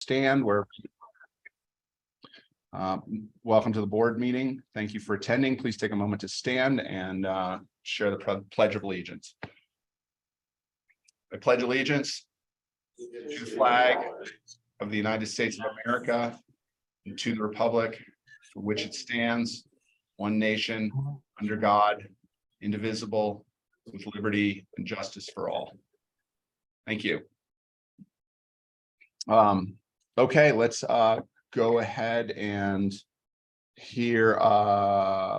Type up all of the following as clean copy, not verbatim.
stand where. Welcome to the board meeting. Thank you for attending. Please take a moment to stand and share the Pledge of Allegiance. I pledge allegiance to the flag of the United States of America and to the republic for which it stands, one nation, under God, indivisible, with liberty and justice for all. Thank you. Okay, let's go ahead and here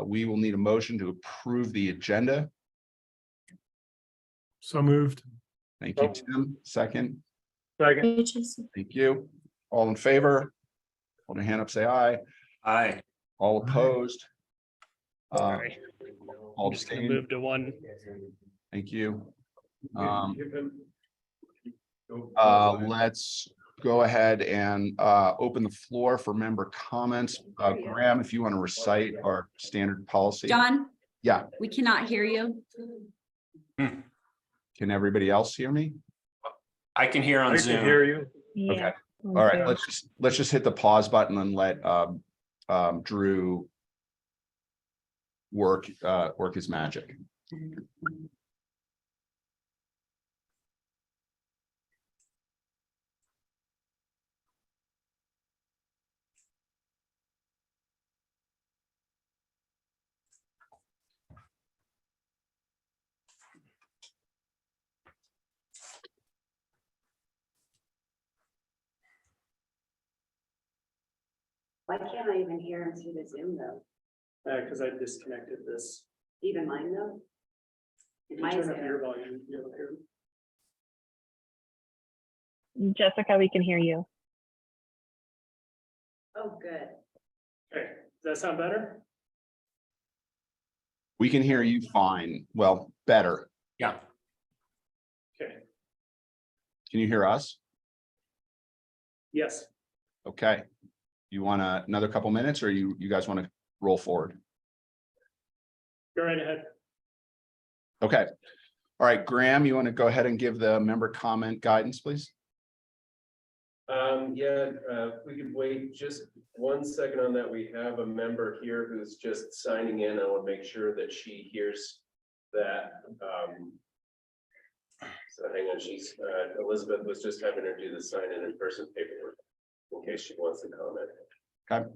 we will need a motion to approve the agenda. So moved. Thank you, Tim. Second. Second. Thank you. All in favor? Hold your hand up, say aye. Aye. All opposed? Sorry. All I'm just gonna abstained? move to one. Thank you. Let's go ahead and open the floor for member comments. Graham, if you want to recite our standard policy. John? Yeah. We cannot hear you. Can everybody else hear me? I can hear on I Zoom. can hear you. Okay. All right, let's just hit the pause button and let Drew work his magic. Why can't I even hear him through the Zoom though? Because I disconnected this. Even mine though? You Mine's turn up good. your volume. You don't hear me. Jessica, we can hear you. Oh, good. Okay, does that sound better? We can hear you fine. Well, better. Yeah. Okay, Can you hear us? yes. Okay. You want another couple minutes or you guys want to roll forward? Go right ahead. Okay. All right, Graham, you want to go ahead and give the member comment guidance, please? If we could wait just 1 second on that. We have a member here who's just signing in. I want to make sure that she hears that. So hang on, she's Elizabeth was just having her do the sign in person paperwork in case she wants to comment. Okay.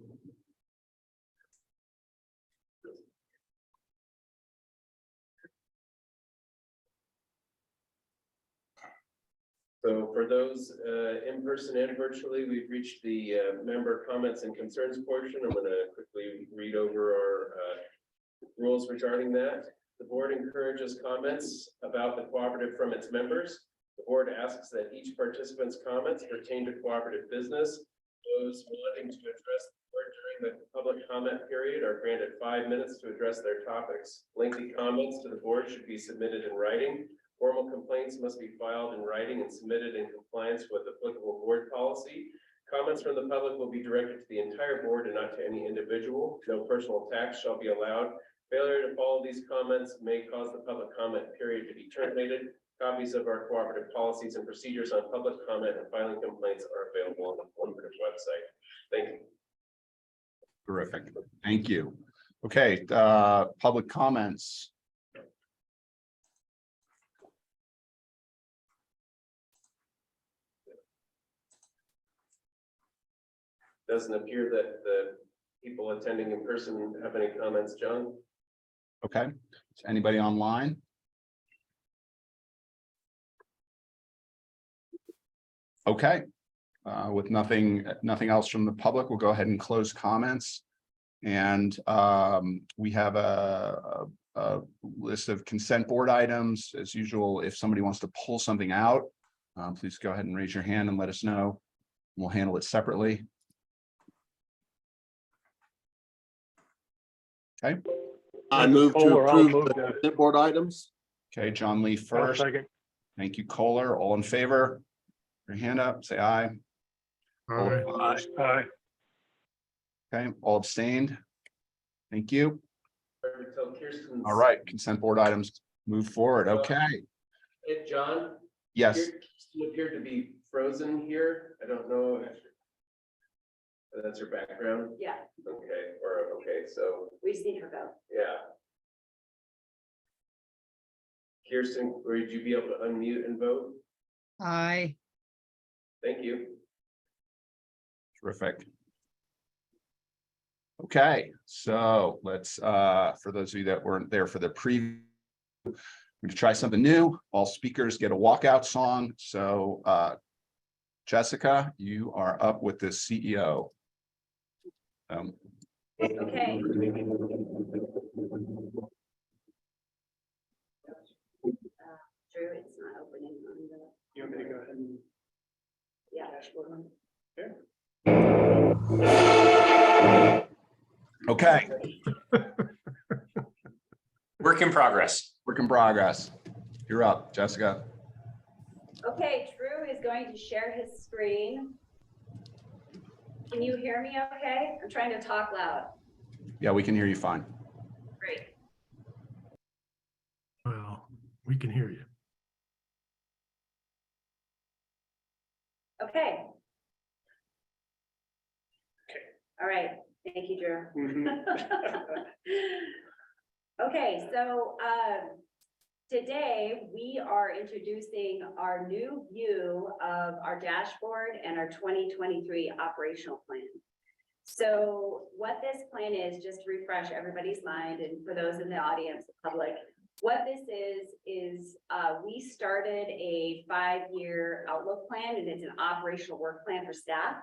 So for those in person and virtually, we've reached the member comments and concerns portion. I'm going to quickly read over our rules regarding that. The board encourages comments about the cooperative from its members. The board asks that each participant's comments pertain to cooperative business. Those wanting to address the board during the public comment period are granted 5 minutes to address their topics. Lengthy comments to the board should be submitted in writing. Formal complaints must be filed in writing and submitted in compliance with applicable board policy. Comments from the public will be directed to the entire board and not to any individual. No personal attacks shall be allowed. Failure to follow these comments may cause the public comment period to be terminated. Copies of our cooperative policies and procedures on public comment and filing complaints are available on the cooperative website. Thank you. Terrific. Thank you. Okay, public comments. Doesn't appear that the people attending in person have any comments, John. Okay, is anybody online? Okay, with nothing else from the public, we'll go ahead and close comments. And we have a list of consent board items. As usual, if somebody wants to pull something out, please go ahead and raise your hand and let us know. We'll handle it separately. Okay. I move to approve the consent board items. Okay, John Lee first. Second. Thank you, Kohler. All in favor? Your hand up, say aye. All Aye. opposed? Aye. Okay, all abstained. Thank you. Until Kirsten's- All right, consent board items move forward. Okay, Hey, John? yes. Kirsten appeared to be frozen here. I don't know if That's your background? Yeah, Okay, so, we just need her vote. yeah. Kirsten, would you be able to unmute and vote? Aye. Thank you. Terrific. Okay, so let's, for those of you that weren't there for the preview, we're gonna try something new. All speakers get a walkout song. So, Jessica, you are up with the CEO. Okay. Drew, it's not opening on the, You want me to go ahead and yeah. dashboard on? Okay, Work in progress. work in progress. You're up, Jessica. Okay, Drew is going to share his screen. Can you hear me okay? I'm trying to talk loud. Yeah, we can hear you fine. Great. Well, we can hear you. Okay. Okay. All right. Thank you, Drew. Mhm. Okay, so today we are introducing our new view of our dashboard and our 2023 operational plan. So what this plan is, just to refresh everybody's mind, and for those in the audience, the public, what this is we started a 5-year outlook plan, and it's an operational work plan for staff.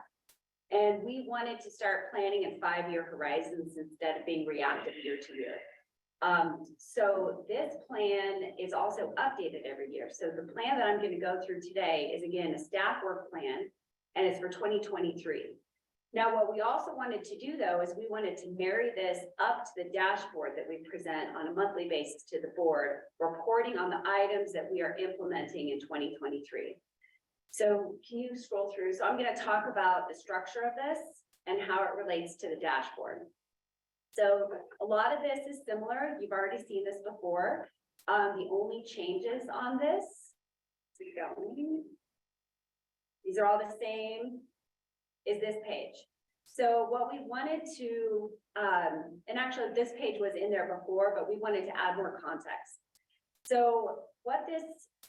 And we wanted to start planning in 5-year horizons instead of being reactive year to year. So this plan is also updated every year. So the plan that I'm going to go through today is, again, a staff work plan, and it's for 2023. Now, what we also wanted to do, though, is we wanted to marry this up to the dashboard that we present on a monthly basis to the board, reporting on the items that we are implementing in 2023. So can you scroll through? So I'm going to talk about the structure of this and how it relates to the dashboard. So a lot of this is similar. You've already seen this before. The only changes on this, these are all the same, is this page. So what we wanted to, and actually this page was in there before, but we wanted to add more context. So what this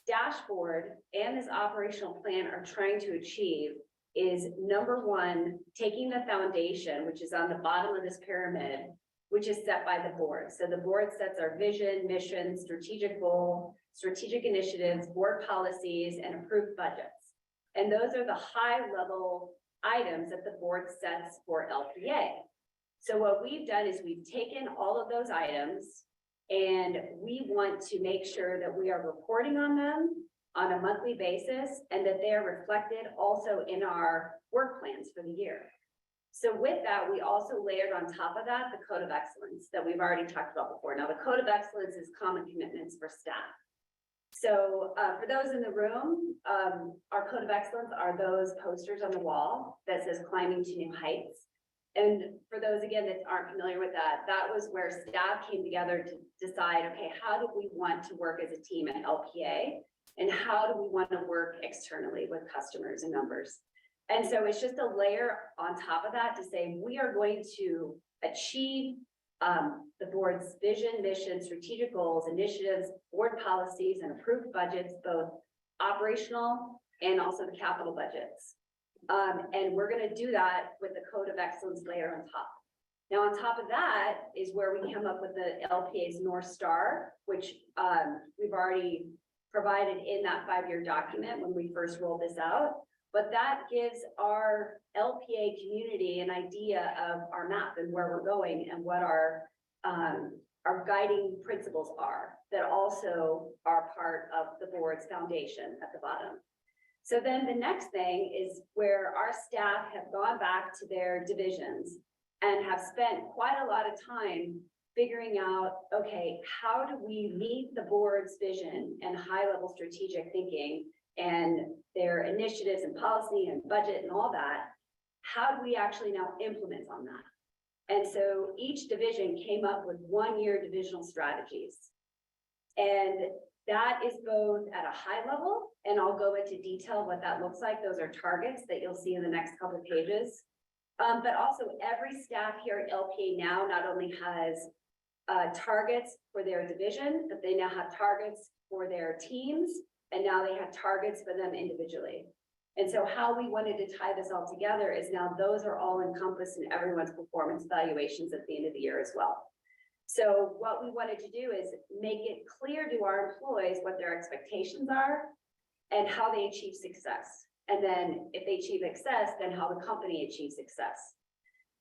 dashboard and this operational plan are trying to achieve is, number one, taking the foundation, which is on the bottom of this pyramid, which is set by the board. So the board sets our vision, mission, strategic goal, strategic initiatives, board policies, and approved budgets. And those are the high level items that the board sets for LPA. So what we've done is we've taken all of those items, and we want to make sure that we are reporting on them on a monthly basis, and that they are reflected also in our work plans for the year. So with that, we also layered on top of that the Code of Excellence that we've already talked about before. Now, the Code of Excellence is common commitments for staff. So for those in the room, our Code of Excellence are those posters on the wall that says climbing to new heights. And for those, again, that aren't familiar with that, that was where staff came together to decide, okay, how do we want to work as a team at LPA? And how do we want to work externally with customers and members? And so it's just a layer on top of that to say, we are going to achieve the board's vision, mission, strategic goals, initiatives, board policies, and approved budgets, both operational and also the capital budgets. And we're going to do that with the Code of Excellence layer on top. Now, on top of that is where we come up with the LPA's North Star, which we've already provided in that 5-year document when we first rolled this out. But that gives our LPA community an idea of our map and where we're going and what our guiding principles are that also are part of the board's foundation at the bottom. So then the next thing is where our staff have gone back to their divisions and have spent quite a lot of time figuring out, okay, how do we meet the board's vision and high-level strategic thinking and their initiatives and policy and budget and all that? How do we actually now implement on that? And so each division came up with 1-year divisional strategies. And that is both at a high level, and I'll go into detail what that looks like. Those are targets that you'll see in the next couple of pages. But also every staff here at LPA now not only has targets for their division, but they now have targets for their teams, and now they have targets for them individually. And so how we wanted to tie this all together is now those are all encompassed in everyone's performance evaluations at the end of the year as well. So what we wanted to do is make it clear to our employees what their expectations are and how they achieve success. And then if they achieve success, then how the company achieves success.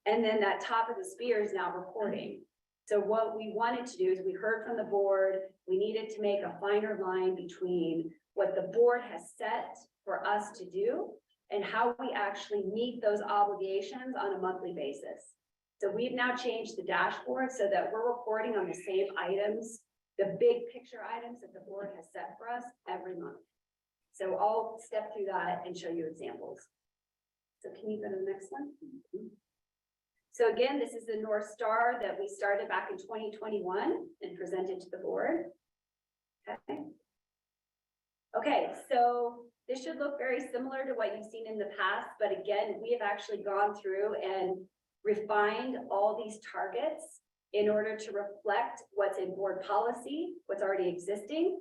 And then that top of the spear is now reporting. So what we wanted to do is we heard from the board, we needed to make a finer line between what the board has set for us to do and how we actually meet those obligations on a monthly basis. So we've now changed the dashboard so that we're reporting on the same items, the big picture items that the board has set for us every month. So I'll step through that and show you examples. So can you go to the next one? So again, this is the North Star that we started back in 2021 and presented to the board. Okay. Okay, so this should look very similar to what you've seen in the past, but again, we have actually gone through and refined all these targets in order to reflect what's in board policy, what's already existing,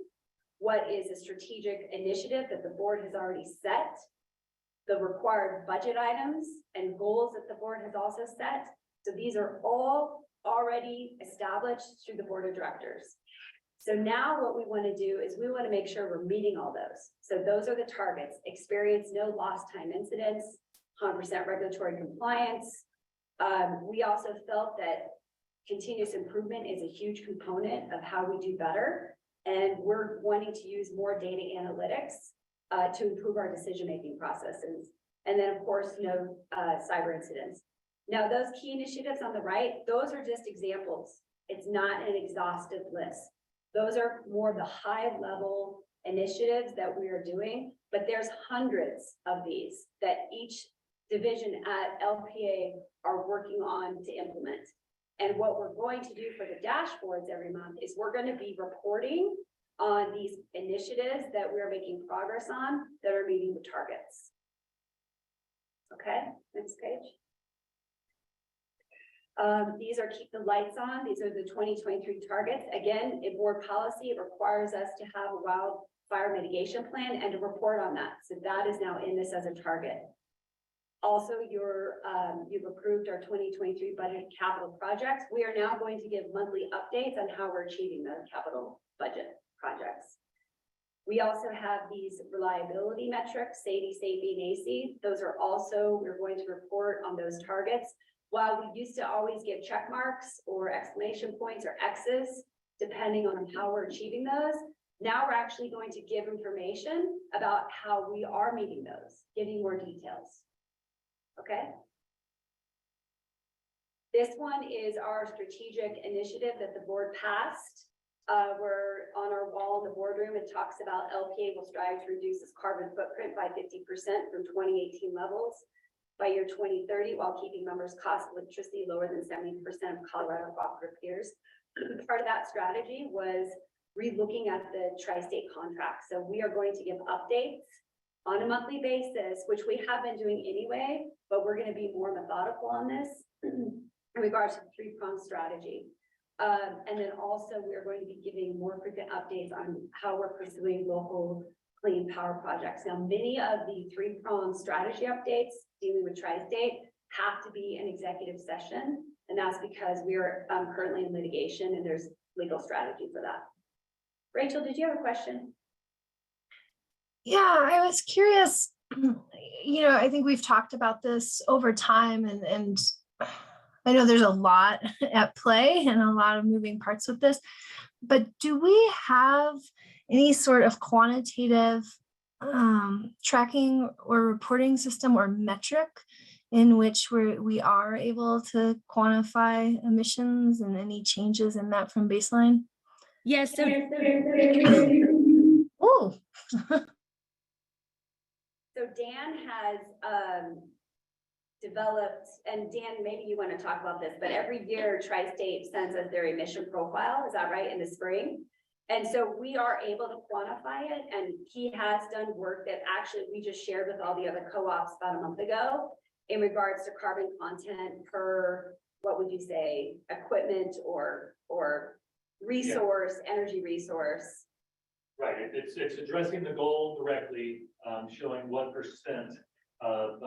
what is a strategic initiative that the board has already set, the required budget items and goals that the board has also set. So these are all already established through the board of directors. So now what we want to do is we want to make sure we're meeting all those. So those are the targets: experience no lost time incidents, 100% regulatory compliance. We also felt that continuous improvement is a huge component of how we do better. And we're wanting to use more data analytics to improve our decision-making processes. And then of course, no cyber incidents. Now those key initiatives on the right, those are just examples. It's not an exhaustive list. Those are more of the high level initiatives that we are doing, but there's hundreds of these that each division at LPA are working on to implement. And what we're going to do for the dashboards every month is we're going to be reporting on these initiatives that we're making progress on that are meeting the targets. Okay, next page. These are keep the lights on. These are the 2023 targets. Again, in board policy, it requires us to have a wildfire mitigation plan and to report on that. So that is now in this as a target. Also, you've approved our 2023 budget capital projects. We are now going to give monthly updates on how we're achieving those capital budget projects. We also have these reliability metrics, SAIDI, SAFE, and AC. Those are also, we're going to report on those targets. While we used to always give check marks or exclamation points or X's, depending on how we're achieving those, now we're actually going to give information about how we are meeting those, giving more details. Okay. This one is our strategic initiative that the board passed. We're on our wall in the boardroom. It talks about LPA will strive to reduce its carbon footprint by 50% from 2018 levels by year 2030, while keeping members' cost of electricity lower than 70% of Colorado cooperative peers. Part of that strategy was re-looking at the tri-state contract. So we are going to give updates on a monthly basis, which we have been doing anyway, but we're going to be more methodical on this in regards to the three-pronged strategy. And then also we're going to be giving more frequent updates on how we're pursuing local clean power projects. Now, many of the three-pronged strategy updates dealing with tri-state have to be an executive session, and that's because we are currently in litigation and there's legal strategy for that. Rachel, did you have a question? Yeah, I was curious, I think we've talked about this over time and I know there's a lot at play and a lot of moving parts with this, but do we have any sort of quantitative tracking or reporting system or metric in which we are able to quantify emissions and any changes in that from baseline? Yes. So Oh. So Dan has developed, and Dan, maybe you want to talk about this, but every year Tri-State sends us their emission profile, is that right, in the spring? And so we are able to quantify it, and he has done work that actually we just shared with all the other co-ops about a month ago. in regards to carbon content per, what would you say, equipment or resource, energy resource? Right, it's addressing the goal directly, showing what percent of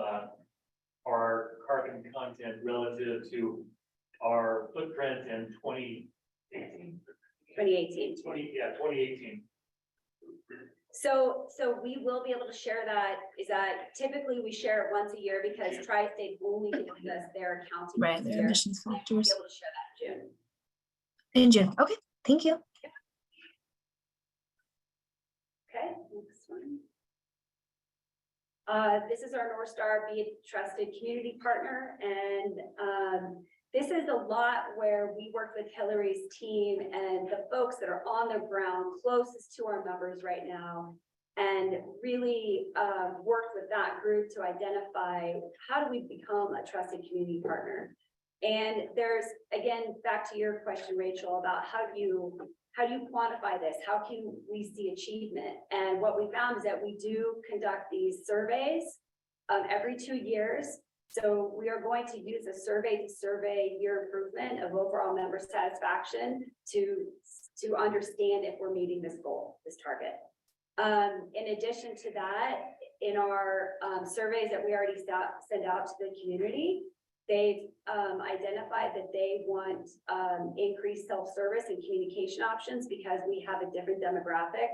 our carbon content relative to our footprint in 2018. 2018. 2018. So we will be able to share that. Is that typically we share it once a year because Tri-State only gives us their accounting. Right, once a their year. emissions We'll be factors able to share that in June. in June. Okay, thank you. Okay, next one. This is our North Star, be a trusted community partner, and this is a lot where we work with Hillary's team and the folks that are on the ground closest to our members right now, and really worked with that group to identify how do we become a trusted community partner. And there's, again, back to your question, Rachel, about how do you quantify this? How can we see achievement? And what we found is that we do conduct these surveys every 2 years. So we are going to use a survey to survey your improvement of overall member satisfaction to understand if we're meeting this goal, this target. In addition to that, in our surveys that we already send out to the community, they've identified that they want increased self-service and communication options because we have a different demographic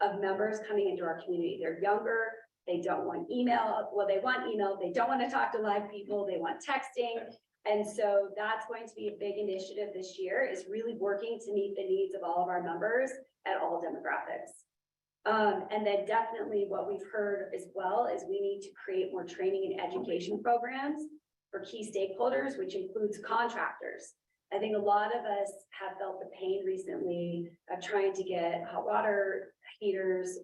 of members coming into our community. They're younger, they don't want email. Well, they want email, they don't want to talk to live people, they want texting. And so that's going to be a big initiative this year, is really working to meet the needs of all of our members at all demographics. And then definitely what we've heard as well is we need to create more training and education programs for key stakeholders, which includes contractors. I think a lot of us have felt the pain recently of trying to get hot water heaters,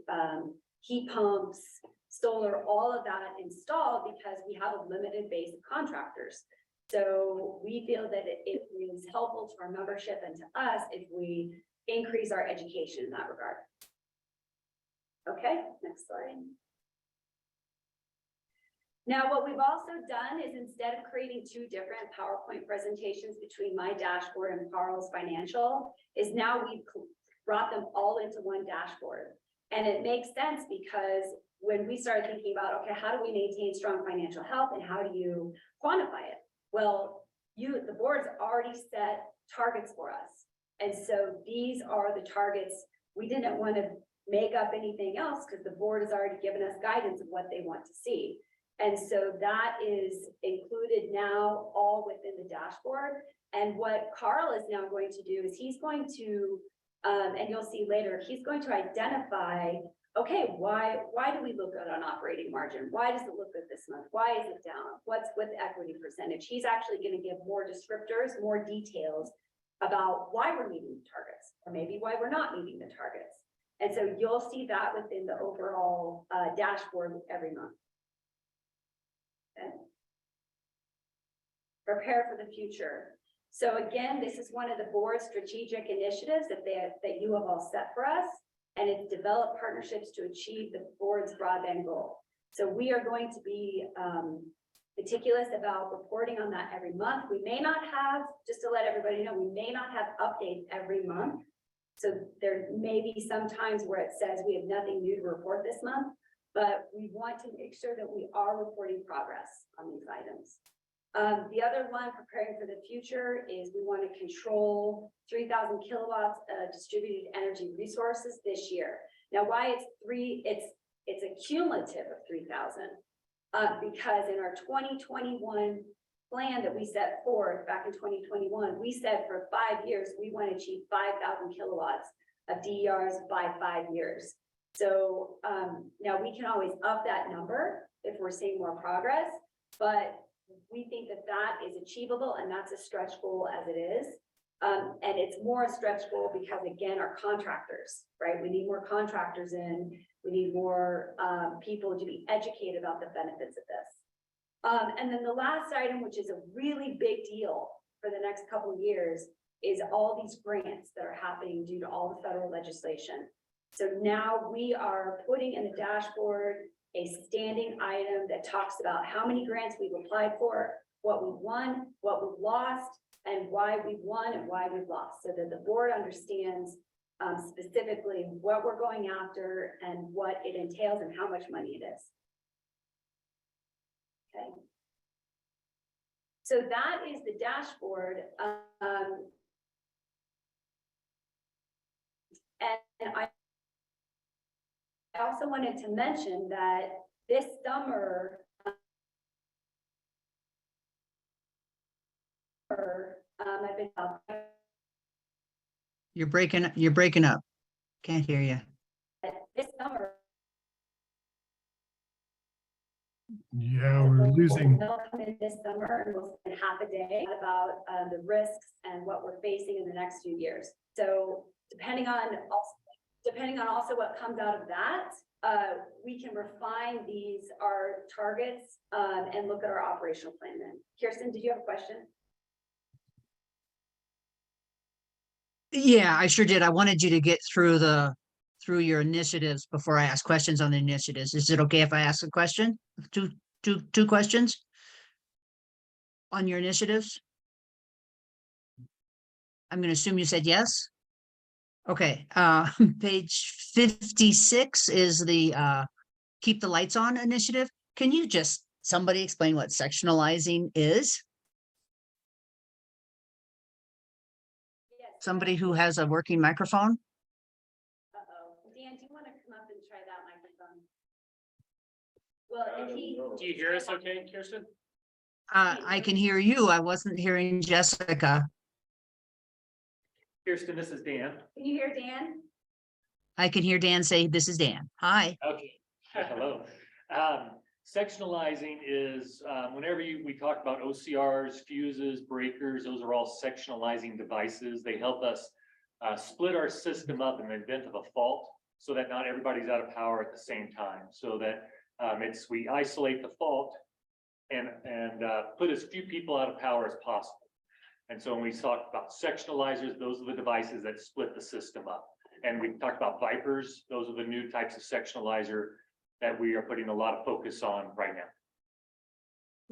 heat pumps, solar, all of that installed because we have a limited base of contractors. So we feel that it is helpful to our membership and to us if we increase our education in that regard. Okay, next slide. Now, what we've also done is instead of creating two different PowerPoint presentations between my dashboard and Carl's financial, is now we've brought them all into one dashboard. And it makes sense because when we started thinking about, okay, how do we maintain strong financial health and how do you quantify it? Well, the board's already set targets for us. And so these are the targets. We didn't want to make up anything else because the board has already given us guidance of what they want to see. And so that is included now all within the dashboard. And what Carl is now going to do is he's going to, and you'll see later, he's going to identify, okay, why do we look at an operating margin? Why does it look good this month? Why is it down? What's with equity percentage? He's actually going to give more descriptors, more details about why we're meeting the targets, or maybe why we're not meeting the targets. And so you'll see that within the overall dashboard every month. Okay. Prepare for the future. So again, this is one of the board's strategic initiatives that you have all set for us, and it's develop partnerships to achieve the board's broadband goal. So we are going to be meticulous about reporting on that every month. We may not have, just to let everybody know, we may not have updates every month. So there may be some times where it says we have nothing new to report this month, but we want to make sure that we are reporting progress on these items. The other one, preparing for the future, is we want to control 3,000 kilowatts of distributed energy resources this year. Now, why it's it's a cumulative of 3,000, because in our 2021 plan that we set forth back in 2021, we said for 5 years, we want to achieve 5,000 kilowatts of DERs by 5 years. So now we can always up that number if we're seeing more progress, but we think that that is achievable, and that's a stretch goal as it is. And it's more a stretch goal because, again, our contractors, right? We need more contractors in, we need more people to be educated about the benefits of this. And then the last item, which is a really big deal for the next couple of years, is all these grants that are happening due to all the federal legislation. So now we are putting in the dashboard a standing item that talks about how many grants we've applied for, what we won, what we lost, and why we won and why we've lost, so that the board understands specifically what we're going after and what it entails and how much money it is. Okay. So that is the dashboard. And I also wanted to mention that this summer, I've been You're breaking up. Can't hear you. this summer. Yeah, we're losing. They'll come in this summer and we'll spend half a day about the risks and what we're facing in the next few years. So depending on also what comes out of that, we can refine our targets, and look at our operational plan then. Kirsten, did you have a question? Yeah, I sure did. I wanted you to get through your initiatives before I ask questions on the initiatives. Is it okay if I ask a question? Two questions on your initiatives? I'm going to assume you said yes. Okay, page 56 is the Keep the Lights On initiative. Can you somebody explain what sectionalizing is? Yes. Somebody who has a working microphone? Uh-oh. Dan, do you want to come up and try that microphone? Well, and he. Do you hear us okay, Kirsten? I can hear you. I wasn't hearing Jessica. Kirsten, this is Dan. Can you hear Dan? I can hear Dan say, "This is Dan." Hi. Okay, hello. Sectionalizing is whenever we talk about OCRs, fuses, breakers, those are all sectionalizing devices. They help us split our system up in the event of a fault so that not everybody's out of power at the same time. So that we isolate the fault and put as few people out of power as possible. And so when we talk about sectionalizers, those are the devices that split the system up. And we talked about Vipers. Those are the new types of sectionalizer that we are putting a lot of focus on right now.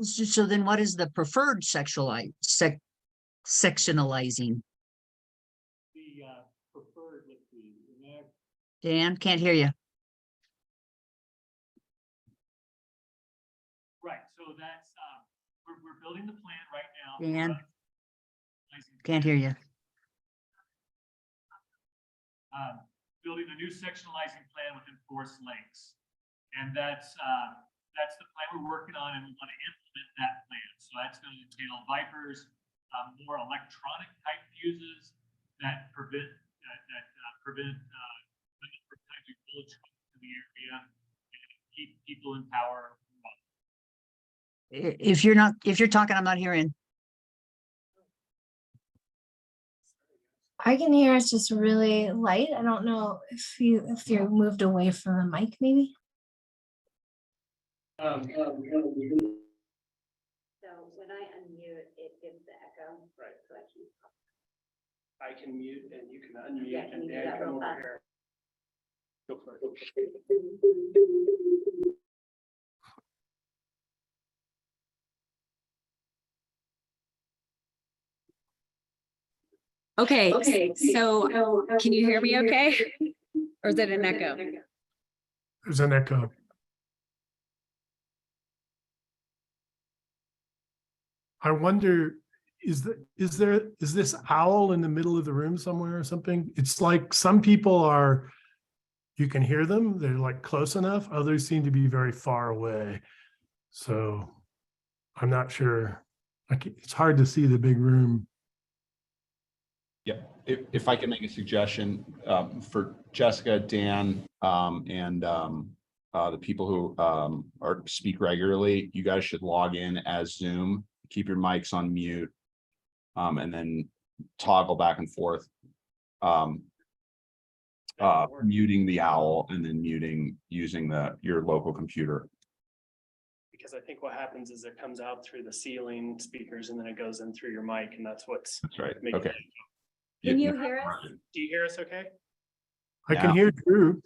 So then what is the preferred sectionalizing? The preferred, let's see, Dan, can't hear you. right, so that's, we're building the plan right now. Dan, can't hear you. Building a new sectionalizing plan with enforced links. And that's the plan we're working on, and we want to implement that plan. So that's going to entail Vipers, more electronic type fuses that prevent bullets to the area and keep people in power. If you're talking, I'm not hearing. I can hear it's just really light. I don't know if you're moved away from the mic, maybe. So when I unmute, it gives the echo. Right. So I can mute and you can unmute. Yeah, can and you do Dan that come real over fast? here. Go for it. Okay, so can you hear me okay? Or is it an echo? There's an echo. I wonder, is this owl in the middle of the room somewhere or something? It's like some people are, you can hear them, they're like close enough, others seem to be very far away. So I'm not sure. It's hard to see the big room. Yeah, if I can make a suggestion for Jessica, Dan, and the people who speak regularly, you guys should log in as Zoom, keep your mics on mute, and then toggle back and forth, muting the owl and then muting using your local computer. Because I think what happens is it comes out through the ceiling speakers and then it goes in through your mic, and that's what's. That's right. making Okay. it. Can you hear us? Do you hear us okay? I can Now. hear Drew.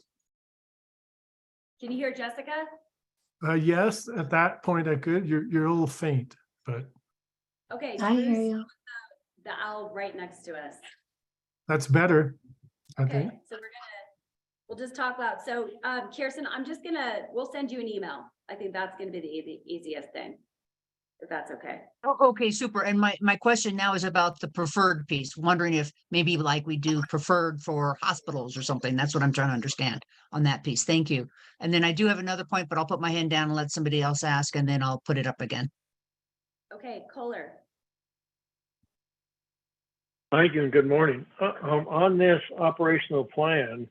Can you hear Jessica? Yes, at that point I could. You're a little faint, but Okay. I hear Drew's you. The owl right next to us. that's better, I Okay, think. so we'll just talk loud. So, Kirsten, we'll send you an email. I think that's gonna be the easiest thing. If that's okay. Oh, okay, super. And my question now is about the preferred piece, wondering if maybe like we do preferred for hospitals or something. That's what I'm trying to understand on that piece. Thank you. And then I do have another point, but I'll put my hand down and let somebody else ask, and then I'll put it up again. Okay, Kohler. Thank you and good morning. On this operational plan,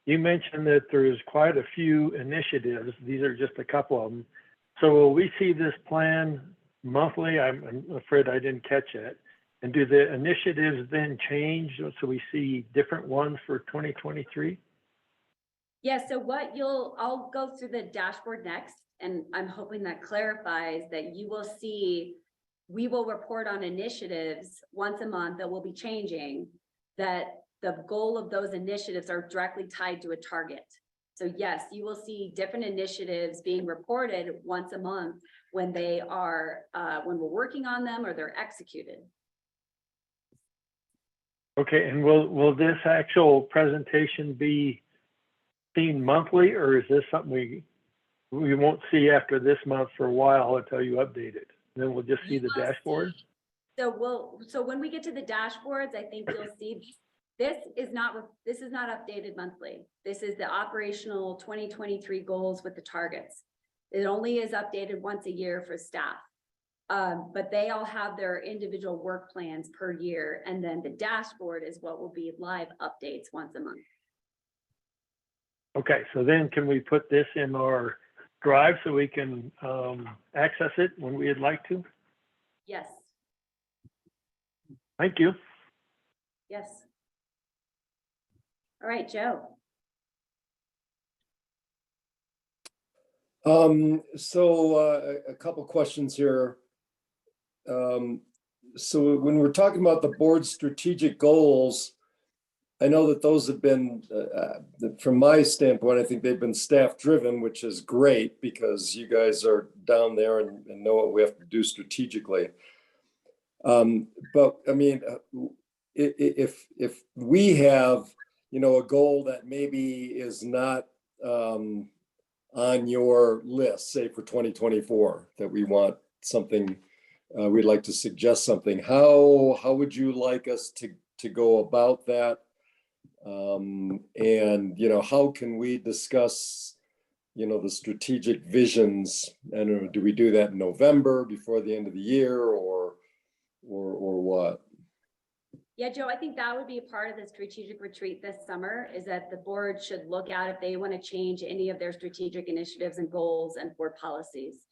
you mentioned that there's quite a few initiatives. These are just a couple of them. So will we see this plan monthly? I'm afraid I didn't catch it. And do the initiatives then change so we see different ones for 2023? Yeah, so I'll go through the dashboard next, and I'm hoping that clarifies that you will see, we will report on initiatives once a month that will be changing, that the goal of those initiatives are directly tied to a target. So yes, you will see different initiatives being reported once a month when they are, when we're working on them or they're executed. Okay, and will this actual presentation be seen monthly, or is this something we won't see after this month for a while until you update it? And then we'll just see the dashboard? So when we get to the dashboards, I think you'll see this is not updated monthly. This is the operational 2023 goals with the targets. It only is updated once a year for staff. But they all have their individual work plans per year. And then the dashboard is what will be live updates once a month. Okay, so then can we put this in our drive so we can access it when we'd like to? Yes, Thank you. yes. All right, Joe. A couple questions here. So when we're talking about the board's strategic goals, I know that those have been, from my standpoint, I think they've been staff driven, which is great because you guys are down there and know what we have to do strategically. But I mean, if we have, a goal that maybe is not on your list, say for 2024, that we want something, we'd like to suggest something, how would you like us to go about that? And how can we discuss the strategic visions? And do we do that in November before the end of the year, or what? Yeah, Joe, I think that would be a part of the strategic retreat this summer, is that the board should look at if they want to change any of their strategic initiatives and goals and board policies.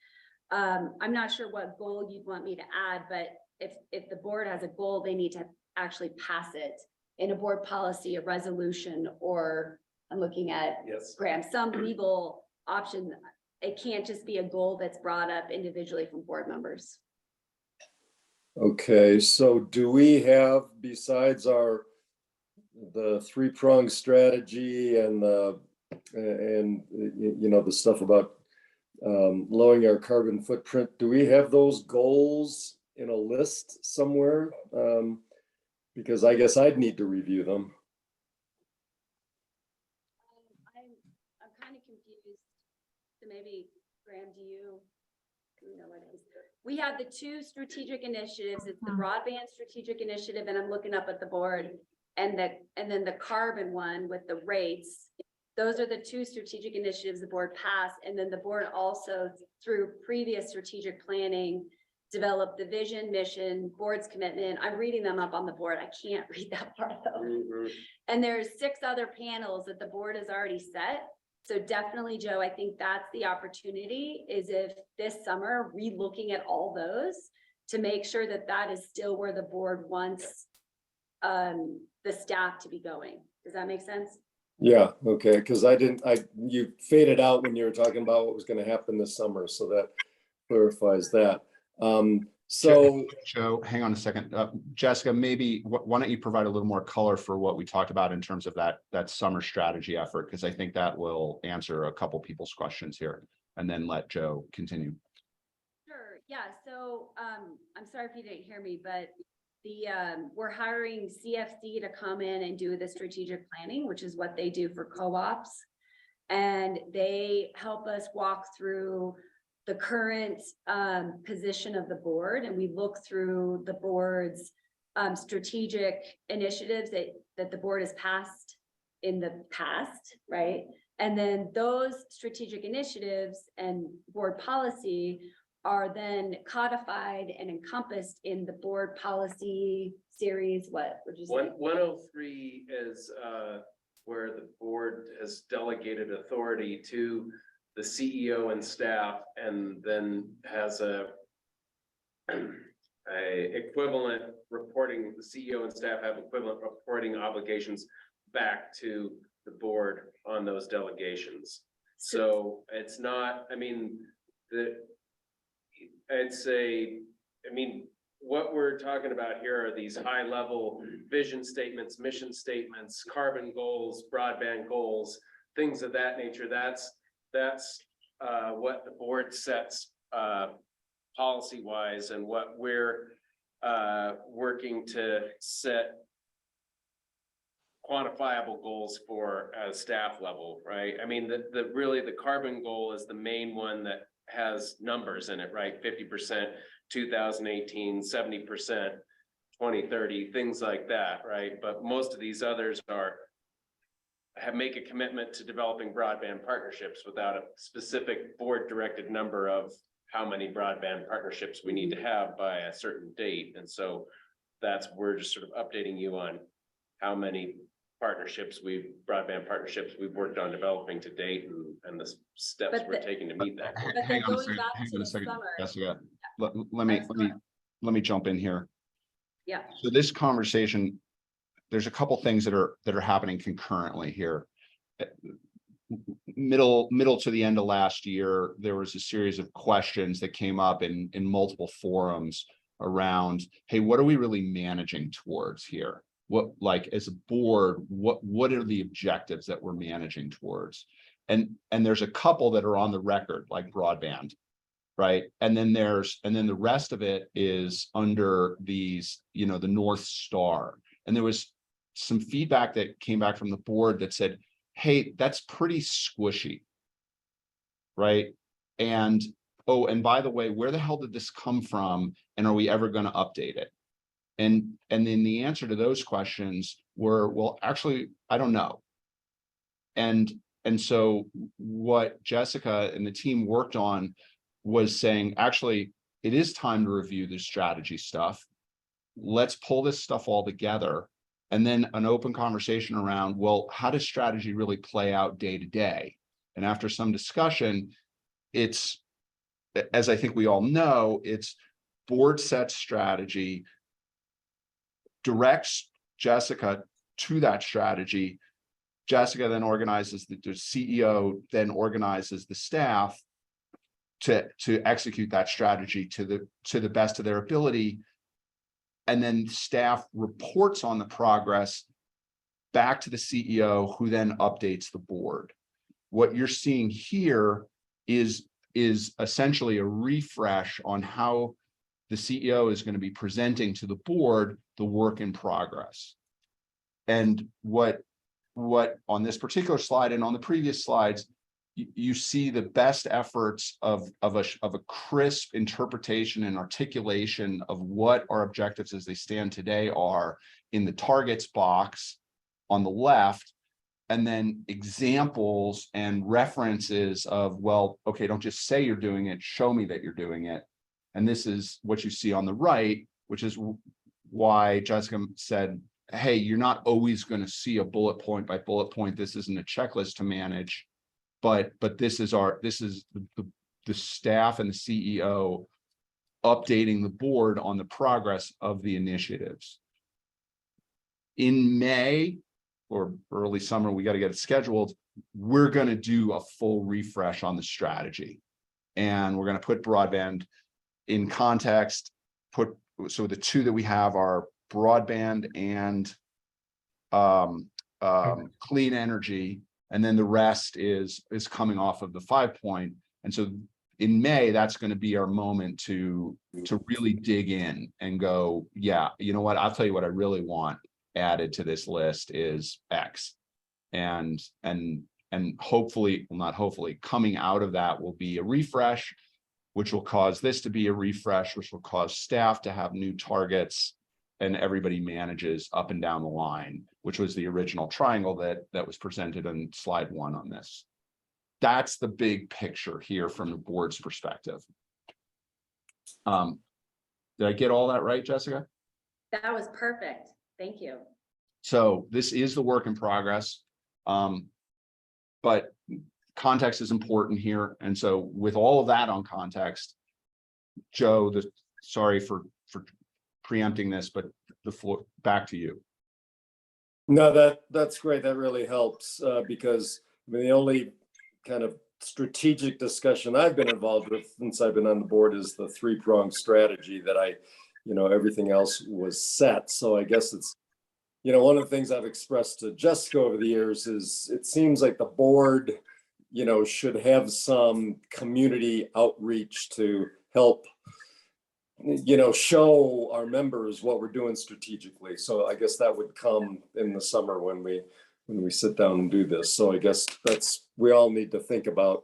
I'm not sure what goal you'd want me to add, but if the board has a goal, they need to actually pass it in a board policy, a resolution, or I'm looking at Graham, some legal option. It can't just be a goal that's brought up individually from board members. Okay, so do we have, besides the three-pronged strategy and the stuff about lowering our carbon footprint, do we have those goals in a list somewhere? Because I guess I'd need to review them. I'm kind of confused. So maybe, Graham, do you know what it is? We have the two strategic initiatives. It's the broadband strategic initiative, and I'm looking up at the board, and then the carbon one with the rates. Those are the two strategic initiatives the board passed, and then the board also, through previous strategic planning, developed the vision, mission, board's commitment. I'm reading them up on the board. I can't read that part though. Mm-hmm. And there's 6 other panels that the board has already set. So definitely, Joe, I think that's the opportunity, is if this summer, re-looking at all those to make sure that that is still where the board wants the staff to be going. Does that make sense? Yeah, okay, because you faded out when you were talking about what was going to happen this summer, so that clarifies that. Joe, hang on a second. Jessica, maybe why don't you provide a little more color for what we talked about in terms of that summer strategy effort? Because I think that will answer a couple people's questions here. and then let Joe continue. Sure, yeah, so, I'm sorry if you didn't hear me, but we're hiring CFC to come in and do the strategic planning, which is what they do for co-ops. And they help us walk through the current, position of the board, and we look through the board's, strategic initiatives that the board has passed in the past, right? And then those strategic initiatives and board policy are then codified and encompassed in the board policy series, what would you say? 103 is where the board has delegated authority to the CEO and staff, and then has a equivalent reporting, the CEO and staff have equivalent reporting obligations back to the board on those delegations. So it's not, I mean, what we're talking about here are these high level vision statements, mission statements, carbon goals, broadband goals, things of that nature. That's what the board sets policy wise, and what we're working to set quantifiable goals for at a staff level, right? I mean, the carbon goal is the main one that has numbers in it, right? 50%, 2018, 70%, 2030, things like that, right? But most of these others make a commitment to developing broadband partnerships without a specific board directed number of how many broadband partnerships we need to have by a certain date. And so we're just sort of updating you on how many broadband partnerships we've worked on developing to date, and the steps But we're taking to meet that. But then Hang on a going second, back hang to on a the second, summer. Jessica. Let That's fine. me jump in here. Yeah, So this conversation, there's a couple things that are happening concurrently here. Middle to the end of last year, there was a series of questions that came up in multiple forums around, hey, what are we really managing towards here? What, like, as a board, what are the objectives that we're managing towards? And there's a couple that are on the record, like broadband, right? And then the rest of it is under these, the North Star. And there was some feedback that came back from the board that said, hey, that's pretty squishy, right? And, oh, and by the way, where the hell did this come from? And are we ever going to update it? And then the answer to those questions were, well, actually, I don't know. And so what Jessica and the team worked on was saying, actually, it is time to review the strategy stuff. Let's pull this stuff all together. And then an open conversation around, well, how does strategy really play out day to day? And after some discussion, it's, as I think we all know, it's board set strategy, directs Jessica to that strategy. Jessica then organizes the CEO, then organizes the staff to execute that strategy to the best of their ability. And then staff reports on the progress back to the CEO, who then updates the board. What you're seeing here is essentially a refresh on how the CEO is going to be presenting to the board the work in progress. And what on this particular slide and on the previous slides, you see the best efforts of a crisp interpretation and articulation of what our objectives as they stand today are in the targets box on the left, and then examples and references of, well, okay, don't just say you're doing it, show me that you're doing it. And this is what you see on the right, which is why Jessica said, hey, you're not always going to see a bullet point by bullet point. This isn't a checklist to manage. But this is the staff and the CEO updating the board on the progress of the initiatives. In May or early summer, we got to get it scheduled. We're going to do a full refresh on the strategy, and we're going to put broadband in context. So the two that we have are broadband and clean energy. And then the rest is coming off of the 5 point. And so in May, that's going to be our moment to really dig in and go, yeah, you know what, I'll tell you what I really want added to this list is X. And hopefully, well, not hopefully, coming out of that will be a refresh, which will cause this to be a refresh, which will cause staff to have new targets, and everybody manages up and down the line, which was the original triangle that was presented on slide 1 on this. That's the big picture here from the board's perspective. Did I get all that right, Jessica? That was perfect. Thank you. So this is the work in progress. But context is important here. And so with all of that on context, Joe, sorry for preempting this, but the floor back to you. No, that's great. That really helps because I mean, the only kind of strategic discussion I've been involved with since I've been on the board is the 3-pronged strategy that everything else was set. So I guess it's, one of the things I've expressed to Jessica over the years is it seems like the board, should have some community outreach to help, show our members what we're doing strategically. So I guess that would come in the summer when we sit down and do this. So I guess we all need to think about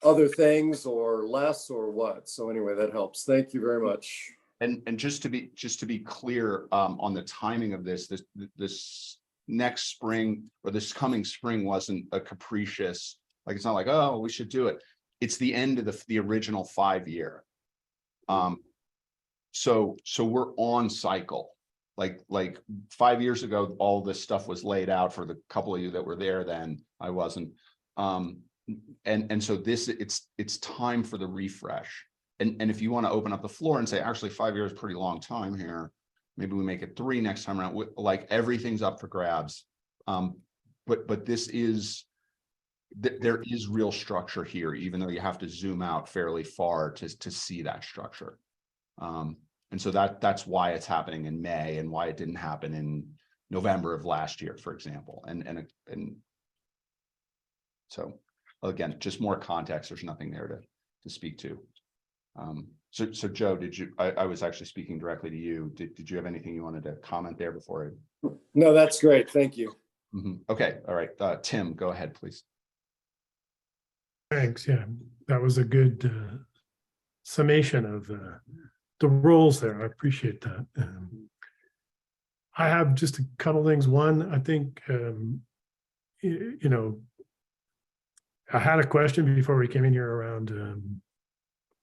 other things or less or what. So anyway, that helps. Thank you very much. And just to be clear on the timing of this next spring or this coming spring wasn't a capricious, like it's not like, oh, we should do it. It's the end of the original 5-year. So we're on cycle. Like 5 years ago, all this stuff was laid out for the couple of you that were there then. I wasn't. And so it's time for the refresh. And if you want to open up the floor and say, actually 5 years is a pretty long time here, maybe we make it 3 next time around, like everything's up for grabs. But there is real structure here, even though you have to zoom out fairly far to see that structure. And so that's why it's happening in May and why it didn't happen in November of last year, for example. And so again, just more context. There's nothing there to speak to. So Joe, I was actually speaking directly to you. Did you have anything you wanted to comment there before No, that's great. Thank you. Okay. All right. Tim, go ahead, please. Thanks. Yeah, that was a good summation of the roles there. I appreciate that. I have just a couple things. One, I think, I had a question before we came in here around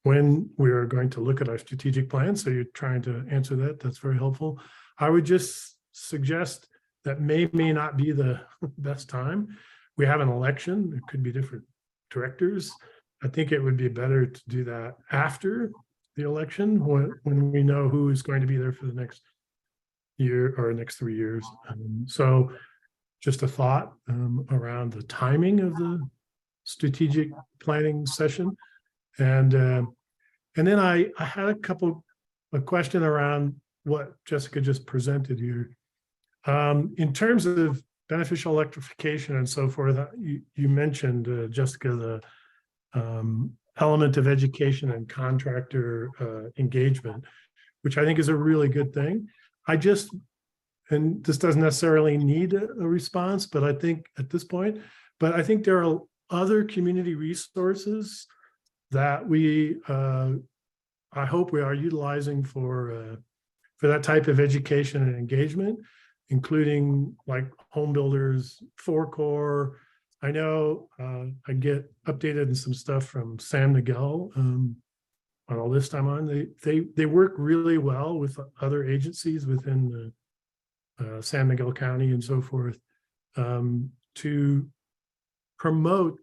when we are going to look at our strategic plan. So you're trying to answer that. That's very helpful. I would just suggest that may not be the best time. We have an election. There could be different directors. I think it would be better to do that after the election when we know who is going to be there for the next year or next 3 years. So just a thought around the timing of the strategic planning session. And then I had a question around what Jessica just presented here. In terms of beneficial electrification and so forth, you mentioned, Jessica, the element of education and contractor engagement, which I think is a really good thing. And this doesn't necessarily need a response, but I think at this point, I think there are other community resources that I hope we are utilizing for that type of education and engagement, including like Home Builders 4Corps. I know I get updated in some stuff from San Miguel on all this time on. They work really well with other agencies within the San Miguel County and so forth to promote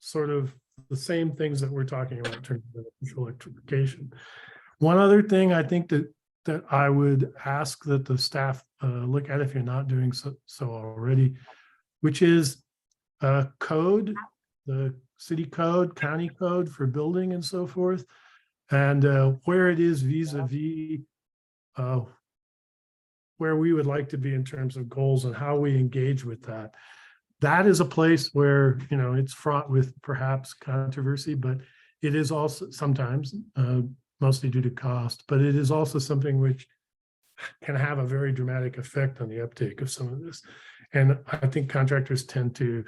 sort of the same things that we're talking about in terms of electrification. One other thing I think that I would ask that the staff look at if you're not doing so already, which is code, the city code, county code for building and so forth, and where it is vis-a-vis where we would like to be in terms of goals and how we engage with that. that is a place where, you know, it's fraught with perhaps controversy, but it is also sometimes, mostly due to cost, but it is also something which can have a very dramatic effect on the uptake of some of this. And I think contractors tend to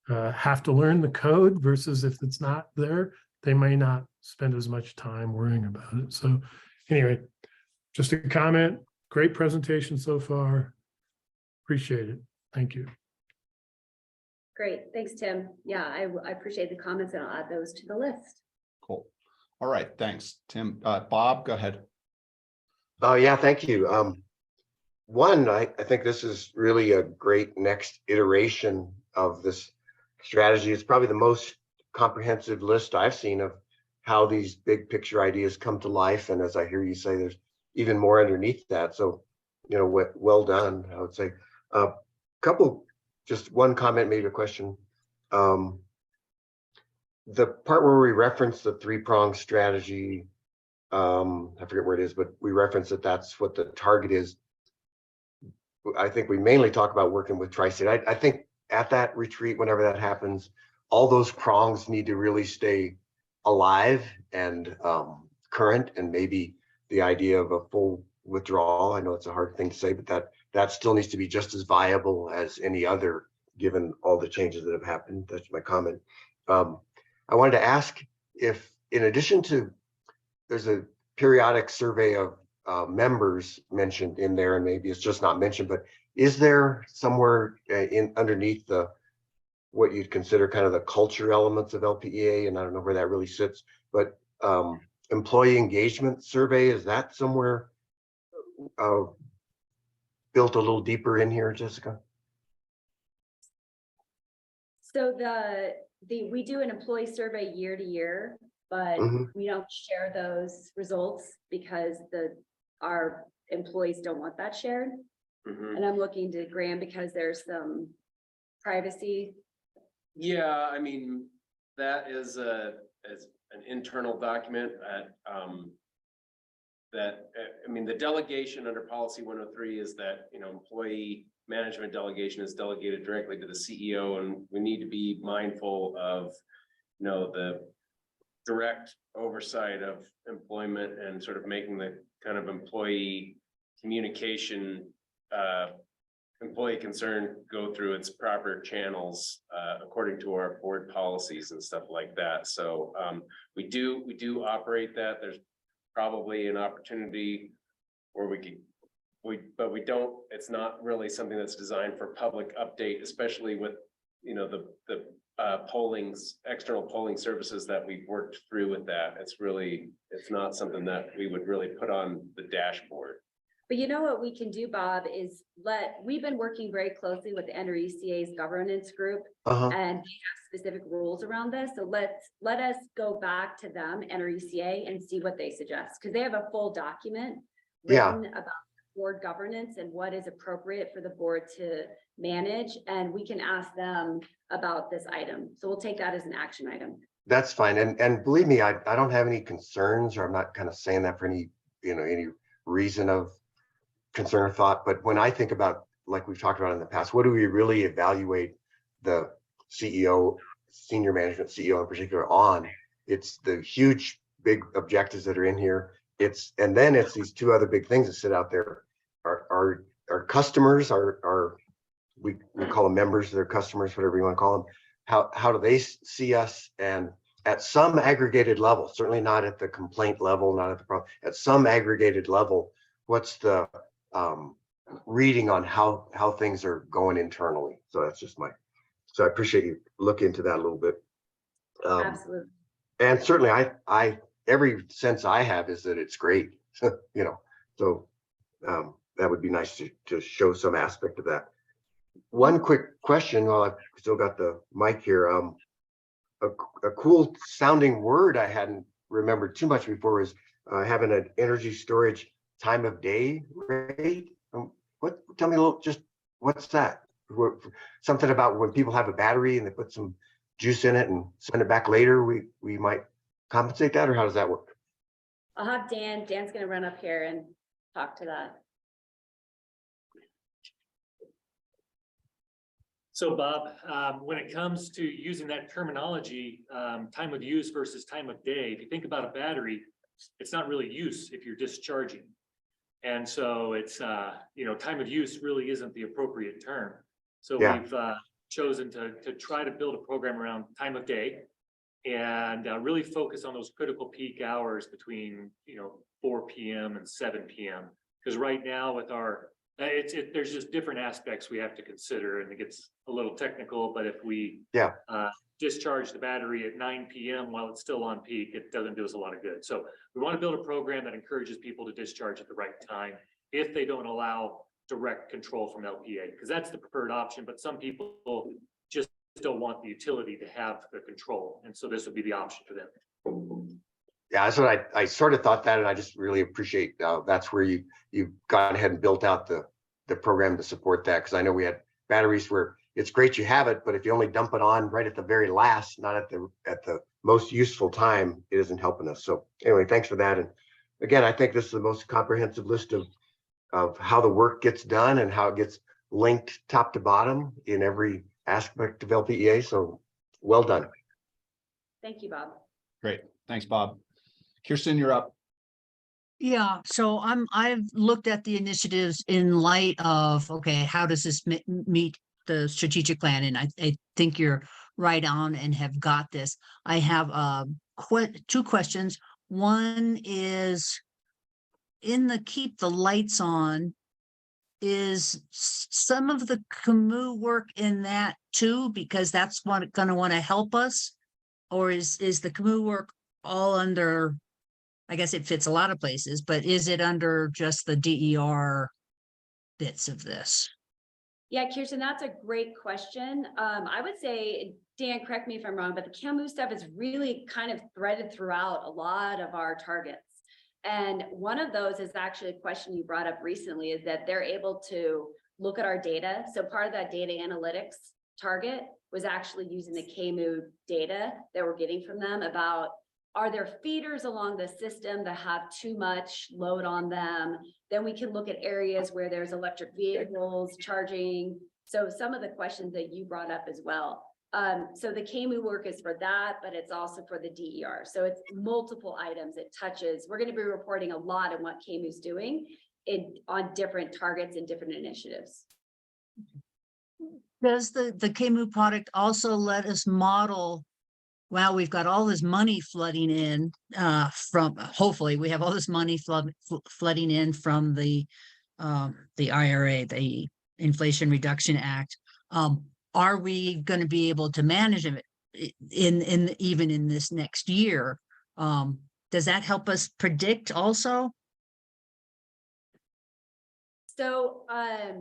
have to learn the code versus if it's not there, they may not spend as much time worrying about it. So anyway, just a comment, great presentation so far. Appreciate it. Thank you. Great, thanks, Tim. Yeah, I appreciate the comments and I'll add those to the list. Cool. All right, thanks, Tim. Bob, go ahead. Oh, yeah, thank you. One, I think this is really a great next iteration of this strategy. It's probably the most comprehensive list I've seen of how these big picture ideas come to life. And as I hear you say, there's even more underneath that. So, you know, well done, I would say. Just one comment, maybe a question. The part where we reference the three-pronged strategy, I forget where it is, but we reference that that's what the target is. I think we mainly talk about working with Tri-State. I think at that retreat, whenever that happens, all those prongs need to really stay alive and current, and maybe the idea of a full withdrawal. I know it's a hard thing to say, but that still needs to be just as viable as any other, given all the changes that have happened. That's my comment. I wanted to ask if, in addition to, there's a periodic survey of members mentioned in there, and maybe it's just not mentioned, but is there somewhere in underneath the what you'd consider kind of the culture elements of LPEA, and I don't know where that really sits, but employee engagement survey, is that somewhere built a little deeper in here, Jessica? So we do an employee survey year to year, but we don't share those results because our employees don't want that shared. And I'm looking to Graham because there's some privacy. Yeah, I mean, that is an internal document the delegation under policy 103 is that, you know, employee management delegation is delegated directly to the CEO, and we need to be mindful of, you know, the direct oversight of employment and sort of making the kind of employee communication, employee concern go through its proper channels according to our board policies and stuff like that. So we do operate that. There's probably an opportunity where but we don't, it's not really something that's designed for public update, especially with, you know, the external polling services that we've worked through with that. It's not something that we would really put on the dashboard. But you know what we can do, Bob, is we've been working very closely with the NRECA's governance group, and they have specific rules around this. So let us go back to them, NRECA, and see what they suggest, because they have a full document written about board governance and what is appropriate for the board to manage, and we can ask them about this item. So we'll take that as an action item. That's fine. And believe me, I don't have any concerns, or I'm not kind of saying that for any, you know, any reason of concern or thought. But when I think about, like we've talked about in the past, what do we really evaluate the CEO, senior management CEO in particular on? It's the huge, big objectives that are in here. And then it's these two other big things that sit out there. Our customers, we call them members, they're customers, whatever you want to call them. How do they see us? And at some aggregated level, certainly not at the complaint level, not at the problem, at some aggregated level, what's the reading on how things are going internally? So that's just so I appreciate you looking into that a little bit. Absolutely. And certainly I every sense I have is that it's great, you know, so that would be nice to show some aspect of that. One quick question while I've still got the mic here. A cool sounding word I hadn't remembered too much before is having an energy storage time of day rate. Tell me a little, just what's that? Something about when people have a battery and they put some juice in it and send it back later, we might compensate that, or how does that work? I'll have Dan's gonna run up here and talk to that. So Bob, when it comes to using that terminology, time of use versus time of day, if you think about a battery, it's not really use if you're discharging. And so it's, time of use really isn't the appropriate term. So Yeah. we've chosen to try to build a program around time of day and really focus on those critical peak hours between, 4 PM and 7 PM. Because right now with our, there's just different aspects we have to consider, and it gets a little technical, but if we discharge the battery at 9 PM while it's still on peak, it doesn't do us a lot of good. So we want to build a program that encourages people to discharge at the right time if they don't allow direct control from LPA, because that's the preferred option, but some people just don't want the utility to have the control, and so this would be the option for them. Yeah, that's what I sort of thought that, and I just really appreciate that's where you've gone ahead and built out the program to support that, because I know we had batteries where it's great you have it, but if you only dump it on right at the very last, not at the most useful time, it isn't helping us. So anyway, thanks for that. And again, I think this is the most comprehensive list of how the work gets done and how it gets linked top to bottom in every aspect of LPEA. So well done. Thank you, Bob. Great. Thanks, Bob. Kirsten, you're up. Yeah, so I've looked at the initiatives in light of, okay, how does this meet the strategic plan? And I think you're right on and have got this. I have two questions. One is, in the keep the lights on, is some of the Camus work in that too, because that's what gonna want to help us? Or is the Camus work all under, I guess it fits a lot of places, but is it under just the DER bits of this? Yeah, Kirsten, that's a great question. I would say, Dan, correct me if I'm wrong, but the Camus stuff is really kind of threaded throughout a lot of our targets. And one of those is actually a question you brought up recently, is that they're able to look at our data. So part of that data analytics target was actually using the Camus data that we're getting from them about, are there feeders along the system that have too much load on them? Then we can look at areas where there's electric vehicles charging. So some of the questions that you brought up as well. So the Camus work is for that, but it's also for the DER. So it's multiple items it touches. We're going to be reporting a lot on what Camus is doing on different targets and different initiatives. Does the Camus product also let us model? Wow, we've got all this money flooding in hopefully we have all this money flooding in from the IRA, the Inflation Reduction Act. Are we going to be able to manage it even in this next year? Does that help us predict also? So are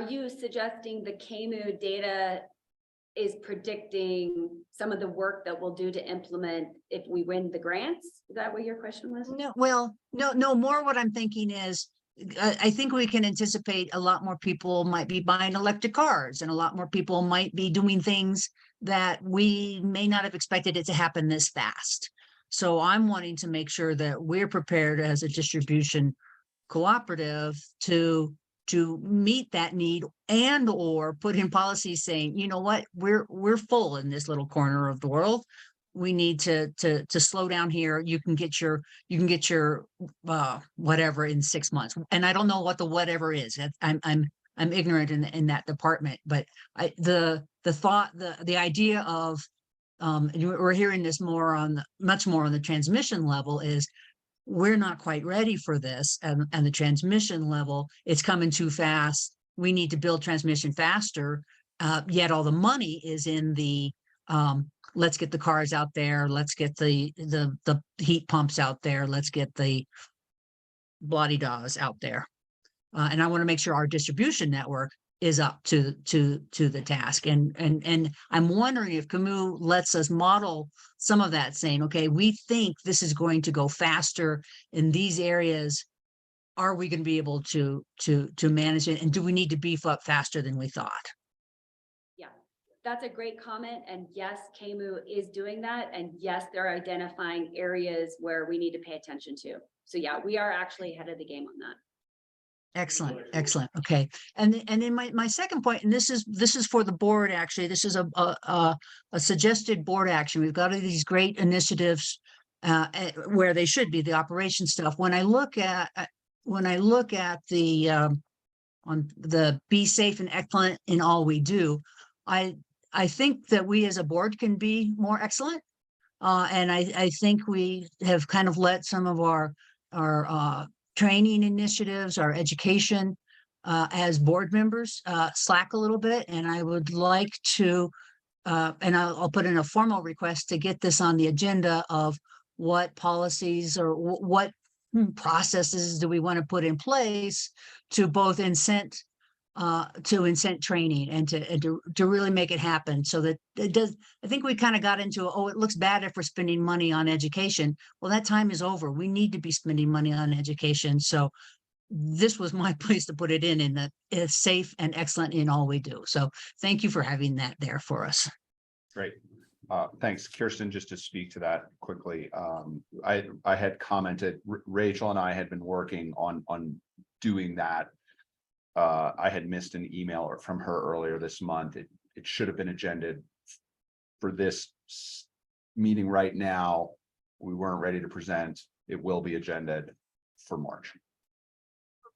you suggesting the Camus data is predicting some of the work that we'll do to implement if we win the grants? Is that what your question was? No, well, no, more what I'm thinking is, I think we can anticipate a lot more people might be buying electric cars, and a lot more people might be doing things that we may not have expected it to happen this fast. So I'm wanting to make sure that we're prepared as a distribution cooperative to meet that need, and or put in policies saying, you know what, we're full in this little corner of the world. We need to slow down here. You can get your whatever in 6 months. And I don't know what the whatever is. I'm ignorant in that department, but the idea of and we're hearing this much more on the transmission level is, we're not quite ready for this, and the transmission level, it's coming too fast. We need to build transmission faster. Yet all the money is in the let's get the cars out there, let's get the heat pumps out there, let's get the bloody-daws out there. And I want to make sure our distribution network is up to the task. And I'm wondering if Camus lets us model some of that, saying, okay, we think this is going to go faster in these areas. Are we going to be able to manage it? And do we need to beef up faster than we thought? Yeah, that's a great comment. And yes, Camus is doing that. And yes, they're identifying areas where we need to pay attention to. So yeah, we are actually ahead of the game on that. Excellent, excellent. Okay. And then my second point, and this is for the board, actually, this is a suggested board action. We've got these great initiatives where they should be, the operation stuff. When I look at the on the be safe and excellent in all we do, I think that we as a board can be more excellent. And I think we have kind of let some of our training initiatives, our education as board members slack a little bit. And I would like to, and I'll put in a formal request to get this on the agenda of what policies or what processes do we want to put in place to both incent training and to really make it happen, so that it does. I think we kind of got into, oh, it looks bad if we're spending money on education. Well, that time is over. We need to be spending money on education. So this was my place to put it in the safe and excellent in all we do. So thank you for having that there for us. Great. Thanks, Kirsten. Just to speak to that quickly, I had commented, Rachel and I had been working on doing that. I had missed an email from her earlier this month. It should have been agended for this meeting right now. We weren't ready to present. It will be agended for March.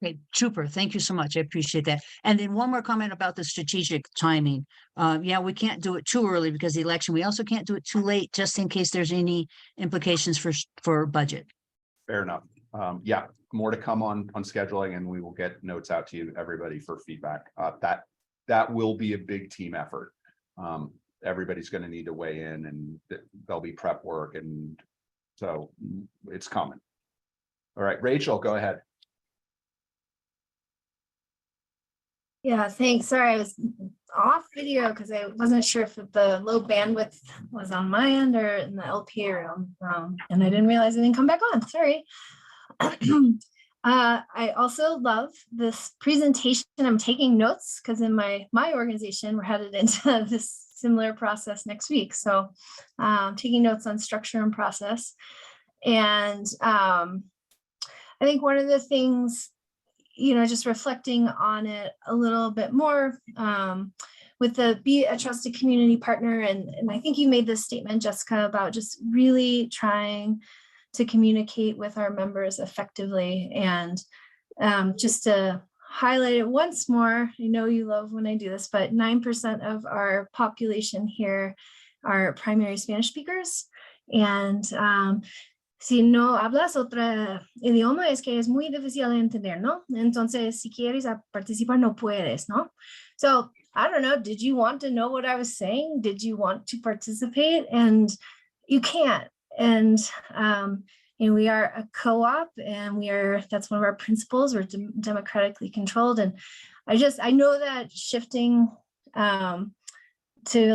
Okay, super. Thank you so much. I appreciate that. And then one more comment about the strategic timing. Yeah, we can't do it too early because of the election. We also can't do it too late, just in case there's any implications for budget. Fair enough. Yeah, more to come on scheduling, and we will get notes out to you, everybody, for feedback. That will be a big team effort. Everybody's going to need to weigh in, and there'll be prep work, and so it's coming. All right, Rachel, go ahead. Yeah, thanks. Sorry, I was off video because I wasn't sure if the low bandwidth was on my end or in the LP room. And I didn't realize it didn't come back on. Sorry. I also love this presentation. I'm taking notes because in my organization, we're headed into this similar process next week. So taking notes on structure and process. And I think one of the things, just reflecting on it a little bit more with the be a trusted community partner. And I think you made this statement, Jessica, about just really trying to communicate with our members effectively. And just to highlight it once more, I know you love when I do this, but 9% of our population here are primary Spanish speakers. And si no hablas otro idioma, es que es muy difícil de entender, ¿no? Entonces, si quieres participar, no puedes, ¿no? So, I don't know, did you want to know what I was saying? Did you want to participate? And you can't. And, we are a co-op, and that's one of our principles. We're democratically controlled. And I know that shifting to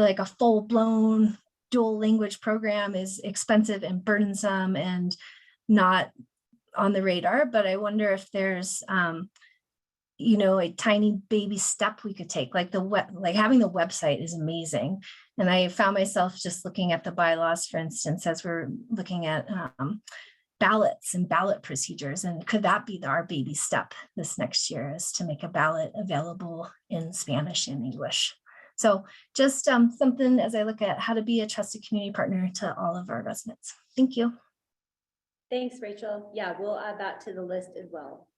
like a full-blown dual language program is expensive and burdensome and not on the radar, but I wonder if there's a tiny baby step we could take, like having the website is amazing. And I found myself just looking at the bylaws, for instance, as we're looking at ballots and ballot procedures. And could that be our baby step this next year, is to make a ballot available in Spanish and English? So just something as I look at how to be a trusted community partner to all of our residents. Thank you. Thanks, Rachel. Yeah, we'll add that to the list as well.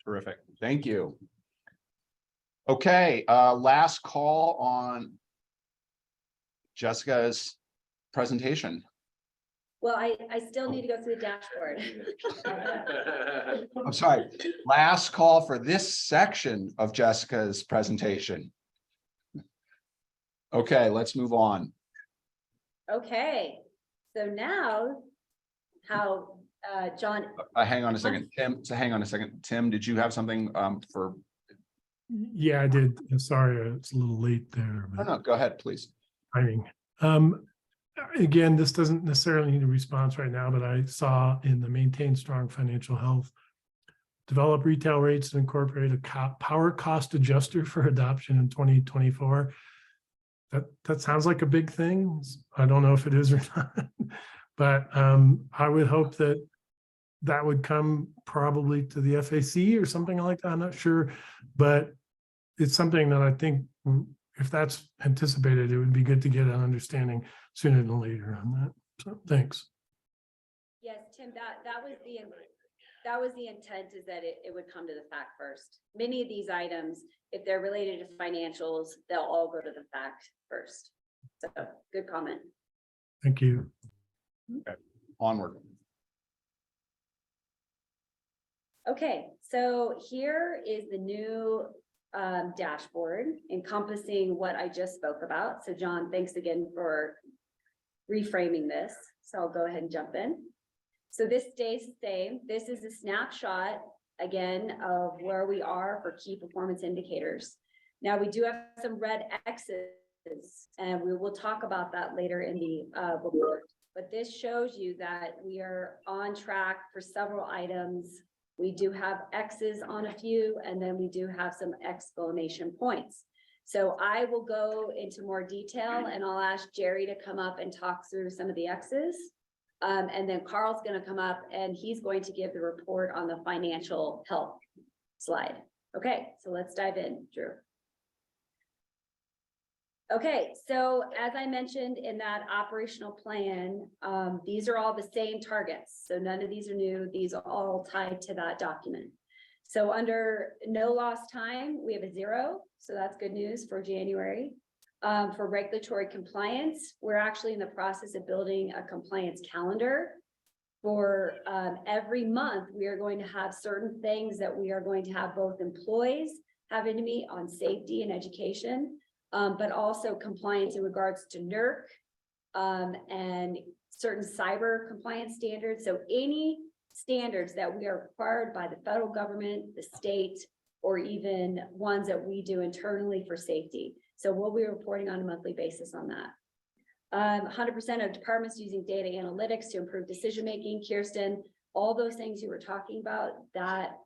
Terrific. Thank you. Okay, last call on Jessica's presentation. Well, I still need to go through the dashboard. I'm sorry, last call for this section of Jessica's presentation. Okay, let's move on. Okay, so now how John. Hang on a second, Tim. So hang on a second, Tim. Did you have something for? Yeah, I did. Sorry, it's a little late there. No, go ahead, please. Timing. Again, this doesn't necessarily need a response right now, but I saw in the Maintain Strong Financial Health, develop retail rates and incorporate a power cost adjuster for adoption in 2024. That sounds like a big thing. I don't know if it is or not, but I would hope that that would come probably to the FAC or something like that. I'm not sure, but it's something that I think if that's anticipated, it would be good to get an understanding sooner than later on that. So thanks. Yes, Tim, that was the intent, is that it would come to the FAC first. Many of these items, if they're related to financials, they'll all go to the FAC first. So good comment. Thank you. Onward. Okay, so here is the new dashboard encompassing what I just spoke about. So John, thanks again for reframing this. So I'll go ahead and jump in. So this stays the same. This is a snapshot again of where we are for key performance indicators. Now we do have some red X's, and we will talk about that later in the report. But this shows you that we are on track for several items. We do have X's on a few, and then we do have some exclamation points. So I will go into more detail, and I'll ask Jerry to come up and talk through some of the X's. And then Carl's going to come up and he's going to give the report on the financial health slide. Okay, so let's dive in, Drew. Okay, so as I mentioned in that operational plan, these are all the same targets. So none of these are new. These are all tied to that document. So under no lost time, we have a 0. So that's good news for January. For regulatory compliance, we're actually in the process of building a compliance calendar. For every month, we are going to have certain things that we are going to have both employees having to meet on safety and education, but also compliance in regards to NERC and certain cyber compliance standards. So any standards that we are required by the federal government, the state, or even ones that we do internally for safety. So we'll be reporting on a monthly basis on that. 100% of departments using data analytics to improve decision-making. Kirsten, all those things you were talking about, that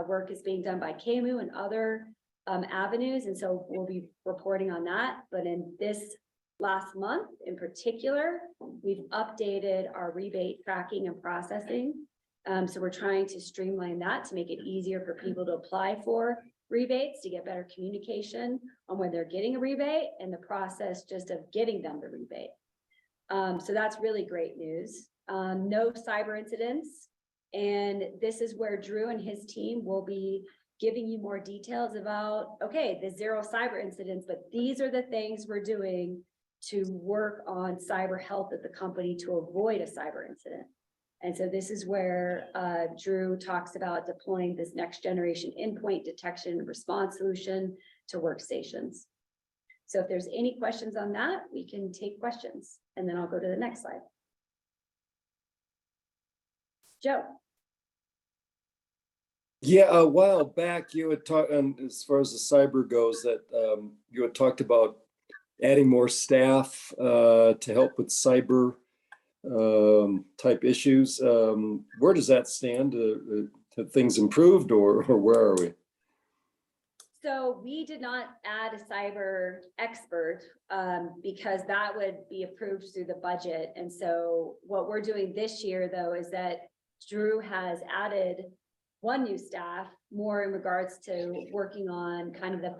work is being done by CAMU and other avenues. And so we'll be reporting on that. But in this last month in particular, we've updated our rebate tracking and processing. So we're trying to streamline that to make it easier for people to apply for rebates, to get better communication on when they're getting a rebate and the process just of getting them the rebate. So that's really great news. No cyber incidents. And this is where Drew and his team will be giving you more details about, okay, the 0 cyber incidents, but these are the things we're doing to work on cyber health at the company to avoid a cyber incident. And so this is where Drew talks about deploying this next generation endpoint detection and response solution to workstations. So if there's any questions on that, we can take questions, and then I'll go to the next slide. Joe. Yeah, a while back you had talked, and as far as the cyber goes, that you had talked about adding more staff to help with cyber type issues. Where does that stand? Have things improved, or where are we? So we did not add a cyber expert because that would be approved through the budget. And so what we're doing this year, though, is that Drew has added 1 new staff, more in regards to working on kind of the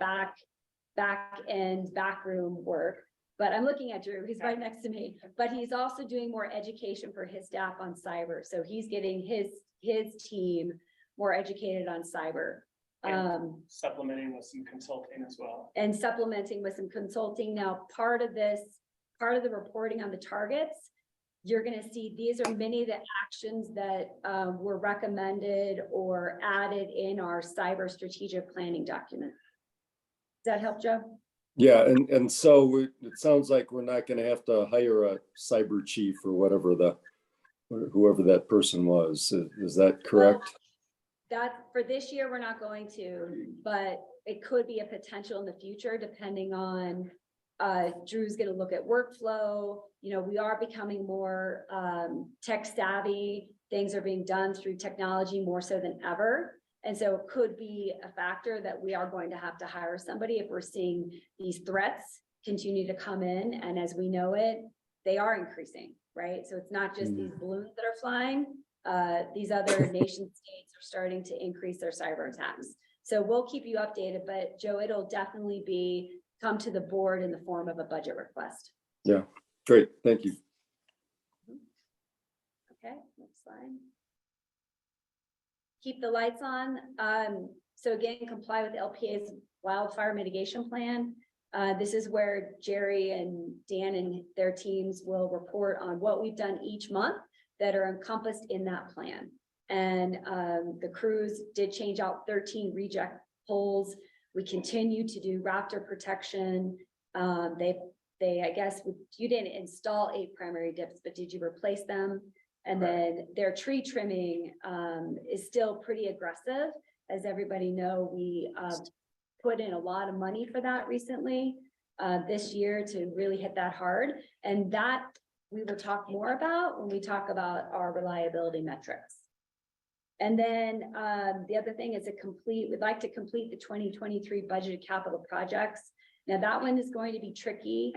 backroom work. But I'm looking at Drew, he's right next to me, but he's also doing more education for his staff on cyber. So he's getting his team more educated on cyber. Supplementing with some consulting as well. And supplementing with some consulting. Now, part of the reporting on the targets, you're going to see these are many of the actions that were recommended or added in our cyber strategic planning document. Does that help, Joe? Yeah, and so it sounds like we're not going to have to hire a cyber chief or whoever that person was. Is that correct? Well, that for this year, we're not going to, but it could be a potential in the future, depending on Drew's going to look at workflow. You know, we are becoming more tech savvy. Things are being done through technology more so than ever. And so it could be a factor that we are going to have to hire somebody if we're seeing these threats continue to come in. And as we know it, they are increasing, right? So it's not just these balloons that are flying. these other nation states are starting to increase their cyber attacks. So we'll keep you updated, but Joe, it'll definitely come to the board in the form of a budget request. Yeah, great, thank you. Okay, next slide. Keep the lights on. So again, comply with LPA's wildfire mitigation plan. This is where Jerry and Dan and their teams will report on what we've done each month that are encompassed in that plan. And the crews did change out 13 reject poles. We continue to do raptor protection. I guess you didn't install 8 primary dips, but did you replace them? And then their tree trimming is still pretty aggressive. As everybody know, we put in a lot of money for that recently this year to really hit that hard. And that we will talk more about when we talk about our reliability metrics. And then the other thing is we'd like to complete the 2023 budgeted capital projects. Now that one is going to be tricky.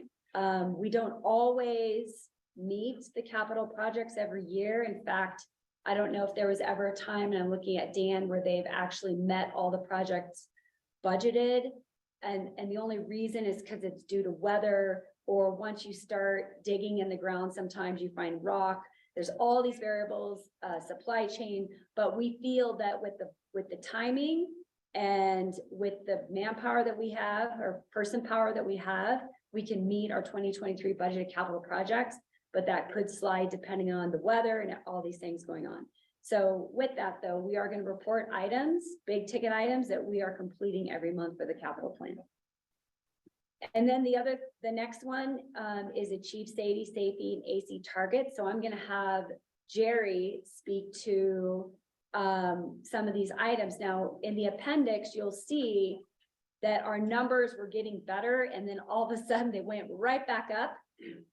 We don't always meet the capital projects every year. In fact, I don't know if there was ever a time, and I'm looking at Dan, where they've actually met all the projects budgeted. And the only reason is because it's due to weather, or once you start digging in the ground, sometimes you find rock. There's all these variables, supply chain, but we feel that with the timing and with the manpower that we have, or person power that we have, we can meet our 2023 budgeted capital projects, but that could slide depending on the weather and all these things going on. So with that though, we are going to report items, big ticket items that we are completing every month for the capital plan. And then the next one is achieve safety and AC targets. So I'm going to have Jerry speak to some of these items. Now in the appendix, you'll see that our numbers were getting better, and then all of a sudden they went right back up.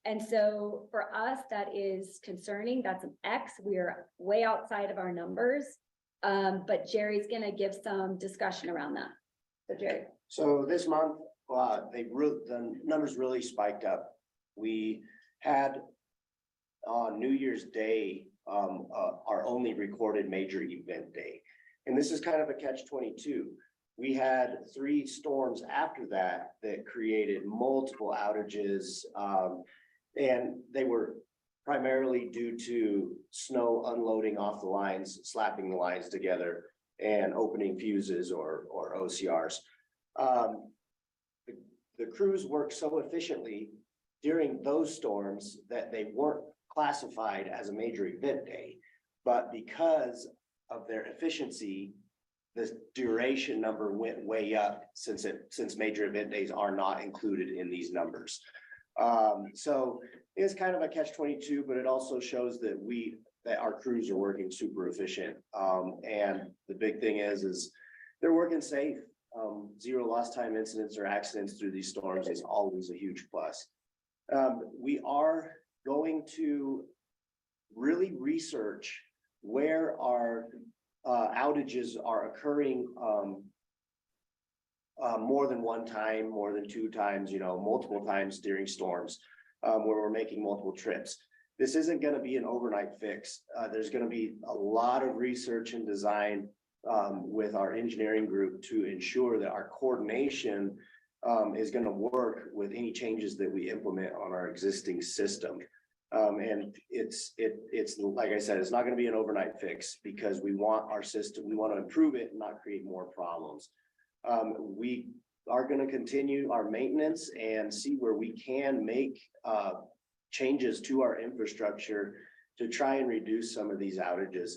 And so for us, that is concerning. That's an X. We are way outside of our numbers. But Jerry's going to give some discussion around that. So Jerry. So this month, the numbers really spiked up. We had on New Year's Day, our only recorded major event day. And this is kind of a catch-22. We had 3 storms after that created multiple outages, and they were primarily due to snow unloading off the lines, slapping the lines together, and opening fuses or OCRs. The crews worked so efficiently during those storms that they weren't classified as a major event day, but because of their efficiency, the duration number went way up since major event days are not included in these numbers. So it's kind of a catch-22, but it also shows that our crews are working super efficient. And the big thing is they're working safe. 0 lost time incidents or accidents through these storms is always a huge plus. We are going to really research where our outages are occurring more than one time, more than 2 times, multiple times during storms, where we're making multiple trips. This isn't going to be an overnight fix. There's going to be a lot of research and design with our engineering group to ensure that our coordination is going to work with any changes that we implement on our existing system. And it's like I said, it's not going to be an overnight fix, because we want our system, we want to improve it and not create more problems. We are going to continue our maintenance and see where we can make changes to our infrastructure to try and reduce some of these outages.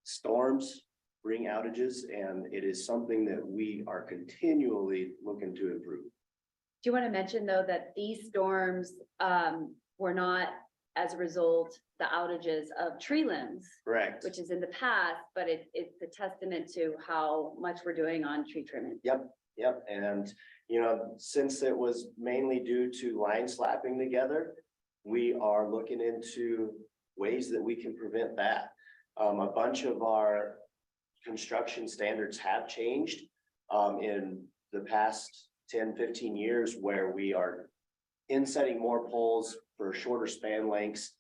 Storms bring outages, and it is something that we are continually looking to improve. Do you want to mention though that these storms were not as a result the outages of tree limbs? Correct. Which is in the past, but it's a testament to how much we're doing on tree trimming. Yep. And, since it was mainly due to line slapping together, we are looking into ways that we can prevent that. A bunch of our construction standards have changed in the past 10, 15 years, where we are insetting more poles for shorter span lengths,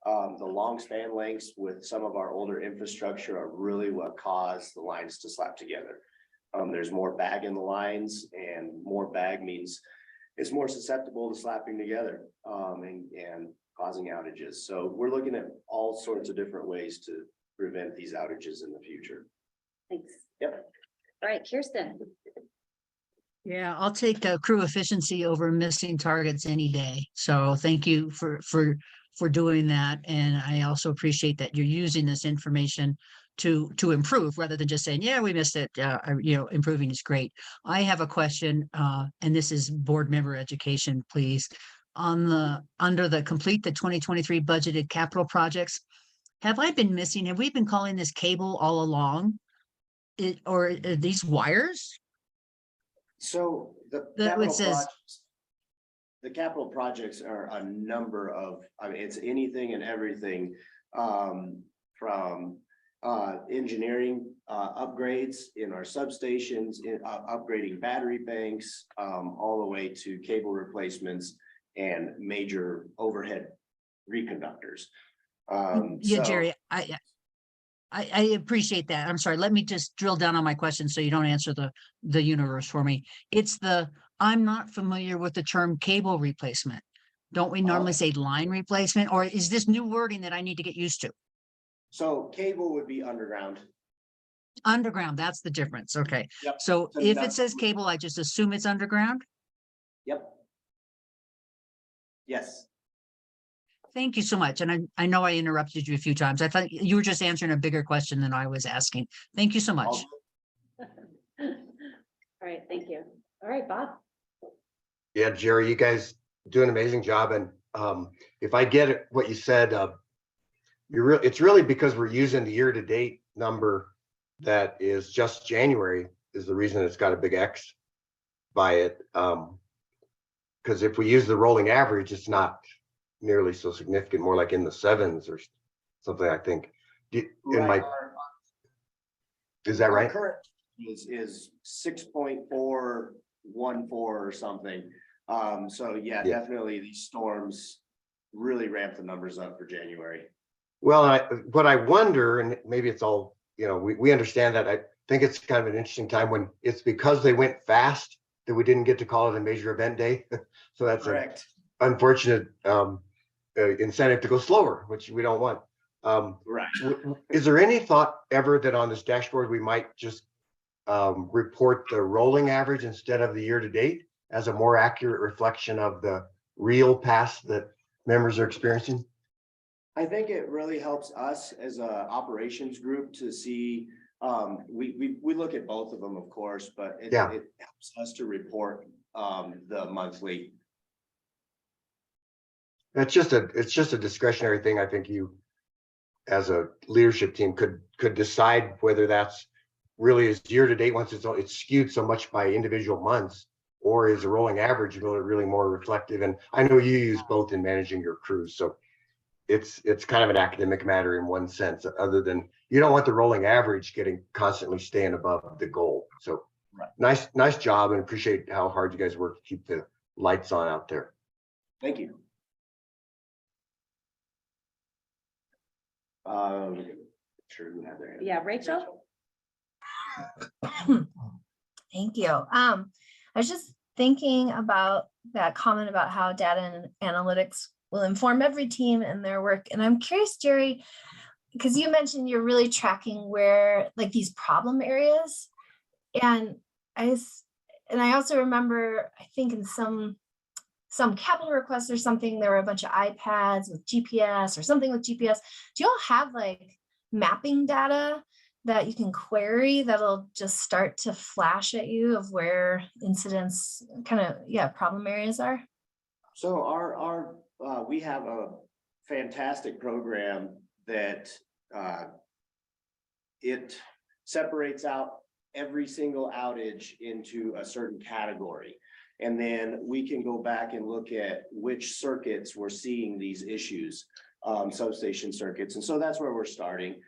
The long span lengths with some of our older infrastructure are really what caused the lines to slap together. There's more bag in the lines, and more bag means it's more susceptible to slapping together, and causing outages. So we're looking at all sorts of different ways to prevent these outages in the future. Thanks. Yep. All right, Kirsten. Yeah, I'll take crew efficiency over missing targets any day. So thank you for doing that. And I also appreciate that you're using this information to improve rather than just saying, yeah, we missed it. Improving is great. I have a question, and this is board member education, please. Under the complete the 2023 budgeted capital projects, have we been calling this cable all along? Or are these wires? So the capital projects are a number of, it's anything and everything, from engineering upgrades in our substations, upgrading battery banks, all the way to cable replacements and major overhead reconductors. Yeah, Jerry, I appreciate that. I'm sorry. Let me just drill down on my question so you don't answer the universe for me. I'm not familiar with the term cable replacement. Don't we normally say line replacement, or is this new wording that I need to get used to? So cable would be underground. Underground, that's the difference. Okay. Yep. So So if it that's- says cable, I just assume it's underground? Yep. Yes. Thank you so much. And I know I interrupted you a few times. I thought you were just answering a bigger question than I was asking. Thank you so much. All right, thank you. All right, Bob. Yeah, Jerry, you guys do an amazing job. And if I get it, what you said, it's really because we're using the year-to-date number that is just January is the reason it's got a big X by it. Because if we use the rolling average, it's not nearly so significant, more like in the sevens or something, I think. Is that Our right? current is 6.414 or something. So yeah, definitely these storms really ramp the numbers up for January. Well, what I wonder, and maybe it's all, we understand that. I think it's kind of an interesting time when it's because they went fast that we didn't get to call it a major event day. So that's correct. An unfortunate incentive to go slower, which we don't want. Right. Is there any thought ever that on this dashboard we might just report the rolling average instead of the year to date as a more accurate reflection of the real past that members are experiencing? I think it really helps us as a operations group to see, we look at both of them, of course, but it helps us to report the monthly. It's just a discretionary thing. I think you, as a leadership team, could decide whether that's really is year to date once it's skewed so much by individual months, or is a rolling average really more reflective. And I know you use both in managing your crews, so it's kind of an academic matter in one sense, other than you don't want the rolling average constantly staying above the goal. So nice job, and appreciate how hard you guys work to keep the lights on out there. Thank you. Sure, who had their hand? Yeah, Rachel. Thank you. I was just thinking about that comment about how data and analytics will inform every team in their work. And I'm curious, Jerry, because you mentioned you're really tracking where like these problem areas. And I also remember, I think in some capital requests or something, there were a bunch of iPads with GPS or something with GPS. Do you all have like mapping data that you can query that'll just start to flash at you of where incidents problem areas are? So we have a fantastic program that it separates out every single outage into a certain category. And then we can go back and look at which circuits we're seeing these issues, substation circuits. And so that's where we're starting.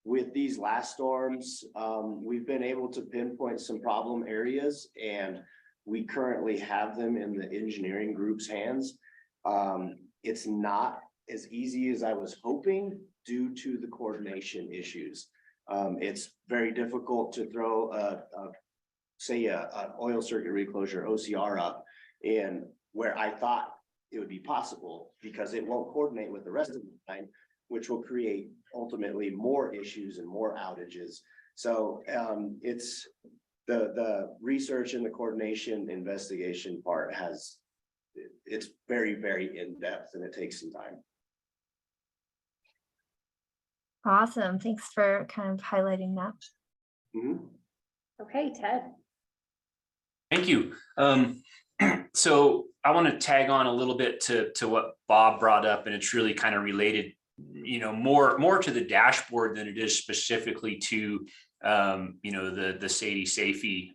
With these last storms, we've been able to pinpoint some problem areas, and we currently have them in the engineering group's hands. It's not as easy as I was hoping due to the coordination issues. It's very difficult to throw say an oil circuit reclosure OCR up and where I thought it would be possible because it won't coordinate with the rest of the line, which will create ultimately more issues and more outages. So it's the research and the coordination investigation part it's very, very in-depth and it takes some time. Awesome. Thanks for kind of highlighting that. Okay, Ted. Thank you. So I want to tag on a little bit to what Bob brought up, and it's really kind of related, you know, more to the dashboard than it is specifically to, you know, the Sadie Safety.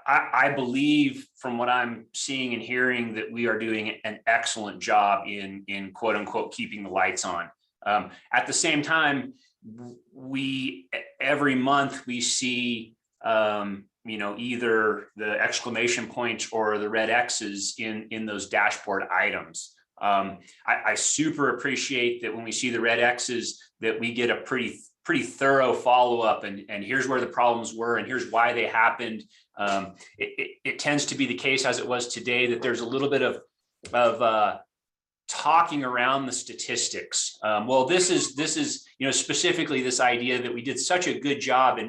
I believe from what I'm seeing and hearing that we are doing an excellent job in quote unquote keeping the lights on. At the same time, every month we see you know, either the exclamation points or the red X's in those dashboard items. I super appreciate that when we see the red X's that we get a pretty thorough follow-up and here's where the problems were and here's why they happened. It tends to be the case, as it was today, that there's a little bit of talking around the statistics. Well, this is you know, specifically this idea that we did such a good job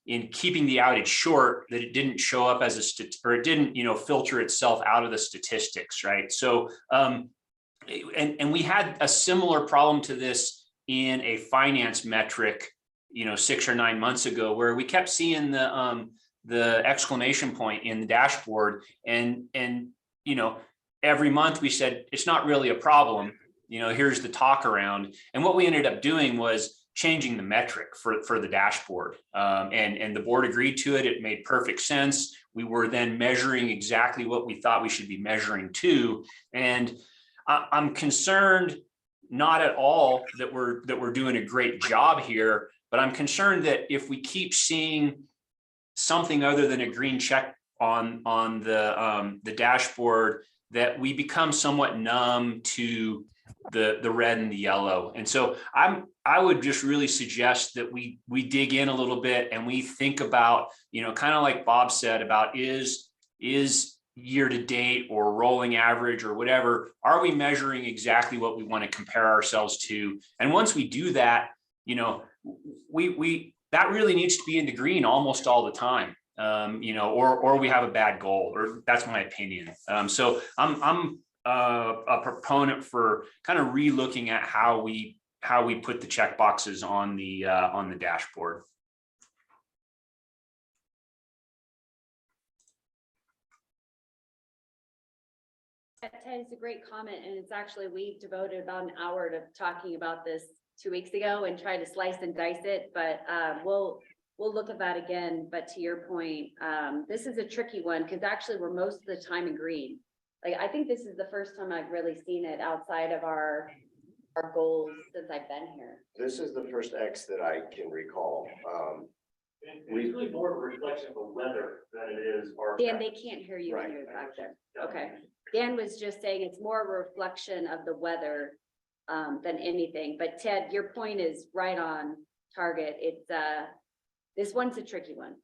in keeping the outage short that it didn't show up as or it didn't, you know, filter itself out of the statistics, right? So and we had a similar problem to this in a finance metric, you know, 6 or 9 months ago, where we kept seeing the exclamation point in the dashboard, and you know, every month we said it's not really a problem, you know, here's the talk around. And what we ended up doing was changing the metric for the dashboard, and the board agreed to it. It made perfect sense. We were then measuring exactly what we thought we should be measuring to, and I'm concerned not at all that we're doing a great job here, but I'm concerned that if we keep seeing something other than a green check on the dashboard, that we become somewhat numb to the red and the yellow. And so I would just really suggest that we dig in a little bit and we think about, you know, kind of like Bob said about is year to date or rolling average or whatever, are we measuring exactly what we want to compare ourselves to? And once we do that, you know, that really needs to be in the green almost all the time. You know, or we have a bad goal, or that's my opinion. So I'm a proponent for kind of re-looking at how we put the check boxes on the dashboard. Ted, it's a great comment, and it's actually, we devoted about an hour to talking about this 2 weeks ago and tried to slice and dice it, but we'll look at that again. But to your point, this is a tricky one because actually we're most of the time in green. Like, I think this is the first time I've really seen it outside of our goals since I've been here. This is the first X that I can recall. It's really more of a reflection of the weather than it is our. Dan, they can't hear you when you're back there. Okay. Dan was just saying it's more of a reflection of the weather than anything. But Ted, your point is right on target. It's this one's a tricky one.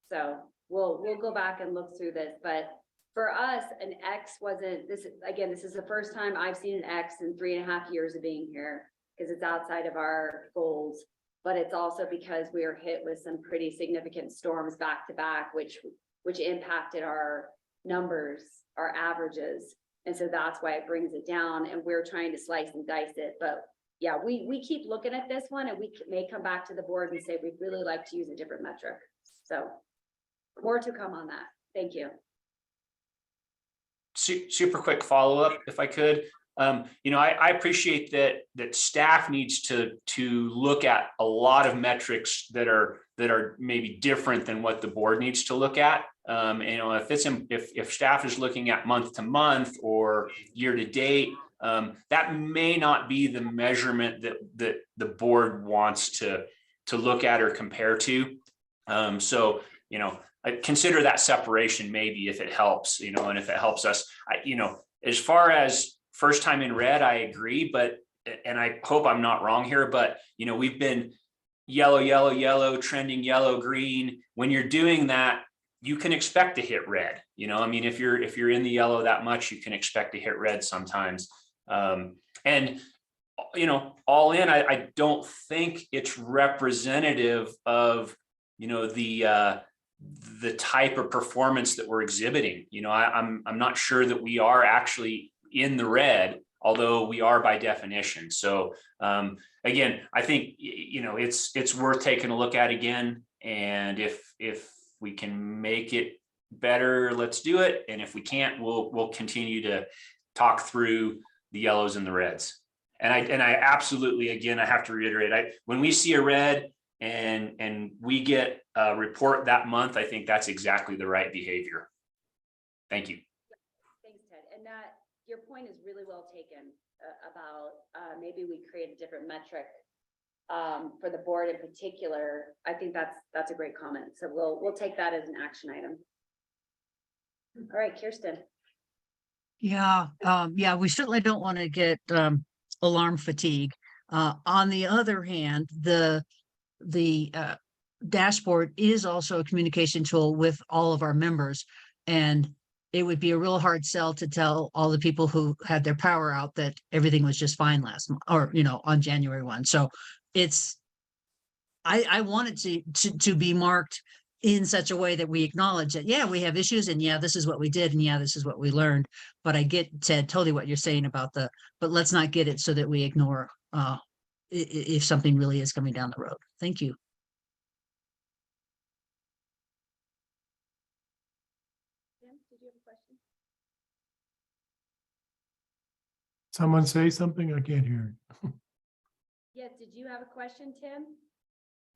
So we'll go back and look through this. But for us, an X wasn't this. Again, this is the first time I've seen an X in 3.5 years of being here because it's outside of our goals. But it's also because we were hit with some pretty significant storms back to back, which impacted our numbers, our averages. And so that's why it brings it down, and we're trying to slice and dice it. But yeah, we keep looking at this one, and we may come back to the board and say, we'd really like to use a different metric. So more to come on that. Thank you. Super quick follow-up, if I could. You know, I appreciate that staff needs to look at a lot of metrics that are maybe different than what the board needs to look at. You know, if staff is looking at month to month or year to date, that may not be the measurement that the board wants to look at or compare to. So, you know, I consider that separation maybe if it helps, you know, and if it helps us, you know, as far as first time in red, I agree, but, and I hope I'm not wrong here, but we've been yellow, yellow, yellow, trending yellow, green. When you're doing that, you can expect to hit red. I mean, if you're in the yellow that much, you can expect to hit red sometimes. And all in, I don't think it's representative of the type of performance that we're exhibiting. I'm not sure that we are actually in the red, although we are by definition. So again, I think it's worth taking a look at again. And if we can make it better, let's do it. And if we can't, we'll continue to talk through the yellows and the reds. And I absolutely, again, I have to reiterate, when we see a red and we get a report that month, I think that's exactly the right behavior. Thank you. Thanks, Ted. And that your point is really well taken about maybe we create a different metric for the board in particular. I think that's a great comment. So we'll take that as an action item. All right, Kirsten. Yeah, we certainly don't want to get alarm fatigue. On the other hand, the dashboard is also a communication tool with all of our members, and it would be a real hard sell to tell all the people who had their power out that everything was just fine last month, or on January 1. So I want it to be marked in such a way that we acknowledge that, yeah, we have issues, and yeah, this is what we did, and yeah, this is what we learned. But I get, Ted, totally what you're saying about but let's not get it so that we ignore if something really is coming down the road. Thank you. Tim, did you have a question? Someone say something? I can't hear. Yes, did you have a question, Tim?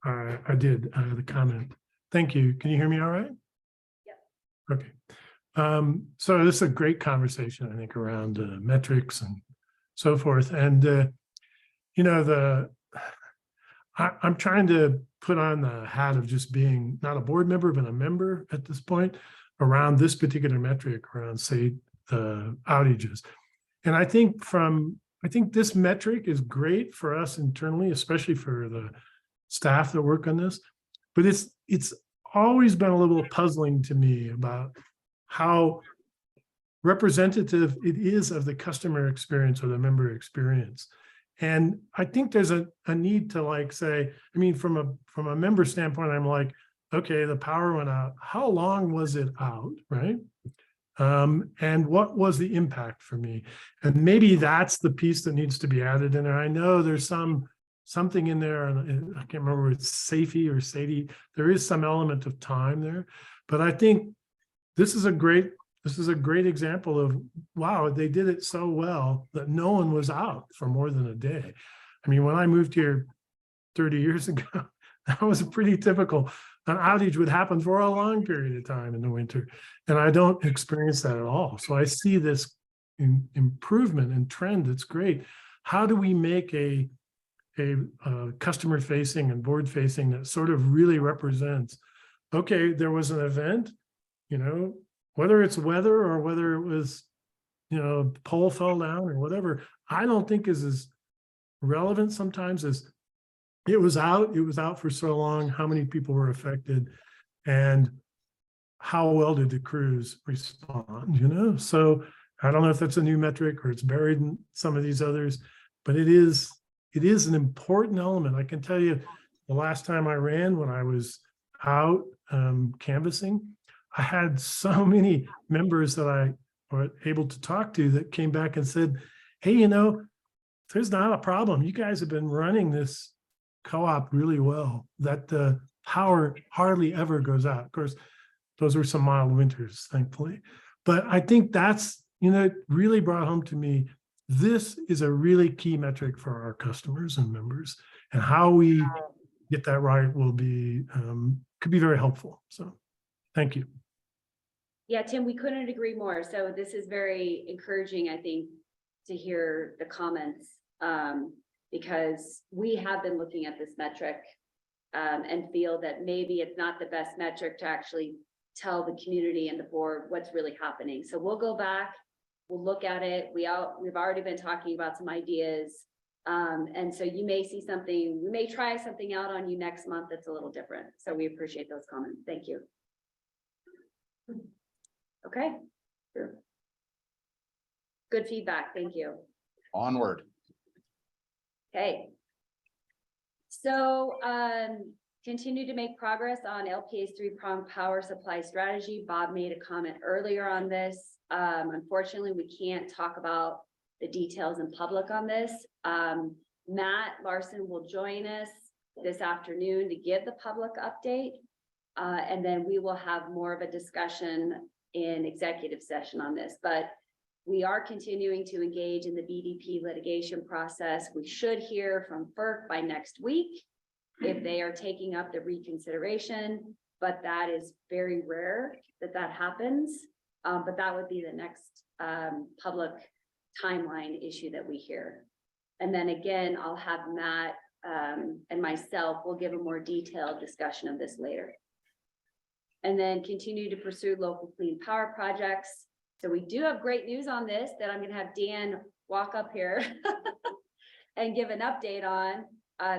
I did, the comment. Thank you. Can you hear me all right? Yep. Okay. So this is a great conversation, I think, around metrics and so forth. And, I'm trying to put on the hat of just being not a board member, but a member at this point around this particular metric around, say, the outages. And I think this metric is great for us internally, especially for the staff that work on this. But it's always been a little puzzling to me about how representative it is of the customer experience or the member experience. And I think there's a need to say, I mean, from a member standpoint, I'm like, okay, the power went out. How long was it out, right? And what was the impact for me? And maybe that's the piece that needs to be added in there. I know there's something in there, and I can't remember if it's Safety or Sadie. There is some element of time there, but I think this is a great example of, wow, they did it so well that no one was out for more than a day. I mean, when I moved here 30 years ago, that was pretty typical. An outage would happen for a long period of time in the winter, and I don't experience that at all. So I see this improvement and trend. It's great. How do we make a customer facing and board facing that sort of really represents, okay, there was an event, whether it's weather or whether it was, pole fell down or whatever, I don't think is as relevant sometimes as it was out for so long, how many people were affected, and how well did the crews respond, So I don't know if that's a new metric or it's buried in some of these others, but it is an important element. I can tell you the last time I ran, when I was out canvassing, I had so many members that I were able to talk to that came back and said, hey, there's not a problem. You guys have been running this co-op really well, that the power hardly ever goes out. Of course, those were some mild winters, thankfully. But I think that's, it really brought home to me, this is a really key metric for our customers and members, and how we get that right will be, could be very helpful. So thank you. Yeah, Tim, we couldn't agree more. So this is very encouraging, I think, to hear the comments, because we have been looking at this metric and feel that maybe it's not the best metric to actually tell the community and the board what's really happening. So we'll go back, We'll look at it. We've already been talking about some ideas. And so you may see something, we may try something out on you next month that's a little different. So we appreciate those comments. Thank you. Okay. Sure. Good feedback. Thank you. Onward. Okay. So, continue to make progress on LPA's three-pronged power supply strategy. Bob made a comment earlier on this. Unfortunately, we can't talk about the details in public on this. Matt Larson will join us this afternoon to give the public update. And then we will have more of a discussion in executive session on this, but we are continuing to engage in the BDP litigation process. We should hear from FERC by next week if they are taking up the reconsideration, but that is very rare that that happens. But that would be the next public timeline issue that we hear. And then again, I'll have Matt and myself, we'll give a more detailed discussion of this later. And then continue to pursue local clean power projects. So we do have great news on this that I'm going to have Dan walk up here and give an update on.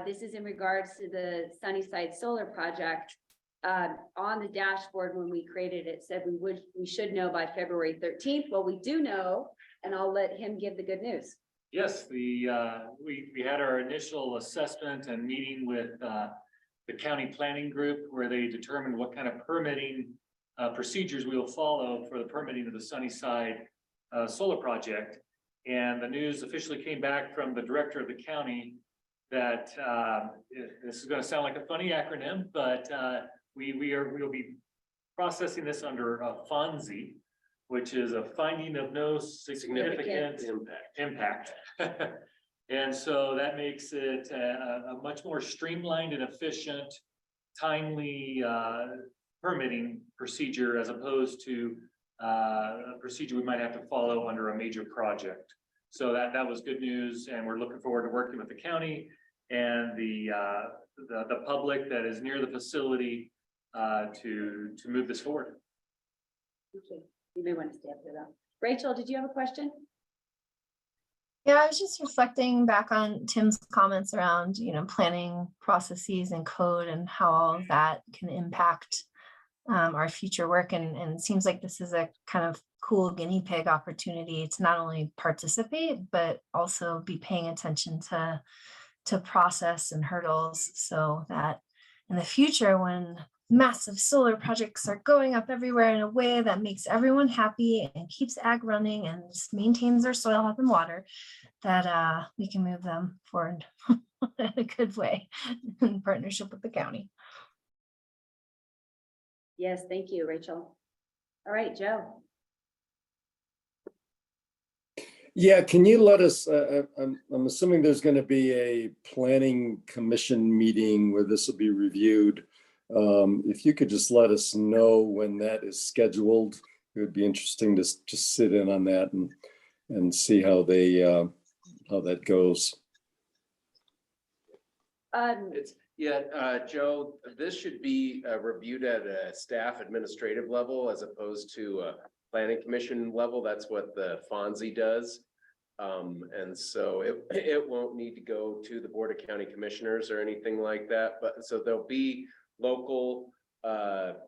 This is in regards to the Sunnyside Solar Project. On the dashboard when we created it, said we should know by February 13th. Well, we do know, and I'll let him give the good news. Yes, we had our initial assessment and meeting with the county planning group where they determined what kind of permitting procedures we will follow for the permitting of the Sunnyside solar project. And the news officially came back from the director of the county that this is going to sound like a funny acronym, but we'll be processing this under FONSI, which is a finding of no significant impact. And so that makes it a much more streamlined and efficient, timely permitting procedure as opposed to a procedure we might have to follow under a major project. So that was good news, and we're looking forward to working with the county and the public that is near the facility to move this forward. Okay. You may want to stay up there though. Rachel, did you have a question? Yeah, I was just reflecting back on Tim's comments around, planning processes and code and how all of that can impact our future work. And it seems like this is a kind of cool guinea pig opportunity to not only participate, but also be paying attention to process and hurdles so that in the future, when massive solar projects are going up everywhere in a way that makes everyone happy and keeps ag running and just maintains our soil, health, and water, that we can move them forward in a good way in partnership with the county. Yes, thank you, Rachel. All right, Joe. Yeah, can you let us, I'm assuming there's going to be a planning commission meeting where this will be reviewed. If you could just let us know when that is scheduled, it would be interesting to just sit in on that and see how that goes. Joe, this should be reviewed at a staff administrative level as opposed to a planning commission level. That's what the FONSI does. And so it won't need to go to the Board of County Commissioners or anything like that. But so there'll be local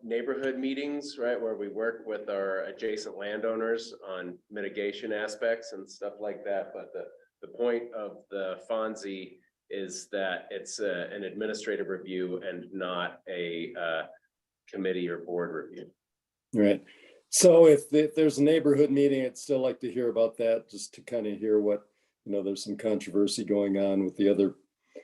neighborhood meetings, right, where we work with our adjacent landowners on mitigation aspects and stuff like that. But the point of the FONSI is that it's an administrative review and not a committee or board review. Right. So if there's a neighborhood meeting, I'd still like to hear about that, just to kind of hear what, there's some controversy going on with the other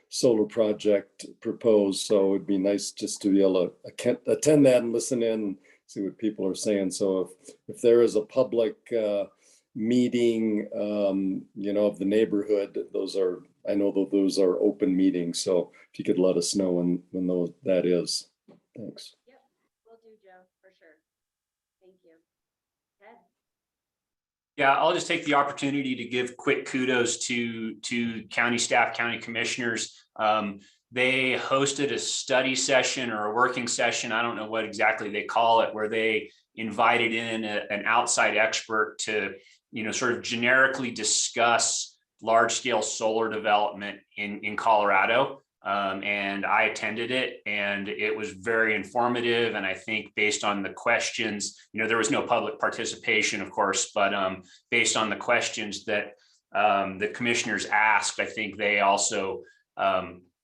solar project proposed. So it'd be nice just to be able to attend that and listen in and see what people are saying. So if there is a public meeting, of the neighborhood, I know that those are open meetings. So if you could let us know when that is. Thanks. Yep, will do, Joe, for sure. Thank you. Ted? Yeah, I'll just take the opportunity to give quick kudos to county staff, county commissioners. They hosted a study session or a working session. I don't know what exactly they call it, where they invited in an outside expert to sort of generically discuss large scale solar development in Colorado. And I attended it, and it was very informative. And I think based on the questions, there was no public participation, of course, but based on the questions that the commissioners asked, I think they also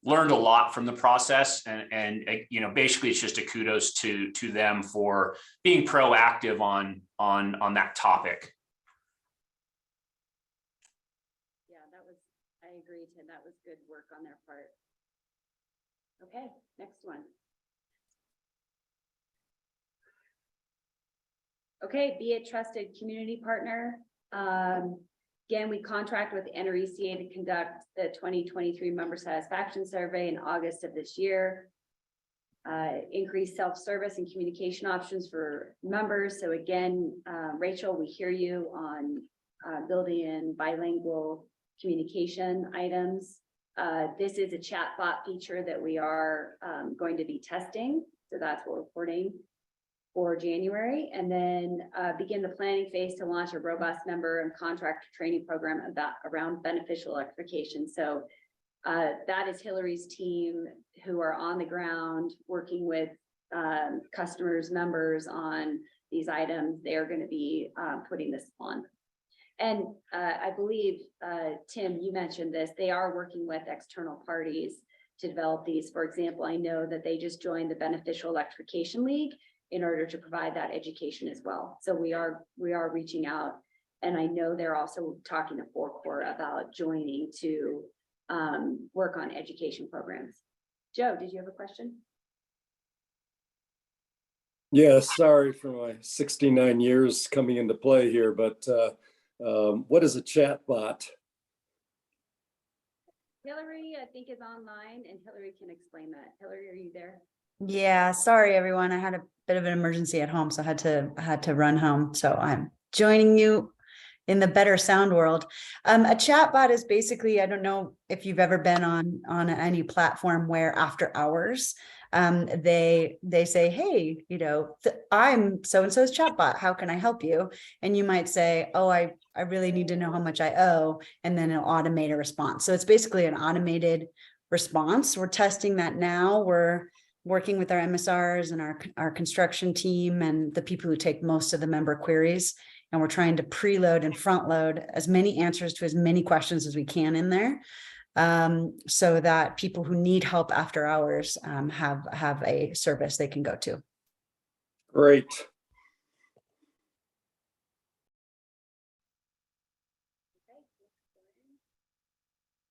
learned a lot from the process. And basically it's just a kudos to them for being proactive on that topic. Yeah, I agree, Tim. That was good work on their part. Okay, next one. Okay, be a trusted community partner. Again, we contract with NRECA to conduct the 2023 member satisfaction survey in August of this year. Increase self-service and communication options for members. So again, Rachel, we hear you on building in bilingual communication items. This is a chatbot feature that we are going to be testing. So that's what we're reporting for January, and then begin the planning phase to launch a robust member and contractor training program around beneficial electrification. So that is Hillary's team who are on the ground working with customers, members on these items. They are going to be putting this on. And I believe, Tim, you mentioned this, they are working with external parties to develop these. For example, I know that they just joined the Beneficial Electrification League in order to provide that education as well. So we are reaching out, and I know they're also talking to Forecore about joining to work on education programs. Joe, did you have a question? Yeah, sorry for my 69 years coming into play here, but what is a chat bot? Hillary, I think, is online, and Hillary can explain that. Hillary, are you there? Yeah, sorry everyone. I had a bit of an emergency at home, so I had to run home. So I'm joining you in the better sound world. A chat bot is basically, I don't know if you've ever been on any platform where after hours, they say, hey, I'm so-and-so's chat bot. How can I help you? And you might say, oh, I really need to know how much I owe. And then it'll automate a response. So it's basically an automated response. We're testing that now. We're working with our MSRs and our construction team and the people who take most of the member queries. And we're trying to preload and front load as many answers to as many questions as we can in there, so that people who need help after hours have a service they can go to. Great.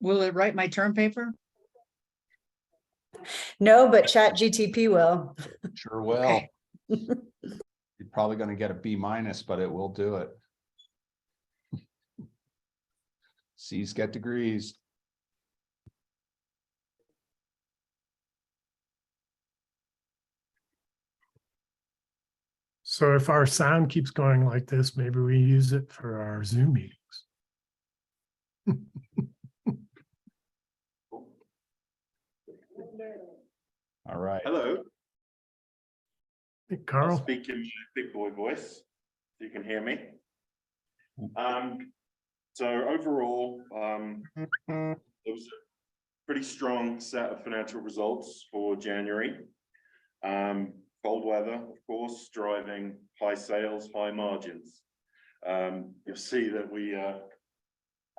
Will it write my term paper? No, but ChatGTP will. Sure will. Okay. You're probably going to get a B-, but it will do it. C's get degrees. So if our sound keeps going like this, maybe we use it for our Zoom meetings. All right. Hello. Hey, I'll Carl. speak in my big boy voice, so you can hear me. So overall, it was a pretty strong set of financial results for January. Cold weather, of course, driving high sales, high margins. You'll see that we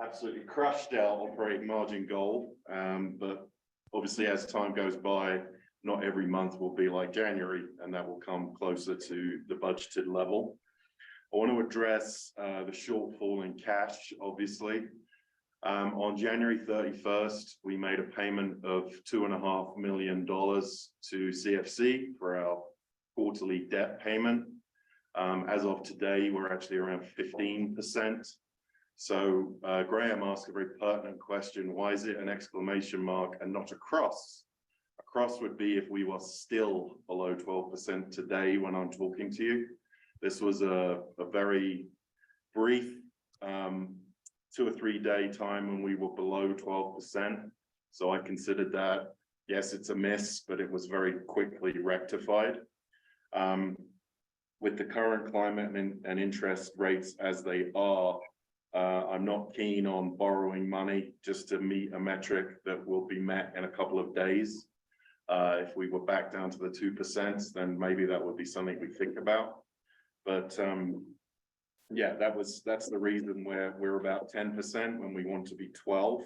absolutely crushed our operating margin goal, but obviously as time goes by, not every month will be like January, and that will come closer to the budgeted level. I want to address the shortfall in cash, obviously. On January 31st, we made a payment of $2.5 million to CFC for our quarterly debt payment. As of today, we're actually around 15%. So Graham asked a very pertinent question: why is it an exclamation mark and not a cross? A cross would be if we were still below 12% today when I'm talking to you. This was a very brief 2 or 3 day time when we were below 12%. So I considered that, yes, it's a miss, but it was very quickly rectified. with the current climate and interest rates as they are, I'm not keen on borrowing money just to meet a metric that will be met in a couple of days. If we were back down to the 2%, then maybe that would be something we think about. But yeah, that's the reason we're about 10% when we want to be 12.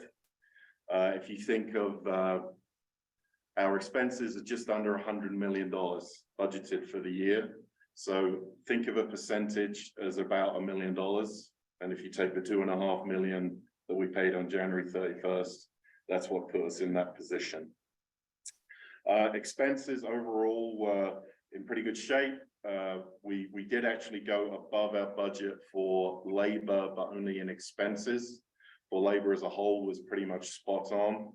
If you think of our expenses are just under $100 million budgeted for the year. So think of a percentage as about $1 million. And if you take the 2.5 million that we paid on January 31st, that's what put us in that position. Expenses overall were in pretty good shape. We did actually go above our budget for labor, but only in expenses. For labor as a whole was pretty much spot on.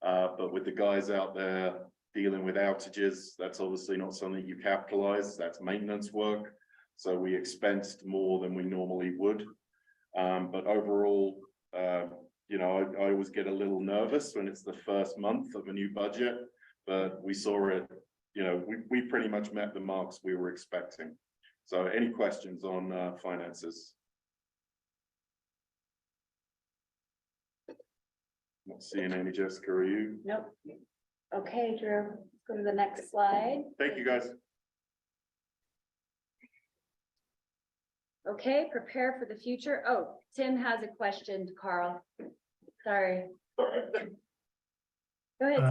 But with the guys out there dealing with outages, that's obviously not something you capitalize, that's maintenance work. So we expensed more than we normally would. But overall, you know, I always get a little nervous when it's the first month of a new budget, but we saw it, you know, we pretty much met the marks we were expecting. So any questions on finances? Not seeing any, Jessica, are you? Nope. Okay, Drew, let's go to the next slide. Thank you, guys. Okay, prepare for the future. Oh, Tim has a question, Carl. Sorry. Go ahead,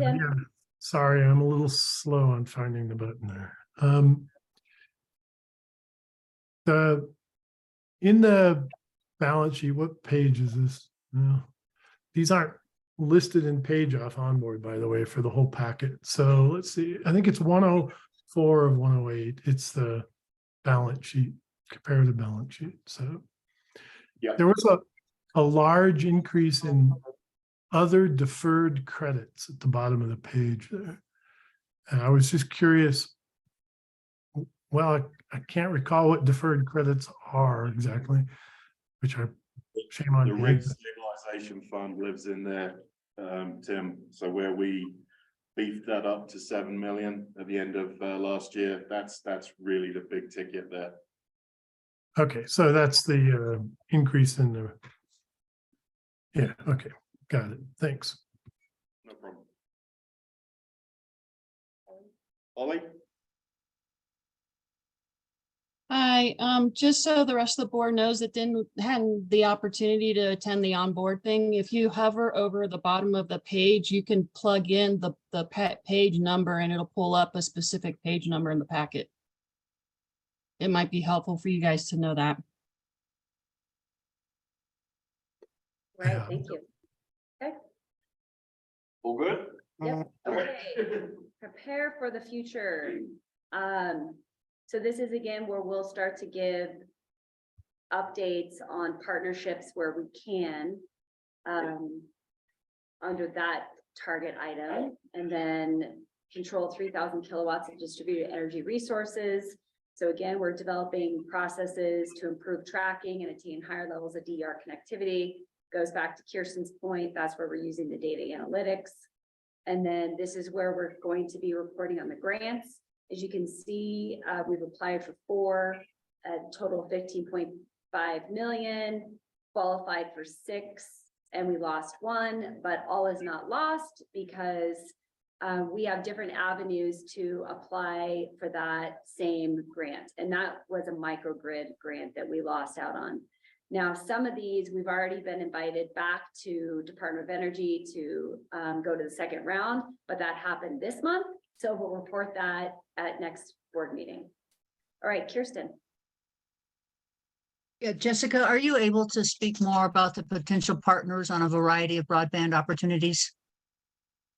Tim. Yeah, sorry, I'm a little slow on finding the button there. In the balance sheet, what page is this? No, these aren't listed in page off onboard, by the way, for the whole packet. So let's see, I think it's 104 of 108. It's the balance sheet, comparative balance sheet. So yeah, there was a large increase in other deferred credits at the bottom of the page there. And I was just curious, well, I can't recall what deferred credits are exactly, which are shame on the me. rig stabilization fund lives in there, Tim. So where we beefed that up to 7 million at the end of last year, that's really the big ticket there. Okay, so that's the increase in the, yeah, okay, got it, thanks. No problem. Ollie? Hi, just so the rest of the board knows that hadn't the opportunity to attend the onboard thing. If you hover over the bottom of the page, you can plug in the page number and it'll pull up a specific page number in the packet. It might be helpful for you guys to know that. Right, Yeah. thank you. Okay. All good? Yep, okay. Prepare for the future. So this is again where we'll start to give updates on partnerships where we can under that target item, and then control 3,000 kilowatts of distributed energy resources. So again, we're developing processes to improve tracking and attain higher levels of DER connectivity. Goes back to Kirsten's point, that's where we're using the data analytics. And then this is where we're going to be reporting on the grants. As you can see, we've applied for 4, a total of 15.5 million, qualified for 6, and we lost 1, but all is not lost because we have different avenues to apply for that same grant. And that was a microgrid grant that we lost out on. Now, some of these, we've already been invited back to Department of Energy to go to the second round, but that happened this month. So we'll report that at next board meeting. All right, Kirsten. Yeah, Jessica, are you able to speak more about the potential partners on a variety of broadband opportunities?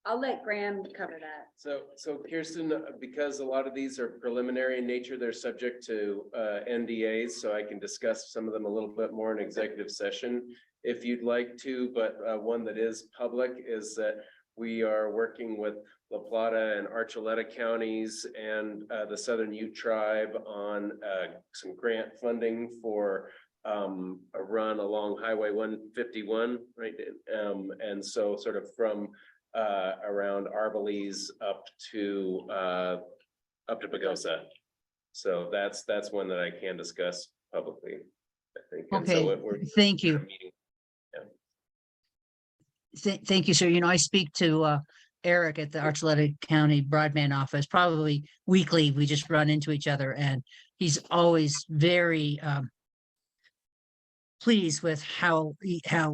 I'll let Graham cover that. So Kirsten, because a lot of these are preliminary in nature, they're subject to NDAs, so I can discuss some of them a little bit more in executive session if you'd like to, but one that is public is that we are working with La Plata and Archuleta counties and the Southern Ute Tribe on some grant funding for a run along Highway 151, right? And so sort of from around Arbalese up to Pagosa. So that's one that I can discuss publicly, I think. And so Okay, we're thank you. meeting. Thank you, sir. You know, I speak to Eric at the Archuleta County Broadband Office, probably weekly. We just run into each other, and he's always very pleased with how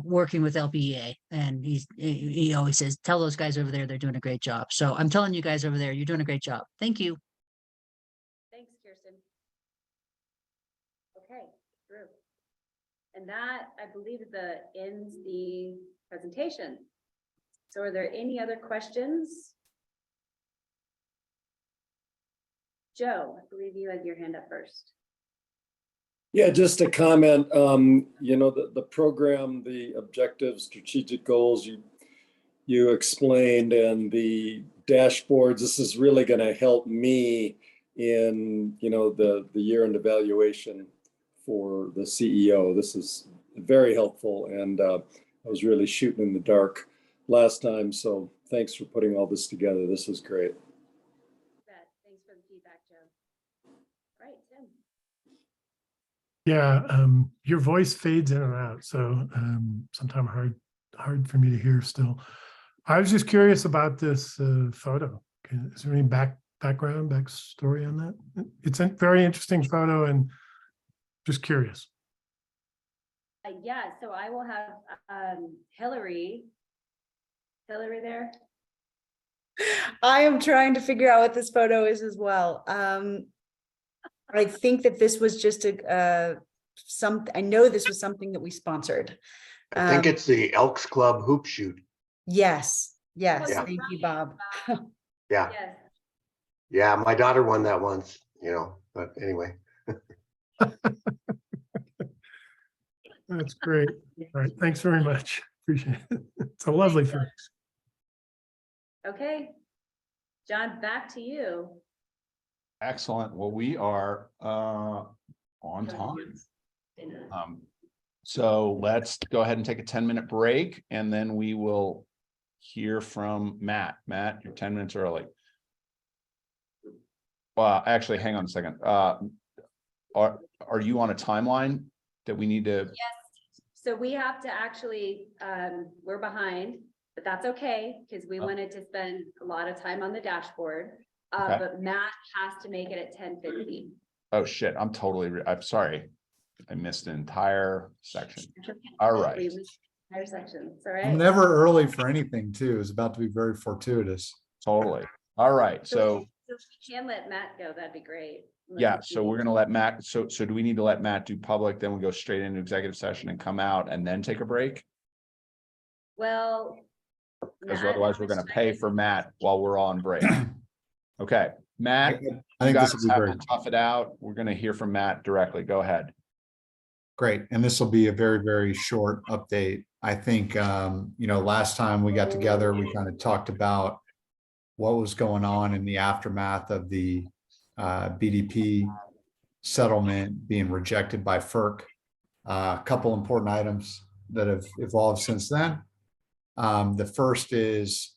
working with LPEA. And he always says, tell those guys over there, they're doing a great job. So I'm telling you guys over there, you're doing a great job. Thank you. Thanks, Kirsten. Okay, through. And that, I believe, ends the presentation. So are there any other questions? Joe, I believe you had your hand up first. Yeah, just a comment, you know, the program, the objectives, strategic goals you explained, and the dashboards, this is really going to help me in, you know, the year-end evaluation for the CEO. This is very helpful, and I was really shooting in the dark last time, so thanks for putting all this together. This is great. Thanks for the feedback, Joe. All right, Tim. Yeah, your voice fades in and out, so sometimes hard for me to hear still. I was just curious about this photo. Is there any backstory on that? It's a very interesting photo, and just curious. Yeah, so I will have Hillary there. I am trying to figure out what this photo is as well. I think that this was just I know this was something that we sponsored. I think it's the Elks Club hoop shoot. Yes, Yeah. thank you, Bob. Yeah. Yes. Yeah, my daughter won that once, you know, but anyway. That's great. All right, thanks very much. Appreciate it. It's a lovely photo. Okay. John, back to you. Excellent. Well, we are on time. So let's go ahead and take a 10-minute break, and then we will hear from Matt. Matt, you're 10 minutes early. Well, actually, hang on a second. Are you on a timeline that we need to? Yes. So we have to actually, we're behind, but that's okay, because we wanted to spend a lot of time on the dashboard. Okay. But Matt has to make it at 10:50. Oh, shit. I'm sorry. I missed an entire section. All right. We missed the entire section. It's all right. I'm never early for anything too. It's about to be very fortuitous. Totally. All right. So If we can let Matt go, that'd be great. yeah, so we're gonna let Matt, so do we need to let Matt do public, then we go straight into executive session and come out and then take a break? Well. Because Matt, otherwise we're gonna pay for Matt while we're on break. Okay, Matt, I you think this guys will be have great. to tough it out. We're gonna hear from Matt directly. Go ahead. Great. And this will be a very, very short update. I think, you know, last time we got together, we kind of talked about what was going on in the aftermath of the BDP settlement being rejected by FERC. A couple important items that have evolved since then. The first is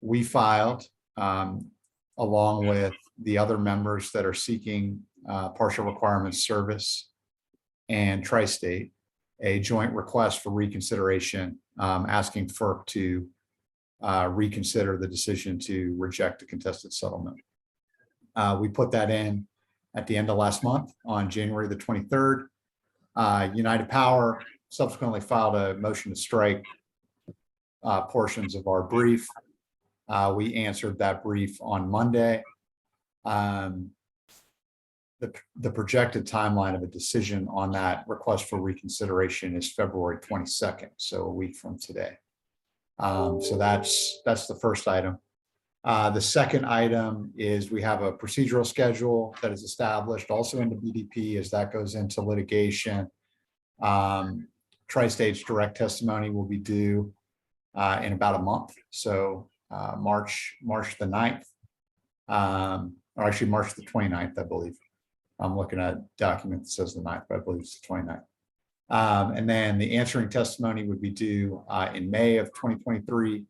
we filed, along with the other members that are seeking partial requirements service and Tri-State, a joint request for reconsideration, asking FERC to reconsider the decision to reject the contested settlement. We put that in at the end of last month on January the 23rd. United Power subsequently filed a motion to strike portions of our brief. We answered that brief on Monday. The projected timeline of a decision on that request for reconsideration is February 22nd, so a week from today. So that's the first item. The second item is we have a procedural schedule that is established also in the BDP as that goes into litigation. Tri-State's direct testimony will be due in about a month. So March the 9th, or actually March the 29th, I believe. I'm looking at a document that says the 9th, but I believe it's the 29th. And then the answering testimony would be due in May of 2023.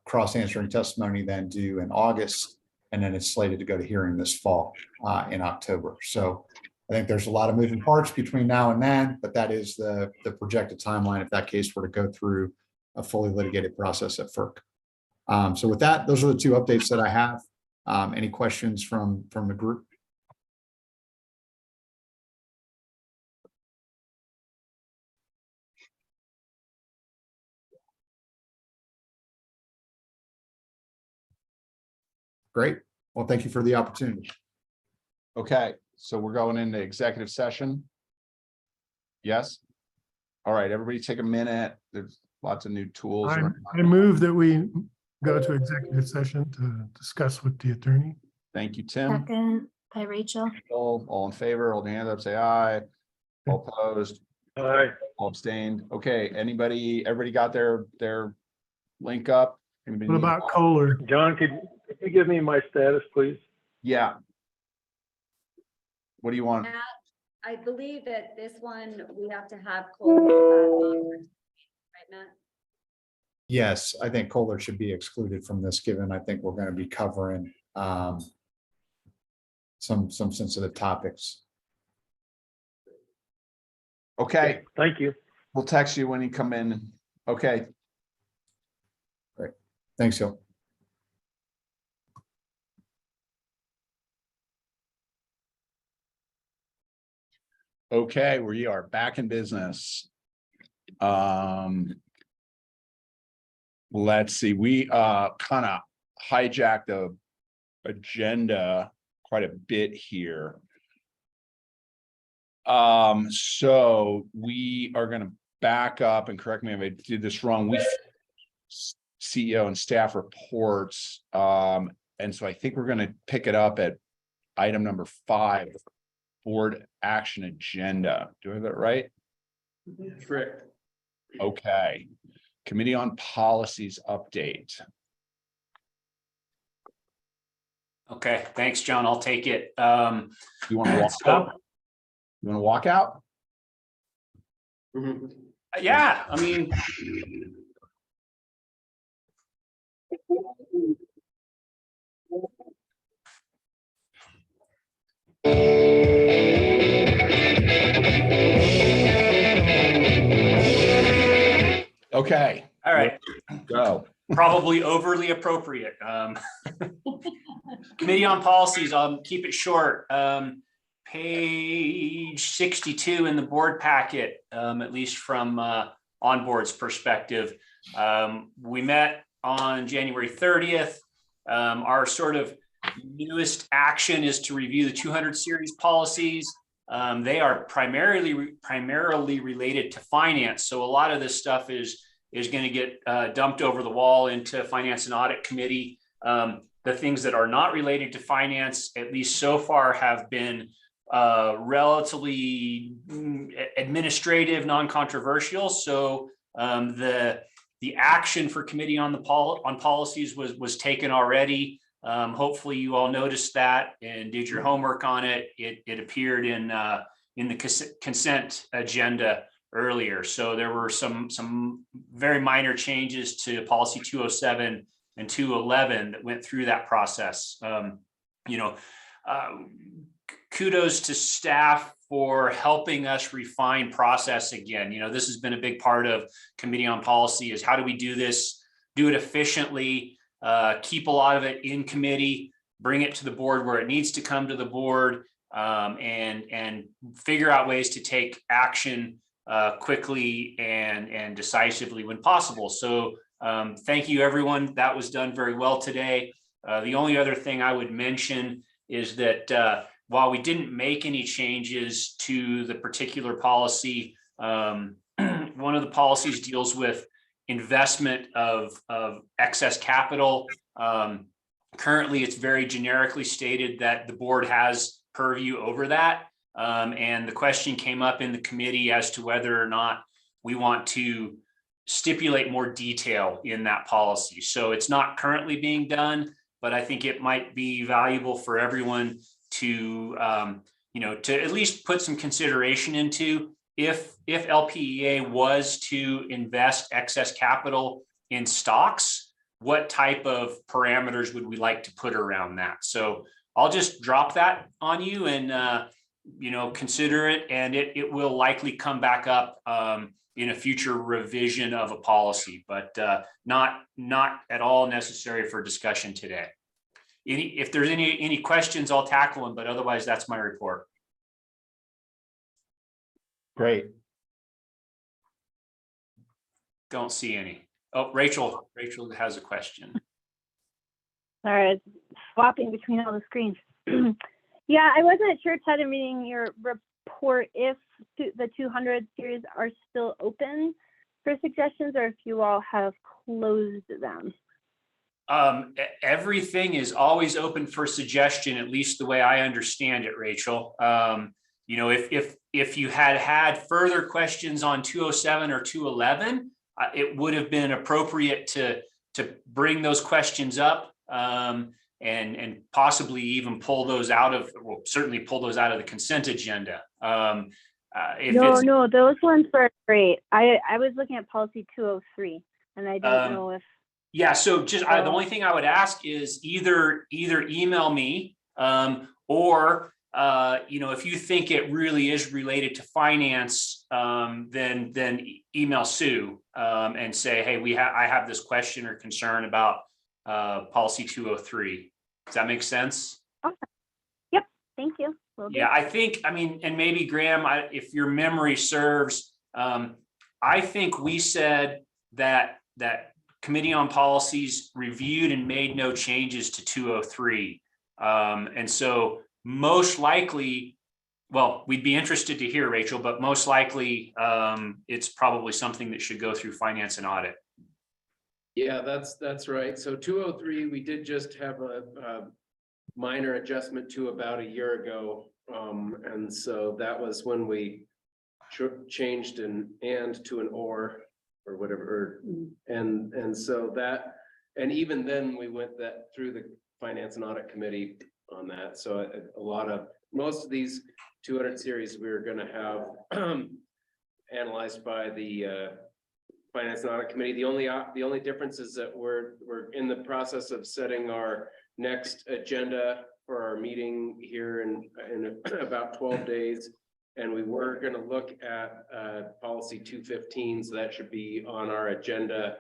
Cross answering testimony then due in August. And then it's slated to go to hearing this fall in October. So I think there's a lot of moving parts between now and then, but that is the projected timeline if that case were to go through a fully litigated process at FERC. So with that, those are the two updates that I have. Any questions from the group? Great. Well, thank you for the opportunity. Okay, so we're going into executive session. Yes? All right, everybody take a minute. There's lots of new tools. I move that we go to executive session to discuss with the attorney. Thank you, Tim. Second by Rachel. All in favor, hold your hand up, say aye. All opposed, Aye. all abstained. Okay, everybody got their link up? Anybody What need about help? Kohler? John, could you give me my status, please? Yeah. What do you want? Matt, I believe that this one, we have to have Kohler, right, Matt? Yes, I think Kohler should be excluded from this, given I think we're going to be covering some sensitive topics. Okay, Thank you. we'll text you when you come in. Okay. Great. Thanks, Hill. Okay, we are back in business. Let's see, we kind of hijacked the agenda quite a bit here. So we are going to back up, and correct me if I did this wrong. We CEO and staff reports. And so I think we're going to pick it up at item number 5, board action agenda. Do I have that right? Correct. Okay. Committee on Policies update. Okay, thanks, John. I'll take it. You want to walk out? You want to walk out? Yeah, I mean. Okay. All right. Go. Probably overly appropriate. Committee on Policies, I'll keep it short. Page 62 in the board packet, at least from on board's perspective. We met on January 30th. Our sort of newest action is to review the 200 series policies. They are primarily related to finance. So a lot of this stuff is going to get dumped over the wall into Finance and Audit Committee. The things that are not related to finance, at least so far, have been relatively administrative, non-controversial. So the action for Committee on Policies was taken already. Hopefully you all noticed that and did your homework on it. It appeared in the consent agenda earlier. So there were some very minor changes to policy 207 and 211 that went through that process. Kudos to staff for helping us refine process again. This has been a big part of Committee on Policy, is how do we do this, do it efficiently, keep a lot of it in committee, bring it to the board where it needs to come to the board, and figure out ways to take action quickly and decisively when possible. So thank you, everyone. That was done very well today. The only other thing I would mention is that while we didn't make any changes to the particular policy, one of the policies deals with investment of excess capital. Currently, it's very generically stated that the board has purview over that. And the question came up in the committee as to whether or not we want to stipulate more detail in that policy. So it's not currently being done, but I think it might be valuable for everyone to, to at least put some consideration into if LPEA was to invest excess capital in stocks, what type of parameters would we like to put around that? So I'll just drop that on you and, you know, consider it, and it will likely come back up in a future revision of a policy, but not at all necessary for discussion today. If there's any questions, I'll tackle them, but otherwise that's my report. Great. Don't see any. Oh, Rachel has a question. Sorry, swapping between all the screens. Yeah, I wasn't sure, Ted, in reading your report, if the 200 series are still open for suggestions or if you all have closed them. Everything is always open for suggestion, at least the way I understand it, Rachel. You know, if you had further questions on 207 or 211, it would have been appropriate to bring those questions up and possibly even pull those out of, well, certainly pull those out of the consent agenda. No, those ones were great. I was looking at policy 203 and I don't know if. Yeah, so just the only thing I would ask is either email me or you know, if you think it really is related to finance, then email Sue and say, hey, I have this question or concern about policy 203. Does that make sense? Okay. Yep. Thank you. Yeah, I think, I mean, and maybe Graham, if your memory serves, I think we said that Committee on Policies reviewed and made no changes to 203. And so most likely, well, we'd be interested to hear, Rachel, but most likely it's probably something that should go through finance and audit. Yeah, that's right. So 203, we did just have a minor adjustment to about a year ago. And so that was when we changed an and to an or whatever. And so that, and even then we went through the Finance and Audit Committee on that. So most of these 200 series we're going to have analyzed by the Finance and Audit Committee. The only difference is that we're in the process of setting our next agenda for our meeting here in about 12 days. And we were going to look at policy 215. So that should be on our agenda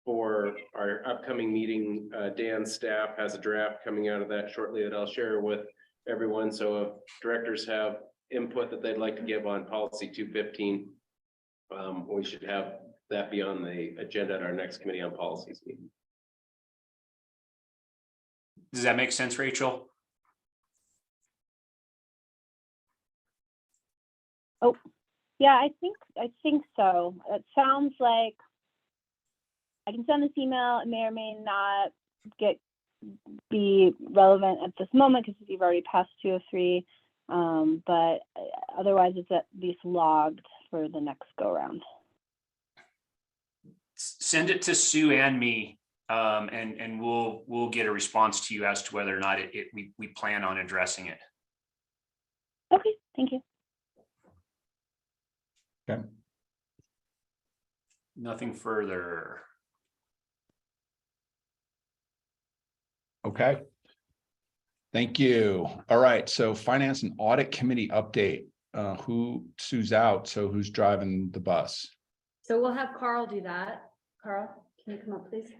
for our upcoming meeting. Dan's staff has a draft coming out of that shortly that I'll share with everyone. So if directors have input that they'd like to give on policy 215, we should have that be on the agenda at our next Committee on Policies meeting. Does that make sense, Rachel? Oh, yeah, I think so. It sounds like I can send this email. It may or may not be relevant at this moment because you've already passed 203. But otherwise, it's at least logged for the next go round. Send it to Sue and me, and we'll get a response to you as to whether or not we plan on addressing it. Okay, thank you. Okay. Nothing further. Okay. Thank you. All right. So Finance and Audit Committee update. Sue's out, so who's driving the bus? So we'll have Carl do that. Carl, can you come up, please?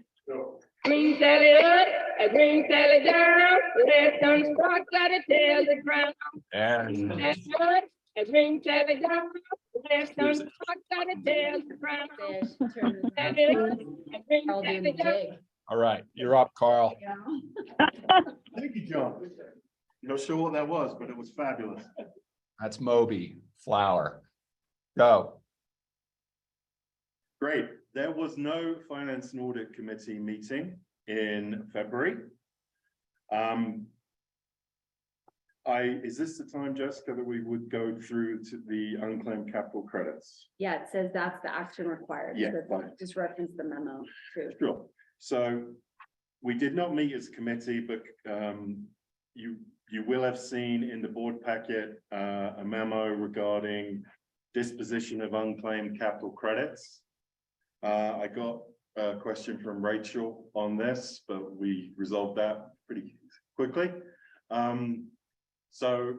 Green Sally up, a green Sally down, red sun sparks at a tail the ground. And That's good, a green Sally down, red sun sparks at a tail the ground. Sally up, a green Sally down. all right, you're up, Carl. Thank you, John. Not sure what that was, but it was fabulous. That's Moby Flower. Go. Great. There was no Finance and Audit Committee meeting in February. Is this the time, Jessica, that we would go through to the unclaimed capital credits? Yeah, it says that's the action required. Yeah, So fine. just reference the memo too. Sure. So we did not meet as a committee, but you will have seen in the board packet a memo regarding disposition of unclaimed capital credits. I got question from Rachel on this, but we resolved that pretty quickly. So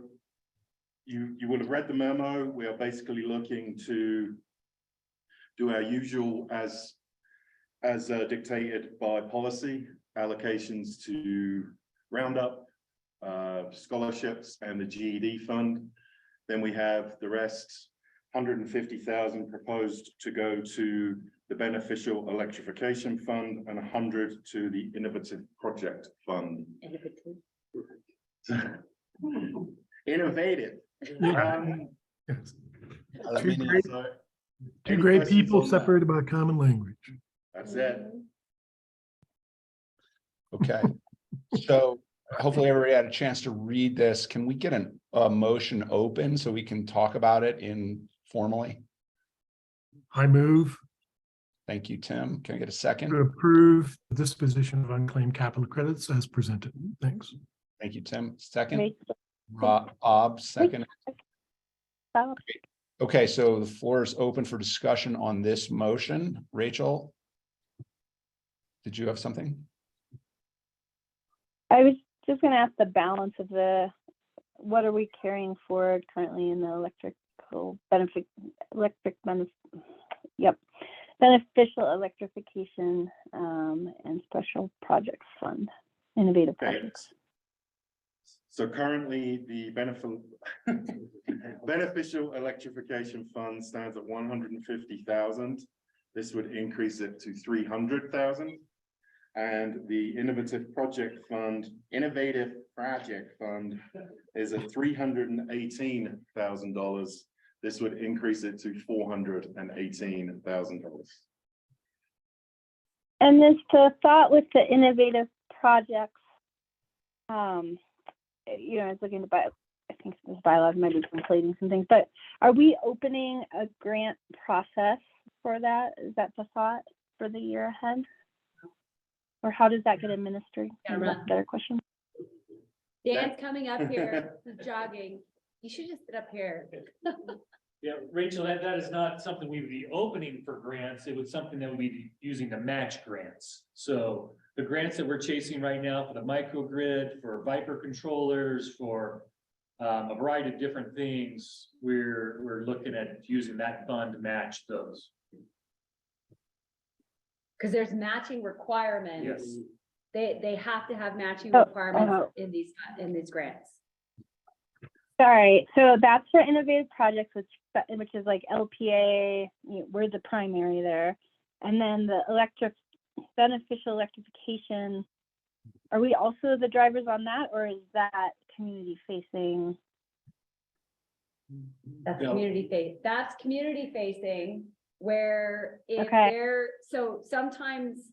you would have read the memo. We are basically looking to do our usual as dictated by policy, allocations to Roundup, scholarships and the GED fund. Then we have the rest, 150,000 proposed to go to the Beneficial Electrification Fund and 100 to the Innovative Project Fund. Innovative. Yes. Two great- So, Two any great questions people on that? separated by a common language. That's it. Okay, so hopefully everybody had a chance to read this. Can we get a motion open so we can talk about it informally? I move Thank you, Tim. Can I get a to second? approve the disposition of unclaimed capital credits as presented. Thanks. Thank you, Tim. Second, Rachel. Rob, second. Stop. Okay, so the floor is open for discussion on this motion. Rachel? Did you have something? I was just gonna ask the balance of what are we carrying forward currently in the beneficial electrification, and special projects fund, innovative Okay. projects. So currently, the Beneficial Electrification Fund stands at 150,000. This would increase it to 300,000. And the Innovative Project Fund is at $318,000. This would increase it to $418,000. And this the thought with the innovative projects, I was looking to I think this bylaw might be conflating some things, but are we opening a grant process for that? Is that the thought for the year ahead? Or how does that get administered? Yeah, Maybe that's a better question. Dan's coming up here, jogging. You should just sit up here. Yeah, Rachel, that is not something we would be opening for grants. It was something that we'd be using to match grants. So the grants that we're chasing right now for the microgrid, for Viper controllers, for a variety of different things, we're looking at using that fund to match those. Because there's matching requirements. Yes. They have to have matching Oh, requirements in these grants. Sorry, so that's for innovative projects, which is like LPA, we're the primary there. And then the beneficial electrification, are we also the drivers on that, or is that community facing? That's No. That's community facing, where if Okay. so sometimes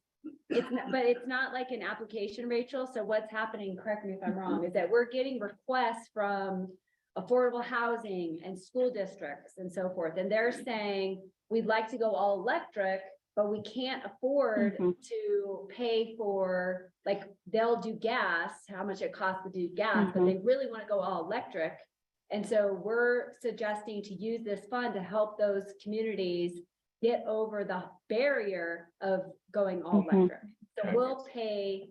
it's not like an application, Rachel. So what's happening, correct me if I'm wrong, is that we're getting requests from affordable housing and school districts and so forth. And they're saying, we'd like to go all electric, but we can't afford to pay for, like, they'll do gas, how much it costs to do gas, but they really want to go all electric. And so we're suggesting to use this fund to help those communities get over the barrier of going all electric. So we'll pay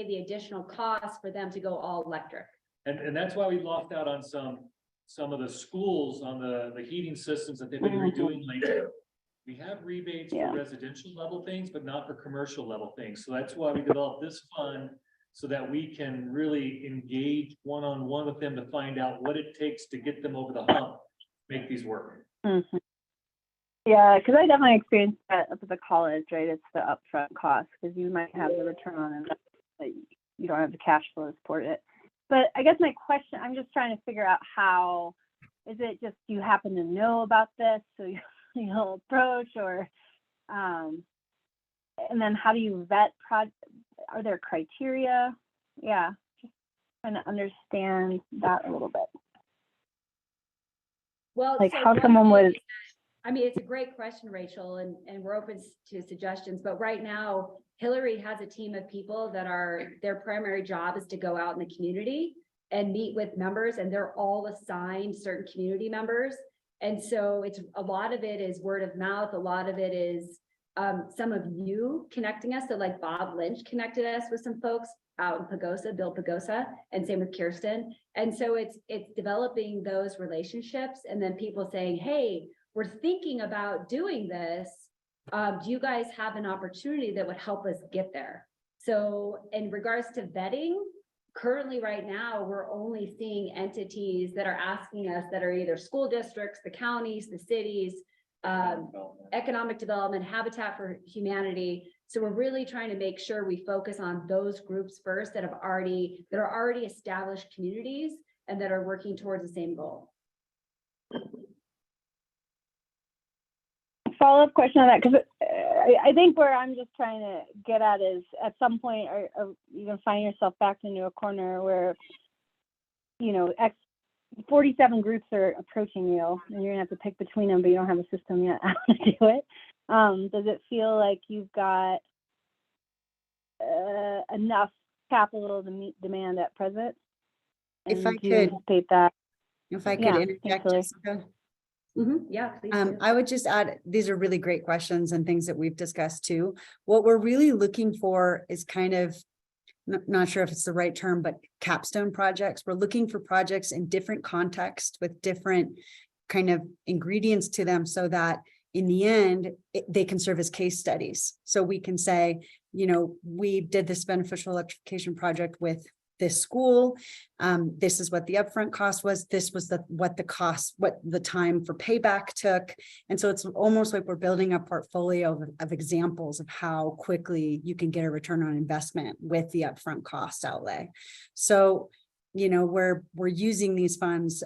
the additional cost for them to go all electric. And that's why we lost out on some of the schools on the heating systems that they've been redoing lately. We have rebates for residential level things, but not for commercial level things. So that's why we developed this fund, so that we can really engage one-on-one with them to find out what it takes to get them over the hump, make these work. Yeah, because I definitely experienced that up at the college, right? It's the upfront cost, because you might have the return on investment, but you don't have the cash flow to support it. But I guess my question, I'm just trying to figure out how, is it just you happen to know about this, so you'll approach, or, and then how do you vet are there criteria? Yeah, just trying to understand that a little bit. Well, Like so how one someone thing would, is that- I mean, it's a great question, Rachel, and we're open to suggestions, but right now Hillary has a team of people that their primary job is to go out in the community and meet with members, and they're all assigned certain community members. And so a lot of it is word of mouth. A lot of it is some of you connecting us. So like Bob Lynch connected us with some folks out in Pagosa, Bill Pagosa, and same with Kirsten. And so it's developing those relationships and then people saying, hey, we're thinking about doing this. Do you guys have an opportunity that would help us get there? So in regards to vetting, currently right now, we're only seeing entities that are asking us that are either school districts, the counties, the cities, economic development, Habitat for Humanity. So we're really trying to make sure we focus on those groups first that are already established communities and that are working towards the same goal. Follow-up question on that, because I think where I'm just trying to get at is at some point are you gonna find yourself backed into a corner where, you know, 47 groups are approaching you and you're gonna have to pick between them, but you don't have a system yet how to do it. Does it feel like you've got enough capital to meet demand at present? If I do you could- anticipate that? If I could Yeah, interject, thankfully. Jessica. Yeah, please do. I would just add, these are really great questions and things that we've discussed too. What we're really looking for is kind of, not sure if it's the right term, but capstone projects. We're looking for projects in different contexts with different kind of ingredients to them so that in the end, they can serve as case studies. So we can say, you know, we did this beneficial electrification project with this school. This is what the upfront cost was. This was what the time for payback took. And so it's almost like we're building a portfolio of examples of how quickly you can get a return on investment with the upfront cost outlay. So, you know, we're using these funds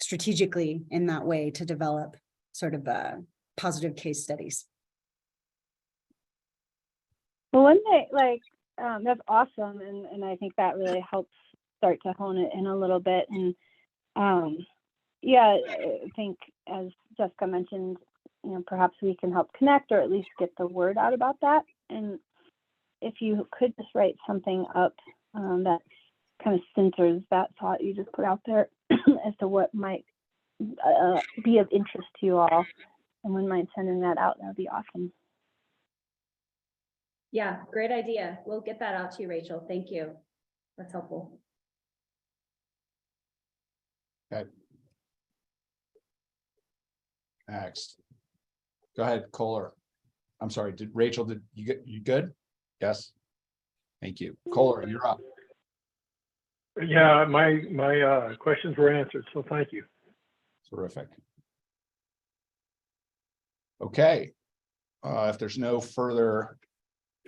strategically in that way to develop sort of positive case studies. Well, one thing, like, that's awesome. And I think that really helps start to hone it in a little bit. And yeah, I think as Jessica mentioned, you know, perhaps we can help connect or at least get the word out about that. And if you could just write something up that kind of centers that thought you just put out there as to what might be of interest to you all, and wouldn't mind sending that out, that would be awesome. Yeah, great idea. We'll get that out to you, Rachel. Thank you. That's helpful. Okay. Next. Go ahead, Kohler. I'm sorry, Rachel, you good? Yes. Thank you. Kohler, you're up. Yeah, my questions were answered, so thank you. Terrific. Okay. If there's no further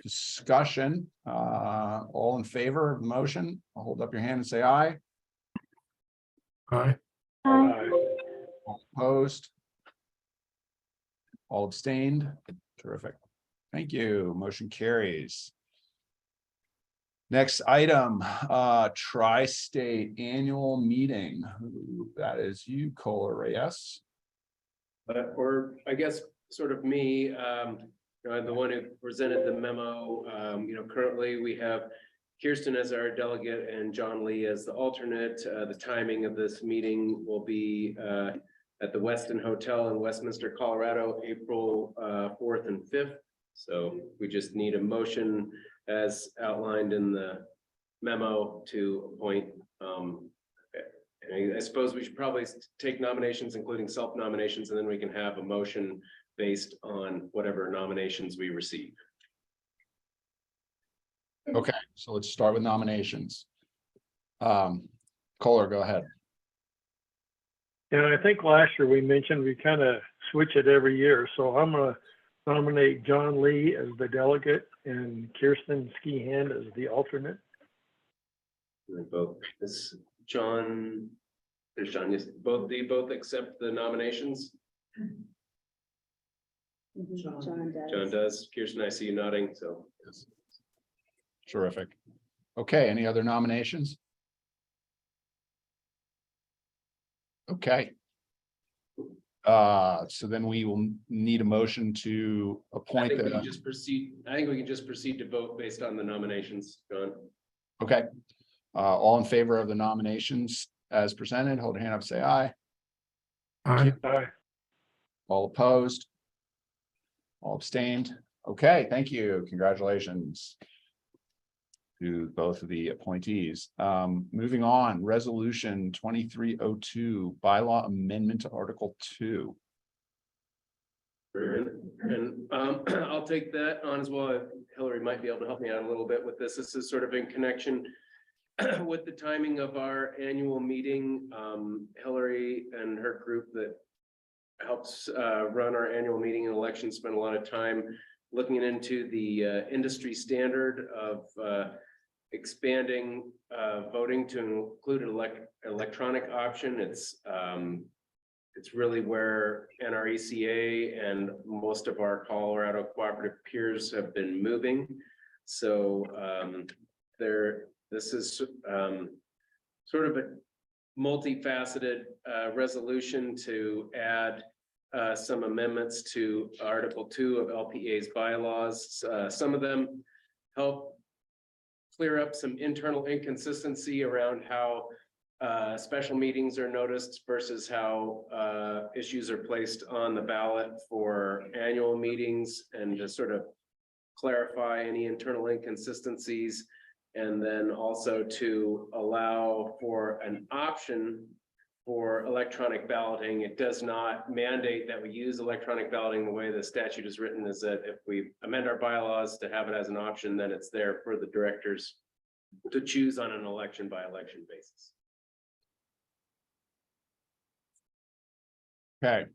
discussion, all in favor of the motion, I'll hold up your hand and say aye. Aye. All opposed? All abstained? Terrific. Thank you. Motion carries. Next item, Tri-State Annual Meeting. That is you, Kohler Reyes. Or I guess sort of me, the one who presented the memo. Currently we have Kirsten as our delegate and John Lee as the alternate. The timing of this meeting will be at the Westin Hotel in Westminster, Colorado, April 4th and 5th. So we just need a motion as outlined in the memo to appoint. I suppose we should probably take nominations, including self-nominations, and then we can have a motion based on whatever nominations we receive. Okay, so let's start with nominations. Kohler, go ahead. And I think last year we mentioned we kind of switch it every year. So I'm going to nominate John Lee as the delegate and Kirsten Ski-Hand as the alternate. Both this John, there's John. Yes, both accept the nominations. John does. John does. Kirsten, I see you nodding. So yes. Terrific. Okay, any other nominations? Okay. So then we will need a motion to I appoint think we the, can just proceed. I think we can just proceed to vote based on the nominations, John. okay. All in favor of the nominations as presented, hold a hand up, say aye. Aye. Aye. All opposed? All abstained. Okay, thank you. Congratulations to both of the appointees. Moving on, resolution 2302, bylaw amendment to Article 2. And I'll take that on as well. Hillary might be able to help me out a little bit with this. This is sort of in connection with the timing of our annual meeting. Hillary and her group that helps run our annual meeting and elections spend a lot of time looking into the industry standard of expanding voting to include an electronic option. It's really where NRECA and most of our Colorado cooperative peers have been moving. So this is sort of a multifaceted resolution to add some amendments to Article 2 of LPA's bylaws. Some of them help clear up some internal inconsistency around how special meetings are noticed versus how issues are placed on the ballot for annual meetings, and to sort of clarify any internal inconsistencies. And then also to allow for an option for electronic balloting. It does not mandate that we use electronic balloting. The way the statute is written is that if we amend our bylaws to have it as an option, then it's there for the directors to choose on an election by election basis. Okay,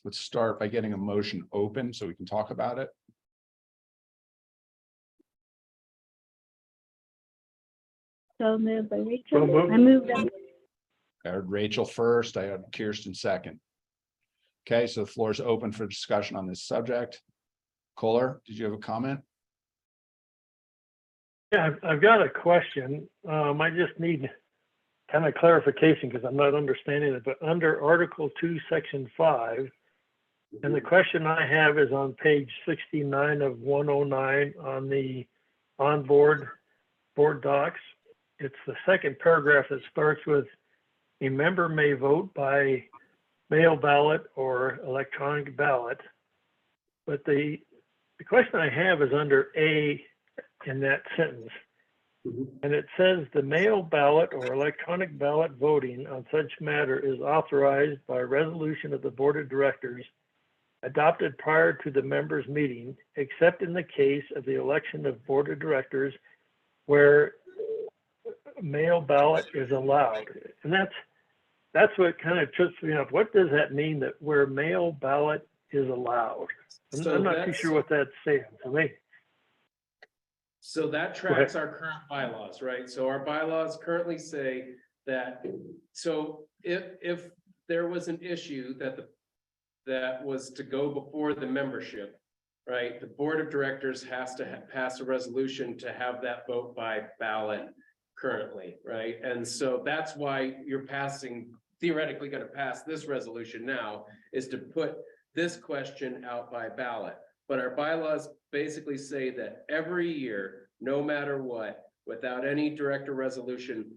let's start by getting a motion open so we can talk about it. So moved by So Rachel. moved. I moved them. I heard Rachel first, I had Kirsten second. Okay, so the floor is open for discussion on this subject. Kohler, did you have a comment? Yeah, I've got a question. I just need kind of clarification because I'm not understanding it, but under Article 2, Section 5, and the question I have is on page 69 of 109 on the board docs. It's the second paragraph that starts with, a member may vote by mail ballot or electronic ballot. But the question I have is under A in that sentence. And it says the mail ballot or electronic ballot voting on such matter is authorized by resolution of the Board of Directors adopted prior to the members' meeting, except in the case of the election of Board of Directors where mail ballot is allowed. And that's what kind of trips me up. What does that mean, that where mail ballot is allowed? I'm not too sure what that's saying to me. So that tracks our current bylaws, right? So our bylaws currently say that, so if there was an issue that was to go before the membership, right? The Board of Directors has to pass a resolution to have that vote by ballot currently, right? And so that's why you're theoretically going to pass this resolution now, is to put this question out by ballot. But our bylaws basically say that every year, no matter what, without any director resolution,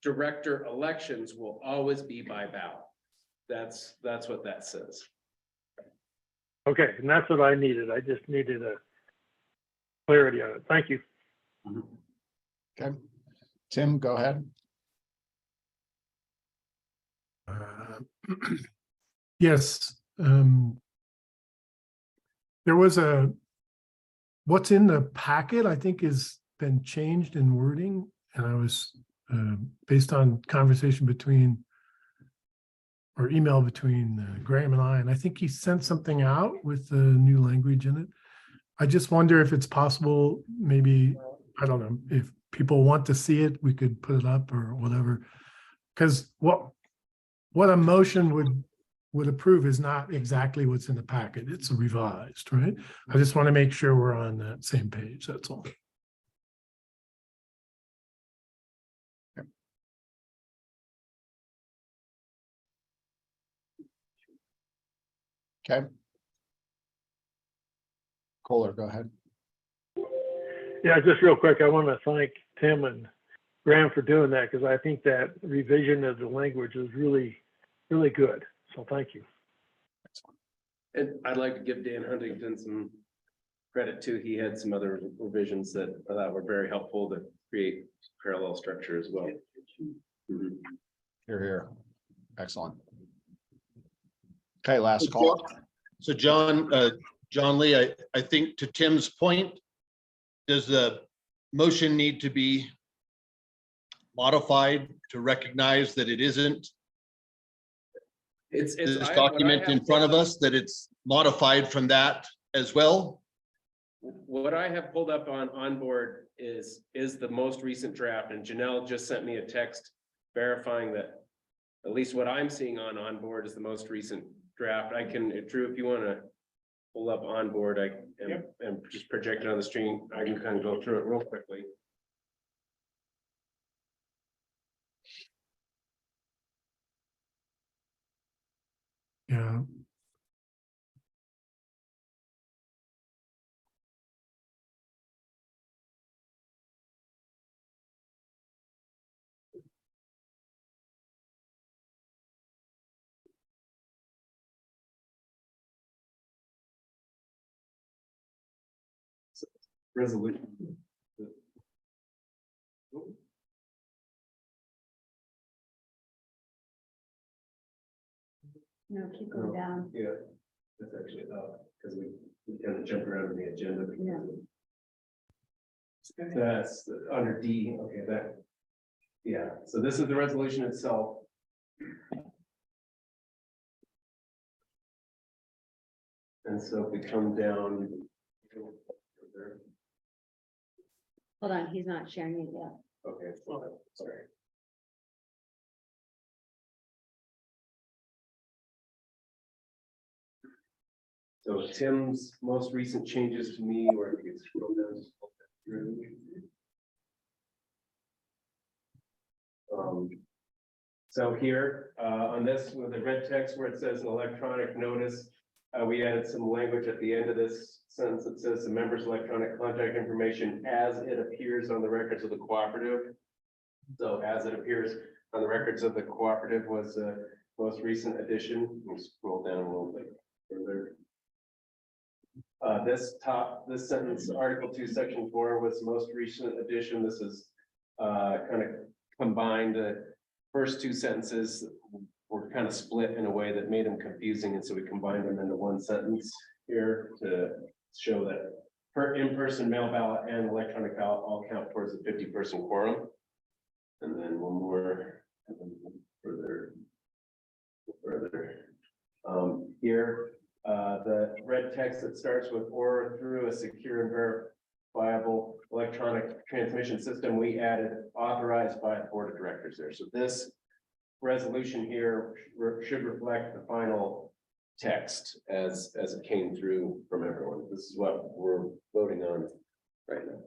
director elections will always be by ballot. That's what that says. Okay, and that's what I needed. I just needed a clarity on it. Thank you. Okay, Tim, go ahead. Yes. There was what's in the packet, I think, has been changed in wording. And I was, based on conversation email between Graham and I think he sent something out with the new language in it. I just wonder if it's possible, maybe, I don't know, if people want to see it, we could put it up or whatever. Because what a motion would approve is not exactly what's in the packet. It's revised, right? I just want to make sure we're on that same page. That's all. Okay. Kohler, go ahead. Yeah, just real quick, I want to thank Tim and Graham for doing that, because I think that revision of the language is really, really good. So thank you. And I'd like to give Dan Huntington some credit too. He had some other revisions that I thought were very helpful to create parallel structure as well. Mhm. Here, here. Excellent. Okay, last call. So John, John Lee, I think to Tim's point, does the motion need to be modified to recognize that it isn't It's this what I document have in front of pulled us, that it's modified from that as well? What I have pulled up on onboard is the most recent draft, and Janelle just sent me a text verifying that at least what I'm seeing on onboard is the most recent draft. I can, Drew, if you want to pull up onboard, and just project it on the screen, I can kind of go through it real quickly. Yeah. Resolution. No, keep going down. Yeah, that's actually up, because we kind of jumped around in the agenda. Yeah. That's under D, okay, that. Yeah, so this is the resolution itself. And so if we come down. Hold on, he's not sharing it yet. Okay, sorry. So Tim's most recent changes to me, or if you could scroll down. Just pull that through. So here, on this, with the red text where it says an electronic notice, we added some language at the end of this sentence that says the member's electronic contact information as it appears on the records of the cooperative. So as it appears on the records of the cooperative was the most recent addition. We'll scroll down a little bit further. This sentence, Article 2, Section 4 was the most recent addition. This is kind of combined. The first two sentences were kind of split in a way that made them confusing, and so we combined them into one sentence here to show that in-person mail ballot and electronic ballot all count towards the 50-person quorum. And then one more further. Here, the red text that starts with or through a secure and verifiable electronic transmission system, we added authorized by the board of directors there. So this resolution here should reflect the final text as it came through from everyone. This is what we're voting on right now.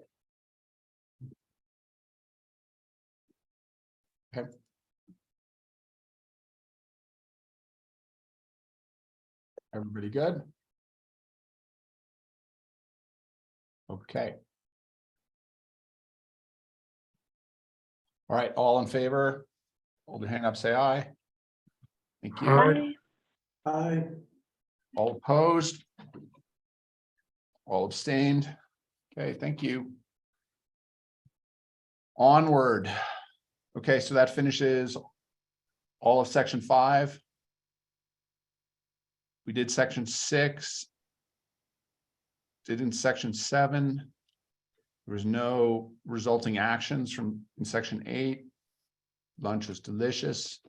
Okay. Everybody good? Okay. All right, all in favor? Hold your hand up, say aye. Thank you. Aye. Aye. All opposed? All abstained? Okay, thank you. Onward. Okay, so that finishes all of section 5. We did section 6. Did in section 7. There was no resulting actions in section 8. Lunch was delicious.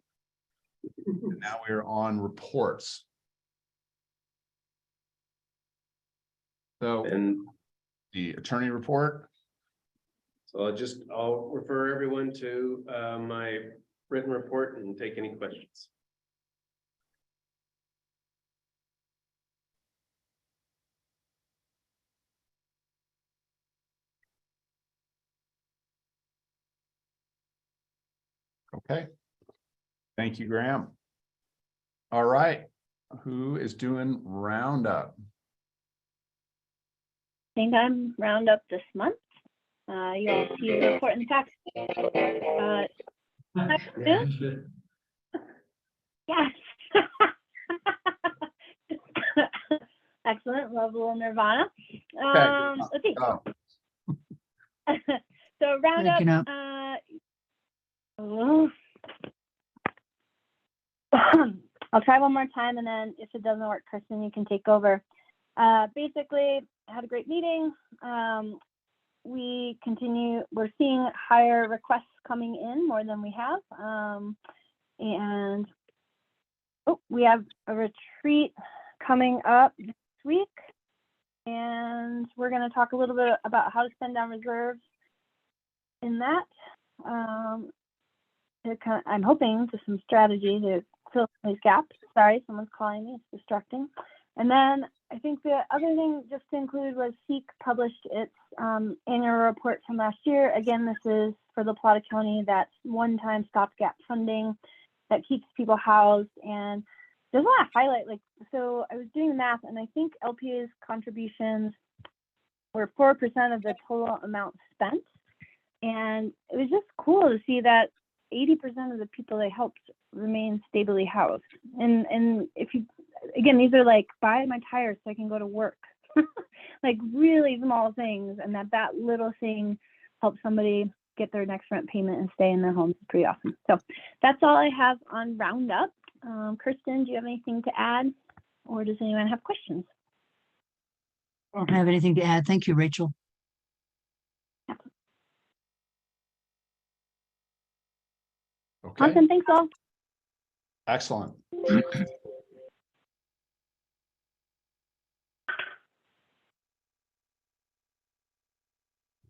And now we're on reports. So, and the attorney report. So I'll refer everyone to my written report and take any questions. Okay. Thank you, Graham. All right. Who is doing roundup? I think I'm roundup this month. You'll see the report in fact. Yes. Excellent. Love a little Nirvana. Okay. Let's see. Oh, So roundup. Breaking up. Oh. I'll try one more time, and then if it doesn't work, Kristen, you can take over. Basically, had a great meeting. We're seeing higher requests coming in, more than we have. And we have a retreat coming up this week. And we're going to talk a little bit about how to spend down reserves in that. I'm hoping to some strategy to fill these gaps. Sorry, someone's calling me. It's distracting. And then I think the other thing just to include was SEEK published its annual report from last year. Again, this is for the Plata County, that's one-time stopgap funding that keeps people housed. And just want to highlight, so I was doing the math, and I think LPA's contributions were 4% of the total amount spent. And it was just cool to see that 80% of the people they helped remain stably housed. And if you, again, these are buy my tires so I can go to work, really small things. And that little thing helps somebody get their next rent payment and stay in their homes. It's pretty awesome. So that's all I have on Roundup. Kristen, do you have anything to add, or does anyone have questions? I don't have anything to add. Thank you, Rachel. okay. Awesome. Thanks all. Excellent.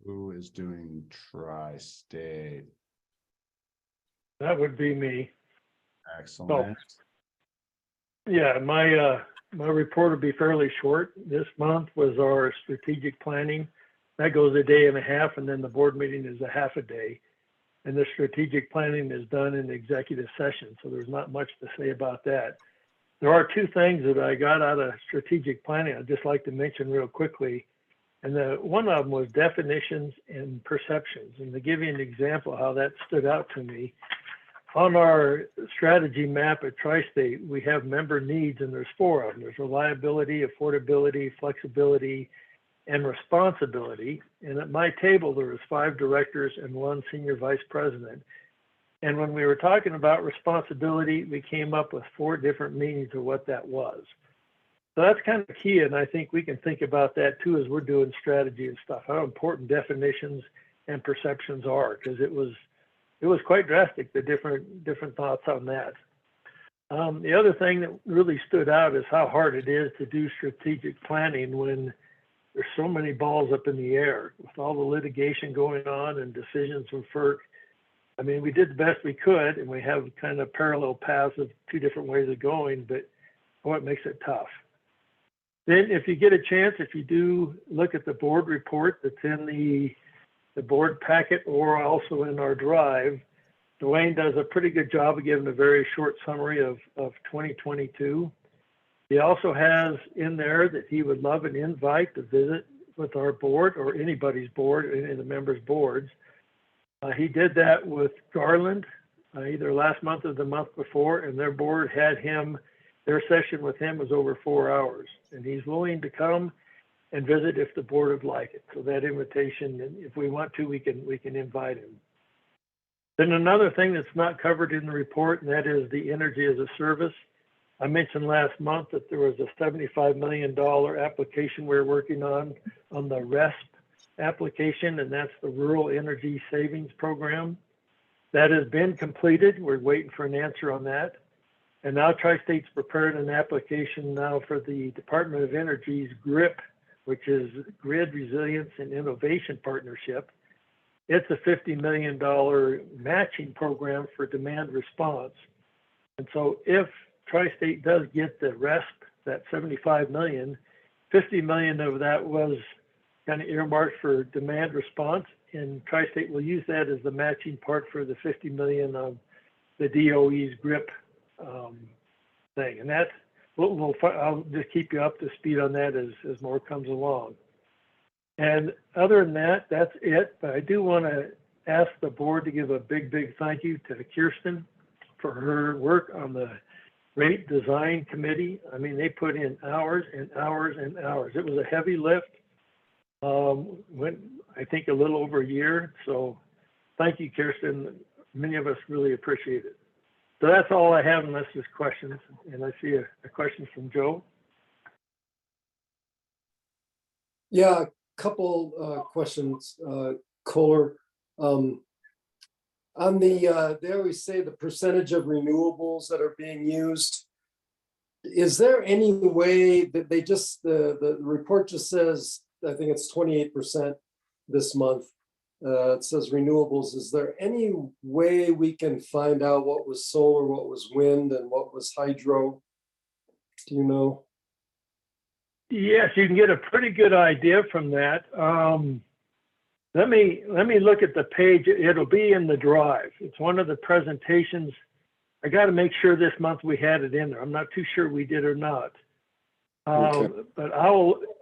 Who is doing Tri-State? That would be me. Excellent. Yeah, my report will be fairly short. This month was our strategic planning. That goes a day and a half, and then the board meeting is a half a day. And the strategic planning is done in executive session, so there's not much to say about that. There are two things that I got out of strategic planning I'd just like to mention real quickly. And one of them was definitions and perceptions. And to give you an example of how that stood out to me, on our strategy map at Tri-State, we have member needs, and there's 4 of them. There's reliability, affordability, flexibility, and responsibility. And at my table, there was 5 directors and 1 senior vice president. And when we were talking about responsibility, we came up with 4 different meanings of what that was. So that's kind of key, and I think we can think about that too as we're doing strategy and stuff, how important definitions and perceptions are, because it was quite drastic, the different thoughts on that. The other thing that really stood out is how hard it is to do strategic planning when there's so many balls up in the air with all the litigation going on and decisions from FERC. I mean, we did the best we could, and we have kind of parallel paths of 2 different ways of going, but boy, it makes it tough. Then if you get a chance, if you do look at the board report that's in the board packet or also in our drive, Dwayne does a pretty good job of giving a very short summary of 2022. He also has in there that he would love an invite to visit with our board or anybody's board, any of the members' boards. He did that with Garland either last month or the month before, and their board had him, their session with him was over 4 hours, and he's willing to come and visit if the board would like it. So that invitation, if we want to, we can invite him. Then another thing that's not covered in the report, and that is the energy as a service. I mentioned last month that there was a $75 million application we're working on the RESP application, and that's the Rural Energy Savings Program. That has been completed. We're waiting for an answer on that. And now Tri-State's prepared an application now for the Department of Energy's GRIP, which is Grid Resilience and Innovation Partnership. It's a $50 million matching program for demand response. And so if Tri-State does get the RESP, that 75 million, 50 million of that was kind of earmarked for demand response, and Tri-State will use that as the matching part for the 50 million of the DOE's GRIP thing. And that's, I'll just keep you up to speed on that as more comes along. And other than that, that's it. But I do want to ask the board to give a big thank you to Kirsten for her work on the rate design committee. I mean, they put in hours and hours and hours. It was a heavy lift. Went, I think, a little over a year. So thank you, Kirsten. Many of us really appreciate it. So that's all I have unless there's questions. And I see a question from Joe. Yeah, a couple questions, Kohler. On the, they always say the percentage of renewables that are being used. Is there any way that they just, the report just says, I think it's 28% this month. It says renewables. Is there any way we can find out what was solar, what was wind, and what was hydro? Do you know? Yes, you can get a pretty good idea from that. Let me look at the page. It'll be in the drive. It's one of the presentations. I got to make sure this month we had it in there. I'm not too sure we did or not. Okay. But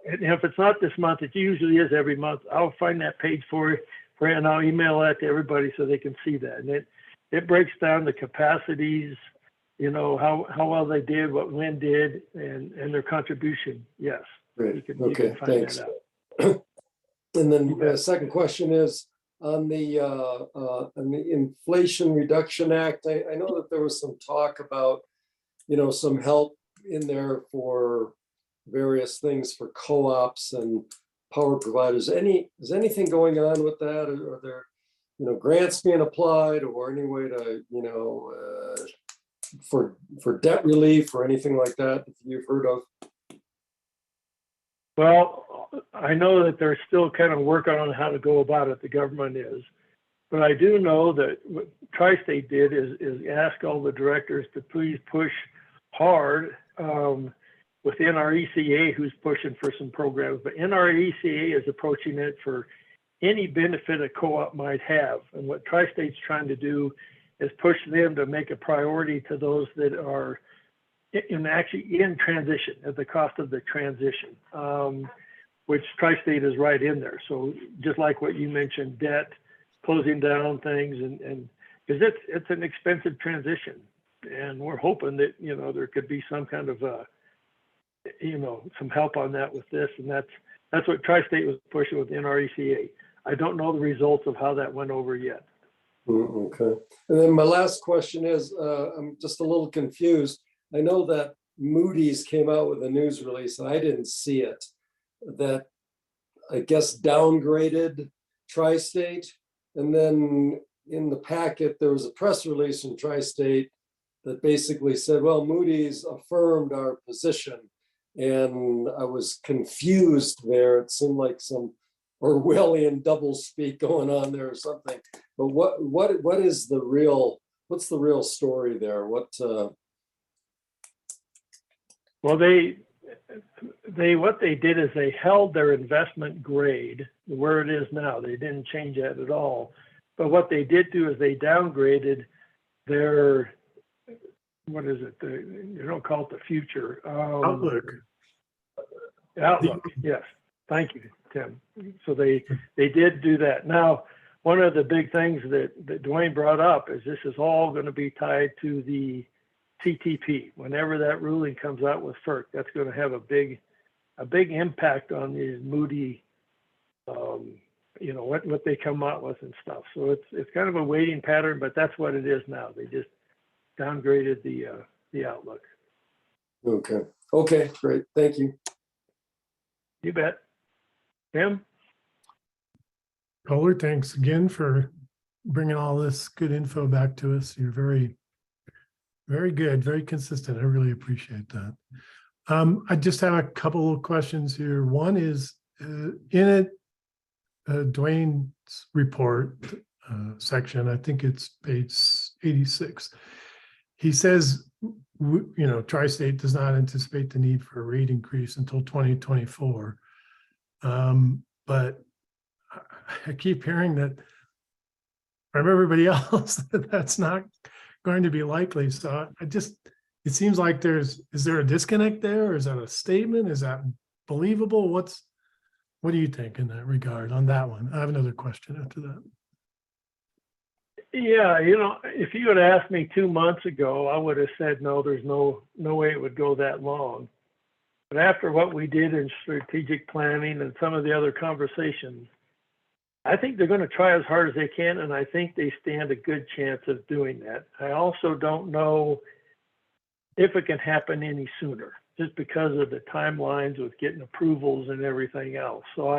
if it's not this month, it usually is every month. I'll find that page for you, and I'll email that to everybody so they can see that. And it breaks down the capacities, you know, how well they did, what wind did, and their contribution. Yes. Great. You Okay, can find thanks. that out. And then the second question is on the Inflation Reduction Act. I know that there was some talk about, you know, some help in there for various things for co-ops and power providers. Is anything going on with that? Are there, you know, grants being applied or any way to, you know, for debt relief or anything like that that you've heard of? Well, I know that they're still kind of working on how to go about it, the government is. But I do know that what Tri-State did is ask all the directors to please push hard with NRECA, who's pushing for some programs. But NRECA is approaching it for any benefit a co-op might have. And what Tri-State's trying to do is push them to make a priority to those that are actually in transition, at the cost of the transition, which Tri-State is right in there. So just like what you mentioned, debt, closing down things, and because it's an expensive transition, and we're hoping that, you know, there could be some kind of you know, some help on that with this, and that's what Tri-State was pushing with NRECA. I don't know the results of how that went over yet. Okay. And then my last question is, I'm just a little confused. I know that Moody's came out with a news release, and I didn't see it, that I guess downgraded Tri-State. And then in the packet, there was a press release from Tri-State that basically said, well, Moody's affirmed our position. And I was confused there. It seemed like some Orwellian doublespeak going on there or something. But what is the real, what's the real story there? What Well, what they did is they held their investment grade where it is now. They didn't change that at all. But what they did do is they downgraded their, what is it? They don't call it the future. Outlook. Outlook, yes. Thank you, Tim. So they did do that. Now, one of the big things that Dwayne brought up is this is all going to be tied to the CTP. Whenever that ruling comes out with FERC, that's going to have a big impact on these Moody, you know, what they come out with and stuff. So it's kind of a waiting pattern, but that's what it is now. They just downgraded the outlook. Okay. Okay, great. Thank you. You bet. Tim? Kohler, thanks again for bringing all this good info back to us. You're very, very good, very consistent. I really appreciate that. I just have a couple of questions here. One is in Dwayne's report section, I think it's page 86. He says, you know, Tri-State does not anticipate the need for a rate increase until 2024. But I keep hearing that from everybody else that that's not going to be likely. So it seems like is there a disconnect there? Or is that a statement? Is that believable? What do you think in that regard on that one? I have another question after that. Yeah, if you had asked me 2 months ago, I would have said, no, there's no way it would go that long. But after what we did in strategic planning and some of the other conversations, I think they're going to try as hard as they can, and I think they stand a good chance of doing that. I also don't know if it can happen any sooner, just because of the timelines with getting approvals and everything else. So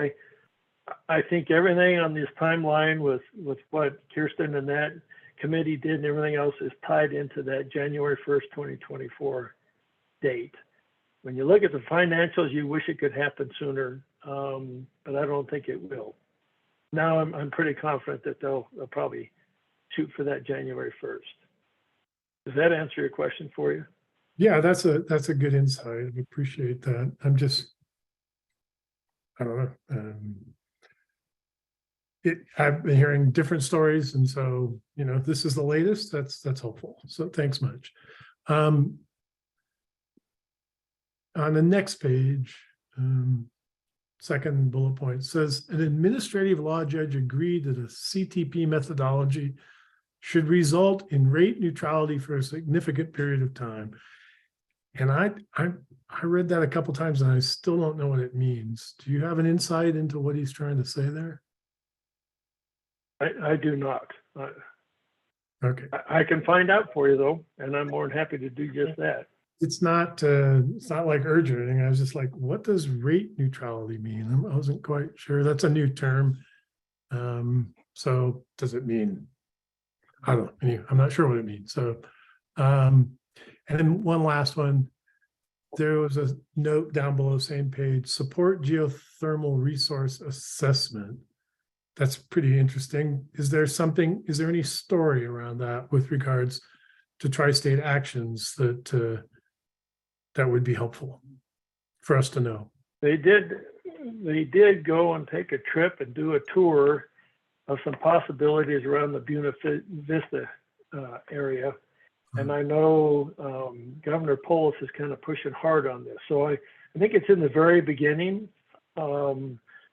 I think everything on this timeline with what Kirsten and that committee did and everything else is tied into that January 1st, 2024 date. When you look at the financials, you wish it could happen sooner, but I don't think it will. Now I'm pretty confident that they'll probably shoot for that January 1st. Does that answer your question for you? Yeah, that's a good insight. I appreciate that. I don't know. I've been hearing different stories, and so if this is the latest, that's helpful. So thanks much. On the next page, second bullet point says an administrative law judge agreed that a CTP methodology should result in rate neutrality for a significant period of time. And I read that a couple times and I still don't know what it means. Do you have an insight into what he's trying to say there? I do not. Okay. I can find out for you though, and I'm more than happy to do just that. It's not like urgent or anything. I was just like, what does rate neutrality mean? I wasn't quite sure. That's a new term. So does it mean, I don't know. Anyway, I'm not sure what it means. So, and then one last one. There was a note down below, same page, support geothermal resource assessment. That's pretty interesting. Is there any story around that with regards to tri-state actions that would be helpful for us to know? They did go and take a trip and do a tour of some possibilities around the Buena Vista area. And I know Governor Polis is kind of pushing hard on this. So I think it's in the very beginning.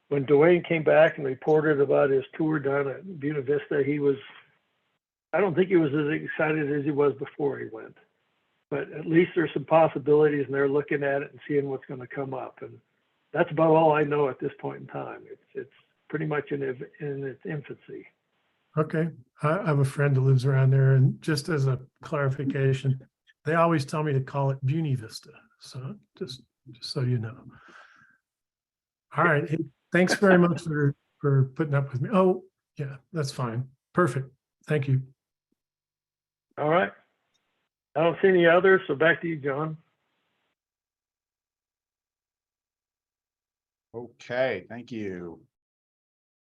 When Dwayne came back and reported about his tour down at Buena Vista, I don't think he was as excited as he was before he went. But at least there's some possibilities and they're looking at it and seeing what's going to come up. And that's about all I know at this point in time. It's pretty much in its infancy. Okay. I have a friend who lives around there, and just as a clarification, they always tell me to call it Buena Vista. So just so you know. All right. Hey, thanks very much for putting up with me. Oh, yeah, that's fine. Perfect. Thank you. All right. I don't see any others, so back to you, John. Okay, thank you.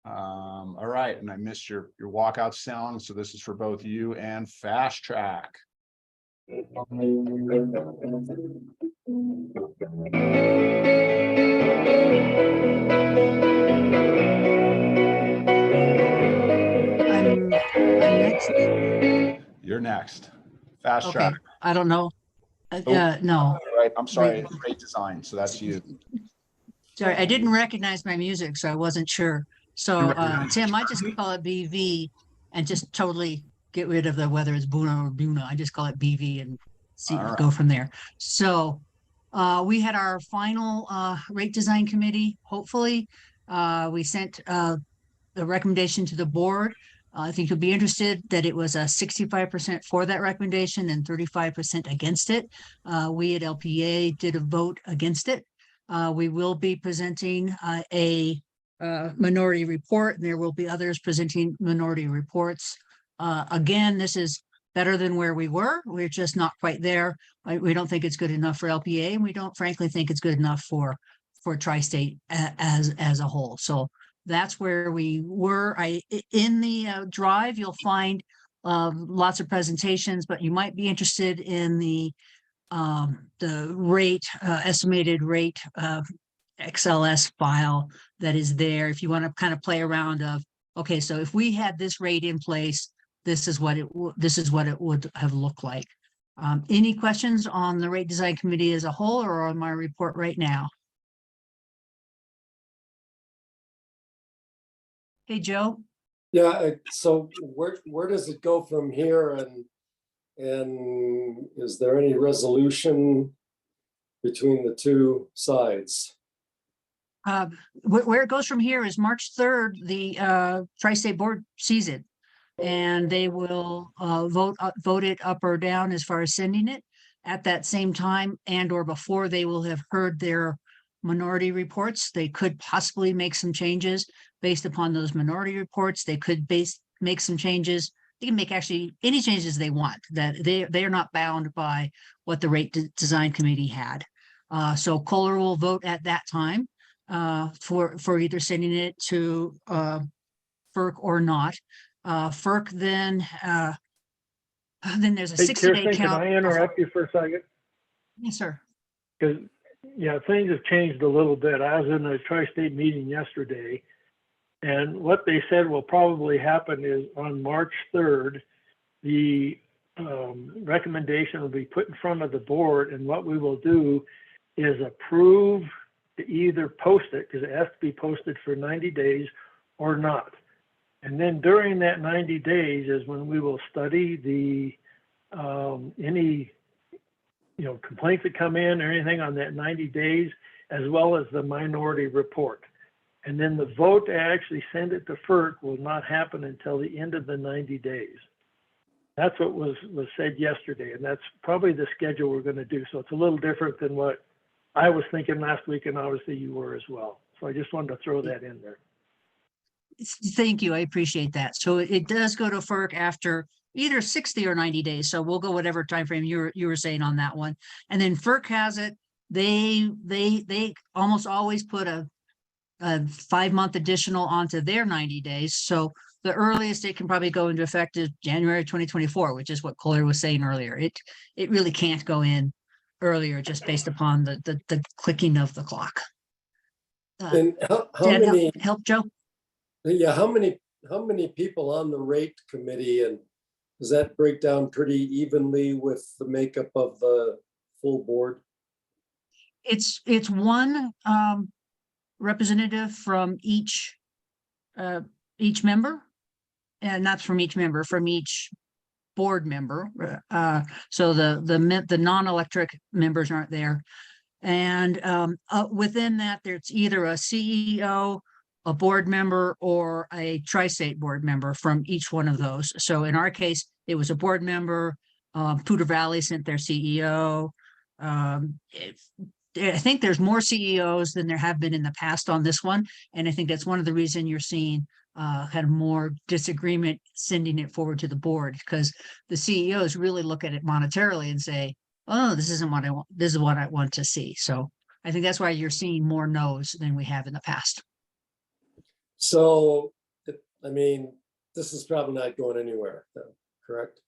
All right, and I missed your walkout sound, so this is for both you and Fast Track. I'm next. You're next. Fast Okay, Track. I don't know. Oh. No, Right, I'm sorry, great design, so that's you. sorry, I didn't recognize my music, so I wasn't sure. So Tim, I just call it BV and just totally get rid of the whether it's Buna or Buna. I just call it BV and go from there. So we had our final rate design committee. Hopefully, we sent the recommendation to the board. I think you'll be interested that it was a 65% for that recommendation and 35% against it. We at LPA did a vote against it. We will be presenting a minority report, and there will be others presenting minority reports. Again, this is better than where we were. We're just not quite there. We don't think it's good enough for LPA, and we don't frankly think it's good enough for Tri-State as a whole. So that's where we were. In the drive, you'll find lots of presentations, but you might be interested in the rate, estimated rate XLS file that is there. If you want to kind of play around of, okay, so if we had this rate in place, this is what it would have looked like. Any questions on the rate design committee as a whole or on my report right now? Hey, Joe. Yeah, so where does it go from here, and is there any resolution between the two sides? Where it goes from here is March 3rd, the Tri-State Board sees it. And they will vote it up or down as far as sending it. At that same time and or before they will have heard their minority reports, they could possibly make some changes based upon those minority reports. They could make some changes. They can make actually any changes they want, that they are not bound by what the rate design committee had. So Kohler will vote at that time for either sending it to FERC or not. FERC then there's a Hey, 60-day Kirsten, can count. I interrupt you for a second? Yes, sir. Because, yeah, things have changed a little bit. I was in a tri-state meeting yesterday, and what they said will probably happen is on March 3rd, the recommendation will be put in front of the board, and what we will do is approve to either post it, because it has to be posted for 90 days, or not. And then during that 90 days is when we will study the any complaints that come in or anything on that 90 days, as well as the minority report. And then the vote to actually send it to FERC will not happen until the end of the 90 days. That's what was said yesterday, and that's probably the schedule we're going to do. So it's a little different than what I was thinking last week, and obviously you were as well. So I just wanted to throw that in there. Thank you. I appreciate that. So it does go to FERC after either 60 or 90 days. So we'll go whatever time frame you were saying on that one. And then FERC has it. They almost always put a 5-month additional onto their 90 days. So the earliest it can probably go into effect is January 2024, which is what Kohler was saying earlier. It really can't go in earlier just based upon the clicking of the clock. And how Did that many help, Joe? Yeah, how many people on the rate committee, and does that break down pretty evenly with the makeup of the full board? It's one representative from each member, and not from each member, from each board member. So the non-electric members aren't there. And within that, there's either a CEO, a board member, or a tri-state board member from each one of those. So in our case, it was a board member. Poudre Valley sent their CEO. I think there's more CEOs than there have been in the past on this one. And I think that's one of the reasons you're seeing kind of more disagreement sending it forward to the board, because the CEOs really look at it monetarily and say, oh, this isn't what I want. This is what I want to see. So I think that's why you're seeing more no's than we have in the past. So, I mean, this is probably not going anywhere, correct?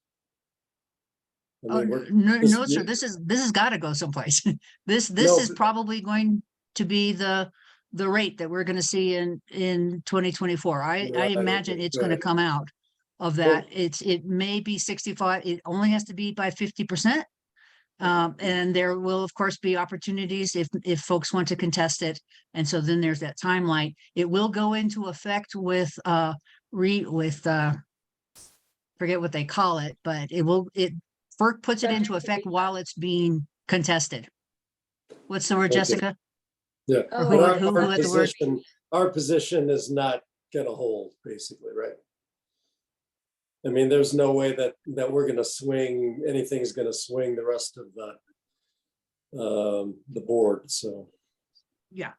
I mean, No, sir, this has got to go someplace. This is probably going to be the rate that we're going to see in 2024. I imagine it's going to come out of that. It may be 65. It only has to be by 50%. And there will, of course, be opportunities if folks want to contest it. And so then there's that timeline. It will go into effect with forget what they call it, but FERC puts it into effect while it's being contested. What's the word, Jessica? Yeah, Or but our position is not gonna hold, basically, right? I mean, there's no way that we're gonna swing, anything's gonna swing the rest of the board, so. Yeah,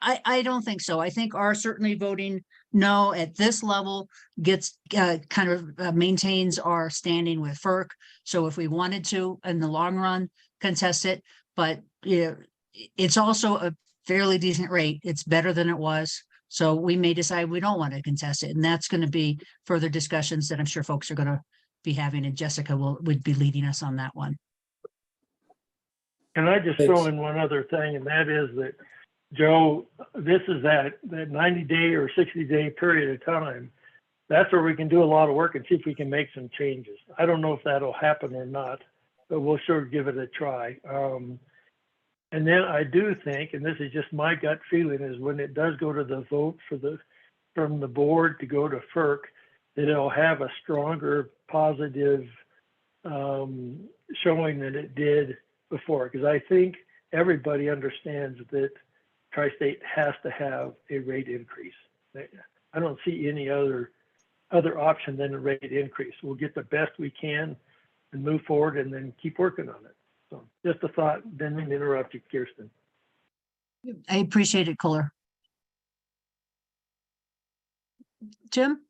I don't think so. I think our certainly voting no at this level gets kind of maintains our standing with FERC. So if we wanted to, in the long run, contest it, but it's also a fairly decent rate. It's better than it was. So we may decide we don't want to contest it. And that's going to be further discussions that I'm sure folks are going to be having, and Jessica would be leading us on that one. Can I just throw in one other thing, and that is that, Joe, this is that 90-day or 60-day period of time. That's where we can do a lot of work and see if we can make some changes. I don't know if that'll happen or not, but we'll sure give it a try. And then I do think, and this is just my gut feeling, is when it does go to the vote for the from the board to go to FERC, that it'll have a stronger positive showing than it did before. Because I think everybody understands that Tri-State has to have a rate increase. I don't see any other option than a rate increase. We'll get the best we can and move forward and then keep working on it. So just a thought, didn't mean to interrupt you, Kirsten. I appreciate it, Kohler. Jim?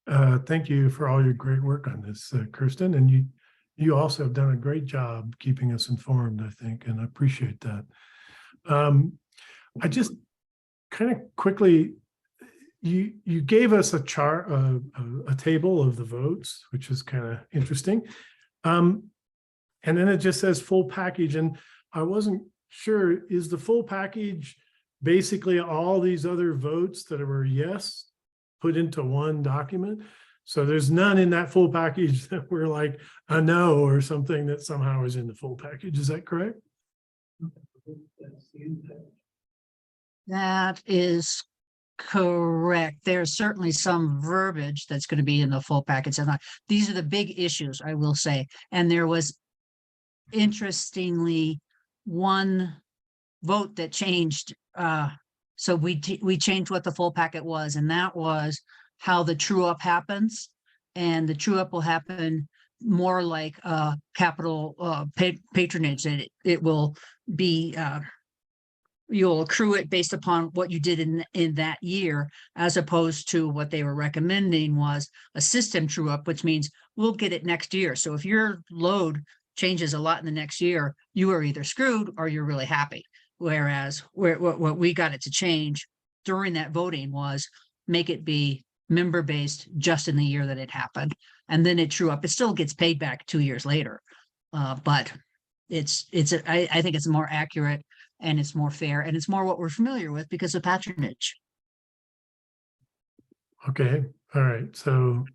Thank you for all your great work on this, Kirsten, and you also have done a great job keeping us informed, I think, and I appreciate that. I just kind of quickly, you gave us a chart, a table of the votes, which is kind of interesting. And then it just says full package, and I wasn't sure, is the full package basically all these other votes that were yes put into one document? So there's none in that full package that were like a no or something that somehow is in the full package. Is that correct? That is correct. There's certainly some verbiage that's going to be in the full package. And these are the big issues, I will say. And there was, interestingly, one vote that changed. So we changed what the full packet was, and that was how the true up happens. And the true up will happen more like capital patronage, and it will be you'll accrue it based upon what you did in that year, as opposed to what they were recommending was a system true up, which means we'll get it next year. So if your load changes a lot in the next year, you are either screwed or you're really happy. Whereas what we got it to change during that voting was make it be member based just in the year that it happened. And then it true up. It still gets paid back 2 years later. But I think it's more accurate and it's more fair and it's more what we're familiar with because of patronage. Okay, all right. So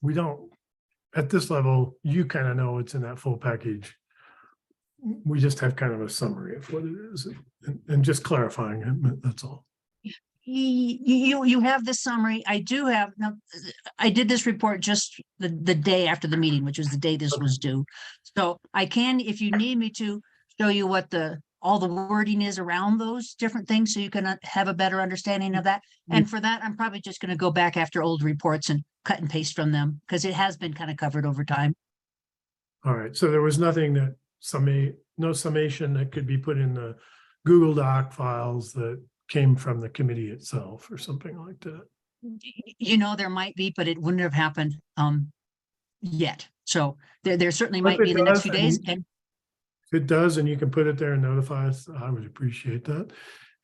we don't, at this level, you kind of know what's in that full package. We just have kind of a summary of what it is and just clarifying it, that's all. You have this summary. I do have, now, I did this report just the day after the meeting, which was the day this was due. So I can, if you need me to, show you what all the wording is around those different things so you can have a better understanding of that. And for that, I'm probably just going to go back after old reports and cut and paste from them because it has been kind of covered over time. All right, so there was nothing that no summation that could be put in the Google Doc files that came from the committee itself or something like that. You know, there might be, but it wouldn't have happened yet. So there certainly might be in the next few days. And if it does, and you can put it there and notify us, I would appreciate that.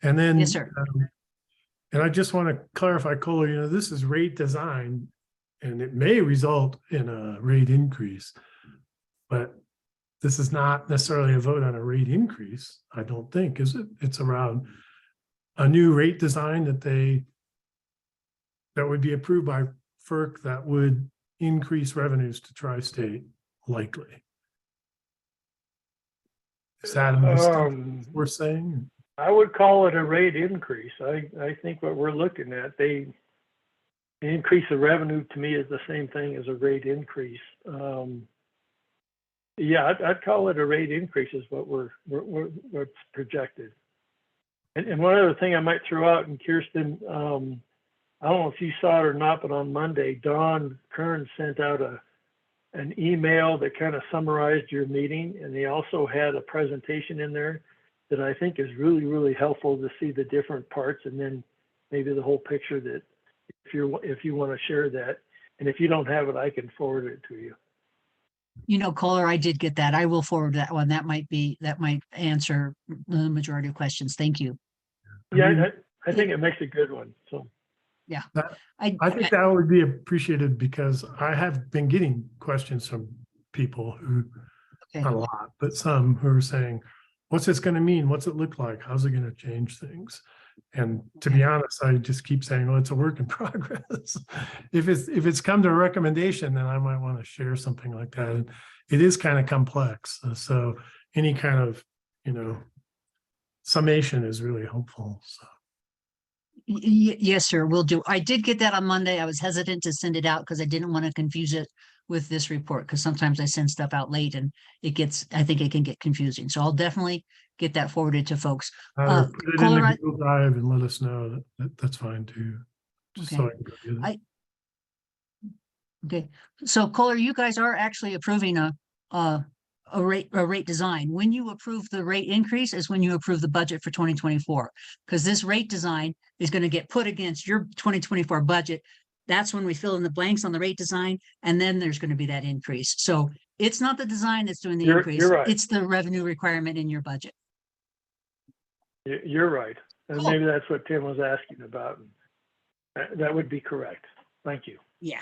And then, yes, sir. And I just want to clarify, Kohler, this is rate design, and it may result in a rate increase, but this is not necessarily a vote on a rate increase, I don't think, is it? It's around a new rate design that would be approved by FERC that would increase revenues to Tri-State likely. Is that we're saying? I would call it a rate increase. I think what we're looking at, the increase of revenue to me is the same thing as a rate increase. Yeah, I'd call it a rate increase is what what's projected. And one other thing I might throw out, and Kirsten, I don't know if you saw it or not, but on Monday, Don Kern sent out an email that kind of summarized your meeting, and he also had a presentation in there that I think is really, really helpful to see the different parts and then maybe the whole picture that if you want to share that. And if you don't have it, I can forward it to you. Kohler, I did get that. I will forward that one. That might answer the majority of questions. Thank you. Yeah, I think it makes a good one. So yeah, I think that would be appreciated because I have been getting questions from people who, not a lot, but some who are saying, what's this going to mean? What's it look like? How's it going to change things? And to be honest, I just keep saying, well, it's a work in progress. If it's come to a recommendation, then I might want to share something like that. And it is kind of complex. So any kind of, summation is really helpful, so. Yes, sir, will do. I did get that on Monday. I was hesitant to send it out because I didn't want to confuse it with this report, because sometimes I send stuff out late and I think it can get confusing. So I'll definitely get that forwarded to folks. Put it in Kohler, the Google Drive and let us know that's fine too. Just so Okay. I can go get it. Okay, so Kohler, you guys are actually approving a rate design. When you approve the rate increase is when you approve the budget for 2024. Because this rate design is going to get put against your 2024 budget. That's when we fill in the blanks on the rate design, and then there's going to be that increase. So it's not the design that's doing the You're increase. right. It's the revenue requirement in your budget. You're right. And Cool. maybe that's what Tim was asking about. That would be correct. Thank you. Yeah.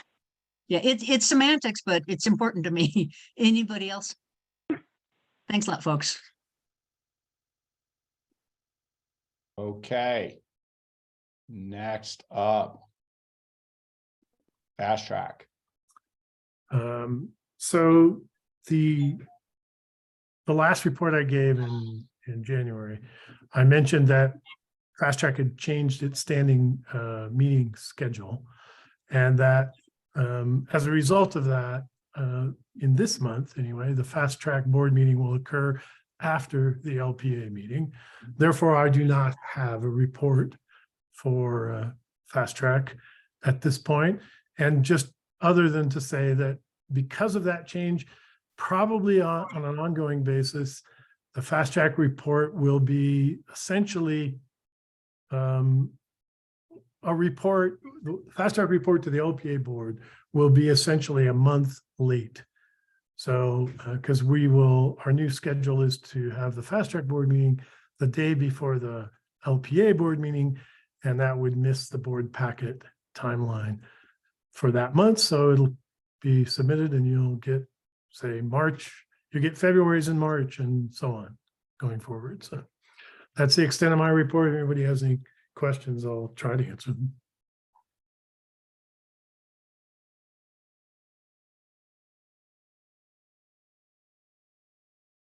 Yeah, it's semantics, but it's important to me. Anybody else? Thanks a lot, folks. Okay. Next up. Fast Track. So the last report I gave in January, I mentioned that Fast Track had changed its standing meeting schedule, and that as a result of that, in this month anyway, the Fast Track board meeting will occur after the LPA meeting. Therefore, I do not have a report for Fast Track at this point. And just other than to say that because of that change, probably on an ongoing basis, the Fast Track report will be essentially a report, the Fast Track report to the LPA board will be essentially a month late. So, because our new schedule is to have the Fast Track board meeting the day before the LPA board meeting, and that would miss the board packet timeline for that month. So it'll be submitted and you'll get, say, March, you get February's in March and so on going forward. So that's the extent of my report. If anybody has any questions, I'll try to answer them.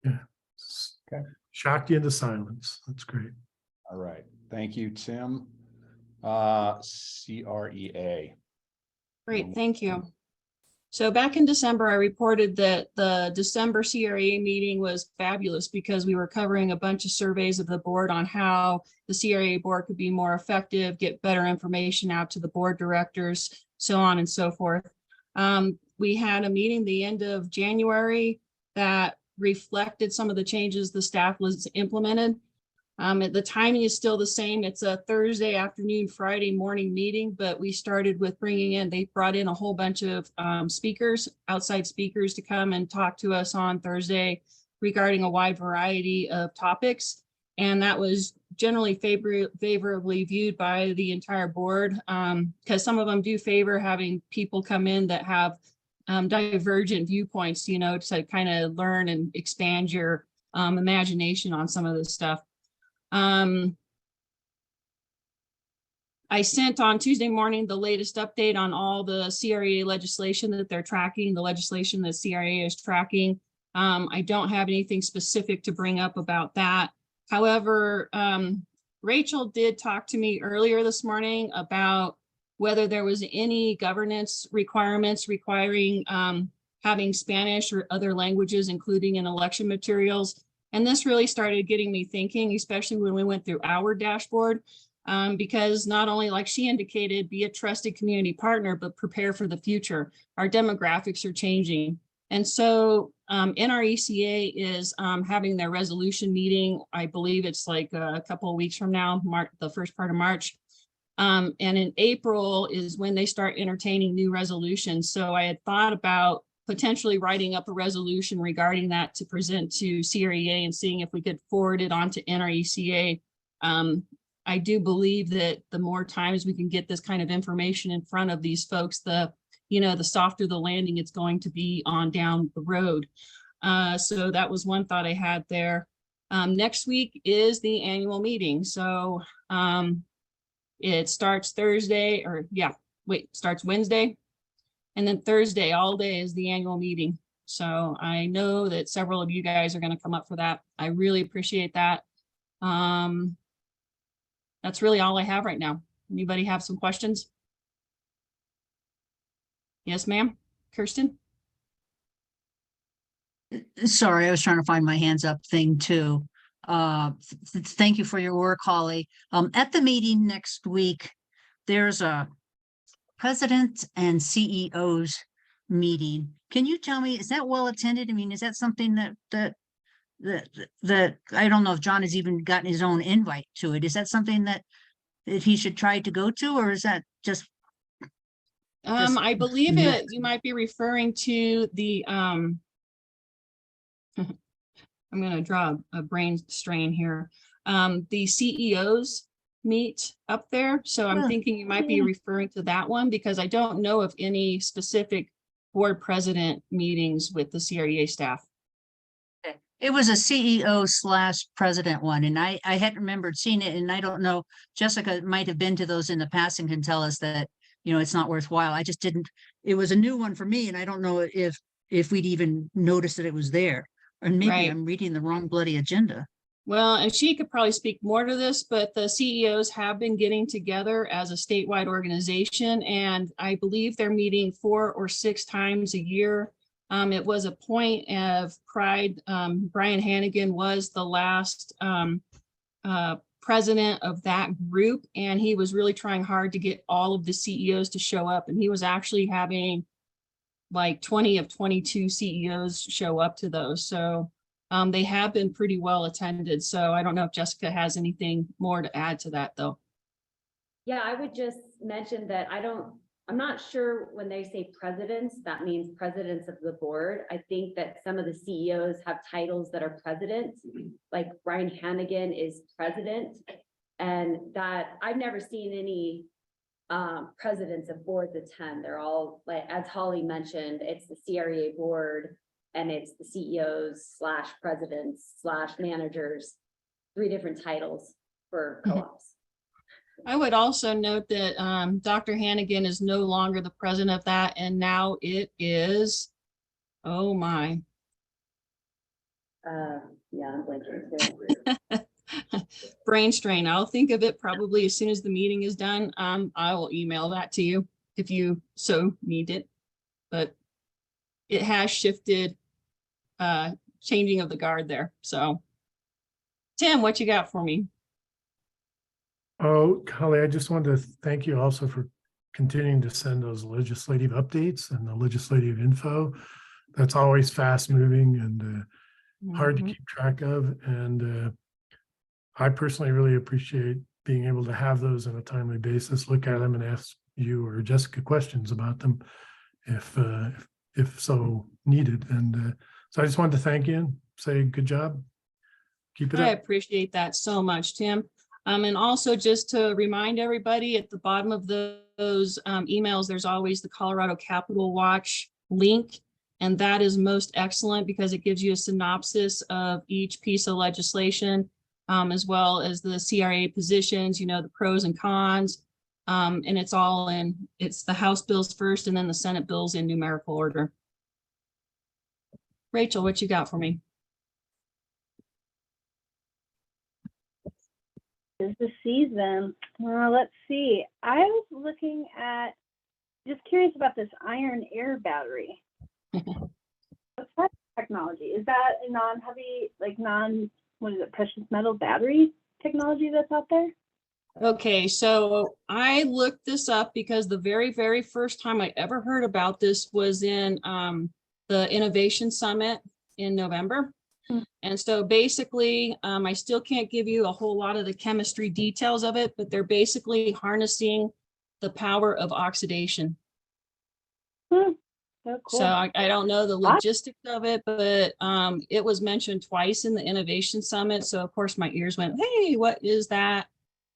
Yeah. Okay. Shocked you into silence. That's great. All right. Thank you, Tim. CREA. Great, thank you. So back in December, I reported that the December CRA meeting was fabulous because we were covering a bunch of surveys of the board on how the CRA board could be more effective, get better information out to the board directors, so on and so forth. We had a meeting the end of January that reflected some of the changes the staff was implemented. The timing is still the same. It's a Thursday afternoon, Friday morning meeting, but we started with they brought in a whole bunch of speakers, outside speakers to come and talk to us on Thursday regarding a wide variety of topics. And that was generally favorably viewed by the entire board because some of them do favor having people come in that have divergent viewpoints, to kind of learn and expand your imagination on some of this stuff. I sent on Tuesday morning the latest update on all the CRA legislation that they're tracking, the legislation that CRA is tracking. I don't have anything specific to bring up about that. However, Rachel did talk to me earlier this morning about whether there was any governance requirements requiring having Spanish or other languages, including in election materials. And this really started getting me thinking, especially when we went through our dashboard, because not only, like she indicated, be a trusted community partner, but prepare for the future. Our demographics are changing. And so NRECA is having their resolution meeting. I believe it's like a couple of weeks from now, the first part of March. And in April is when they start entertaining new resolutions. So I had thought about potentially writing up a resolution regarding that to present to CREA and seeing if we could forward it on to NRECA. I do believe that the more times we can get this kind of information in front of these folks, the softer the landing it's going to be on down the road. So that was one thought I had there. Next week is the annual meeting. So it starts starts Wednesday. And then Thursday, all day is the annual meeting. So I know that several of you guys are going to come up for that. I really appreciate that. That's really all I have right now. Anybody have some questions? Yes, ma'am. Kirsten? Sorry, I was trying to find my hands up thing too. Thank you for your work, Holly. At the meeting next week, there's a president and CEOs meeting. Can you tell me, is that well attended? I mean, is that something that I don't know if John has even gotten his own invite to it. Is that something that he should try to go to, or is that just? I believe it, you might be referring to the, I'm gonna draw a brain strain here. The CEOs meet up there. So I'm thinking you might be referring to that one, because I don't know of any specific board president meetings with the CREA staff. It was a CEO/president one, and I hadn't remembered seeing it, and I don't know, Jessica might have been to those in the past and can tell us that, it's not worthwhile. I just didn't, it was a new one for me, and I don't know if we'd even noticed that it was there. Or maybe Right. I'm reading the wrong bloody agenda. Well, and she could probably speak more to this, but the CEOs have been getting together as a statewide organization, and I believe they're meeting 4 or 6 times a year. It was a point of pride. Brian Hannigan was the last president of that group, and he was really trying hard to get all of the CEOs to show up, and he was actually having like 20 of 22 CEOs show up to those. So they have been pretty well attended. So I don't know if Jessica has anything more to add to that, though. Yeah, I would just mention that I'm not sure when they say presidents, that means presidents of the board. I think that some of the CEOs have titles that are presidents, like Brian Hannigan is president. And that I've never seen any presidents of boards attend. They're all, like, as Holly mentioned, it's the CREA board and it's the CEOs/presidents/managers, 3 different titles for co-ops. I would also note that Dr. Hannigan is no longer the president of that, and now it is, oh my. Yeah, I'm blanking too. Brain strain. I'll think of it probably as soon as the meeting is done. I will email that to you if you so need it. But it has shifted, changing of the guard there. So Tim, what you got for me? Oh, Holly, I just wanted to thank you also for continuing to send those legislative updates and the legislative info. That's always fast moving and hard to keep track of. And I personally really appreciate being able to have those on a timely basis, look at them and ask you or Jessica questions about them if so needed. And so I just wanted to thank you and say good job. Keep it I up. appreciate that so much, Tim. And also just to remind everybody, at the bottom of those emails, there's always the Colorado Capitol Watch link. And that is most excellent because it gives you a synopsis of each piece of legislation, as well as the CRA positions, the pros and cons. And it's the House bills first and then the Senate bills in numerical order. Rachel, what you got for me? Is the season. Let's see. I was looking at, just curious about this iron air battery. What's that technology? Is that a non-heavy, what is it, precious metal battery technology that's out there? Okay, so I looked this up because the very, very first time I ever heard about this was in the Innovation Summit in November. And so basically, I still can't give you a whole lot of the chemistry details of it, but they're basically harnessing the power of oxidation. So cool. So I don't know the logistics of it, but it was mentioned twice in the Innovation Summit. So of course my ears went, hey, what is that?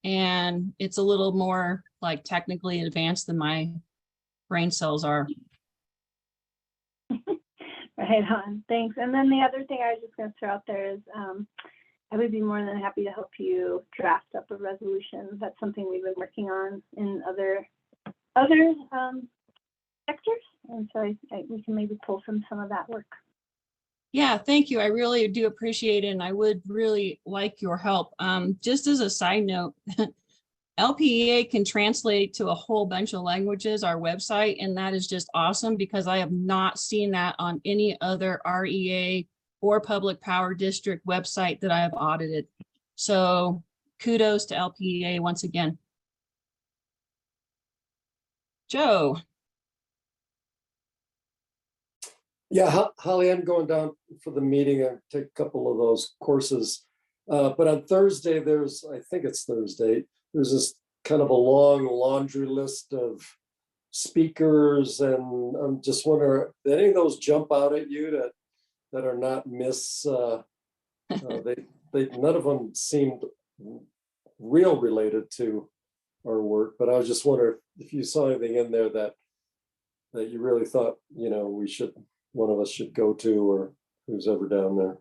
And it's a little more like technically advanced than my brain cells are. Right on. Thanks. And then the other thing I was just going to throw out there is I would be more than happy to help you draft up a resolution. That's something we've been working on in other sectors. And so we can maybe pull from some of that work. Yeah, thank you. I really do appreciate it, and I would really like your help. Just as a side note, LPEA can translate to a whole bunch of languages, our website, and that is just awesome because I have not seen that on any other REA or public power district website that I have audited. So kudos to LPEA once again. Joe. Yeah, Holly, I'm going down for the meeting. I take a couple of those courses. But on Thursday, I think it's Thursday, there's this kind of a long laundry list of speakers, and I'm just wondering, did any of those jump out at you that are not none of them seemed real related to our work, but I was just wondering if you saw anything in there that you really thought, one of us should go to, or who's ever down there.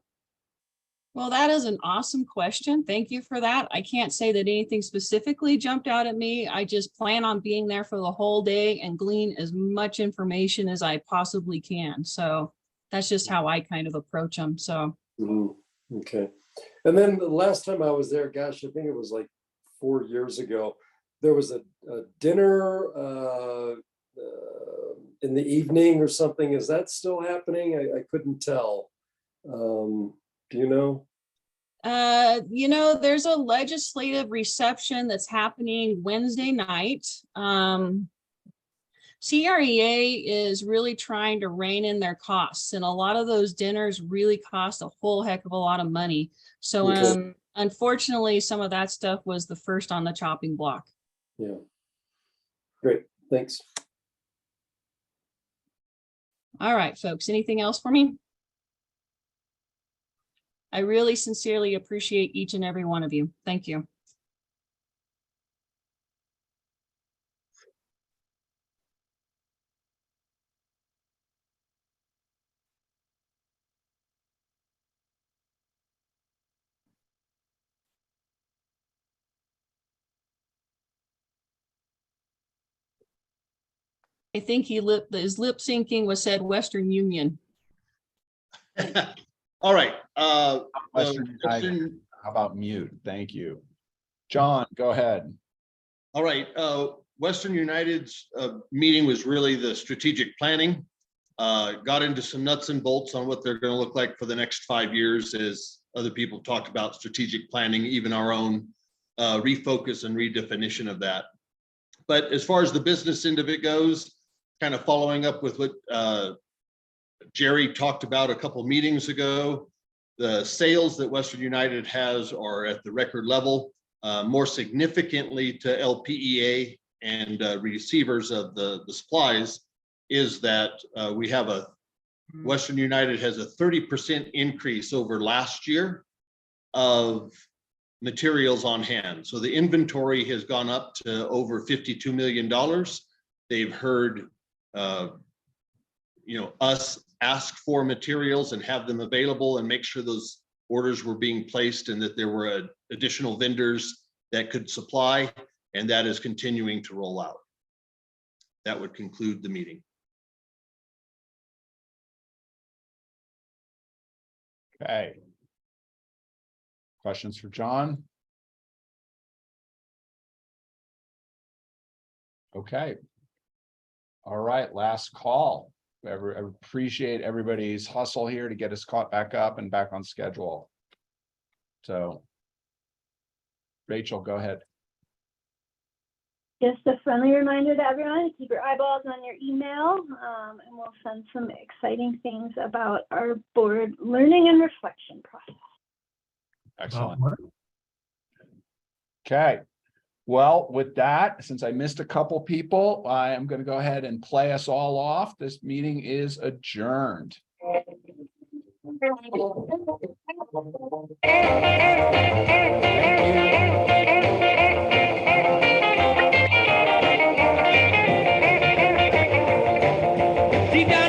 Well, that is an awesome question. Thank you for that. I can't say that anything specifically jumped out at me. I just plan on being there for the whole day and glean as much information as I possibly can. So that's just how I kind of approach them. So. Okay. And then the last time I was there, gosh, I think it was like 4 years ago, there was a dinner in the evening or something. Is that still happening? I couldn't tell. Do you know? There's a legislative reception that's happening Wednesday night. CREA is really trying to rein in their costs, and a lot of those dinners really cost a whole heck of a lot of money. So unfortunately, some of that stuff was the first on the chopping block. Yeah. Great. Thanks. All right, folks, anything else for me? I really sincerely appreciate each and every one of you. Thank you. I think his lip syncing was said Western Union. All right. Western United. How about mute? Thank you. John, go ahead. All right. Western United's meeting was really the strategic planning. Got into some nuts and bolts on what they're going to look like for the next 5 years, as other people talked about strategic planning, even our own refocus and redefinition of that. But as far as the business end of it goes, kind of following up with what Jerry talked about a couple meetings ago, the sales that Western United has are at the record level. More significantly to LPEA and receivers of the supplies is that we have Western United has a 30% increase over last year of materials on hand. So the inventory has gone up to over $52 million. They've heard us ask for materials and have them available and make sure those orders were being placed and that there were additional vendors that could supply, and that is continuing to roll out. That would conclude the meeting. Okay. Questions for John? Okay. All right, last call. I appreciate everybody's hustle here to get us caught back up and back on schedule. So, Rachel, go ahead. Just a friendly reminder to everyone, keep your eyeballs on your email, and we'll send some exciting things about our board learning and reflection process. Excellent. Okay. Well, with that, since I missed a couple people, I am going to go ahead and play us all off. This meeting is adjourned. Deep down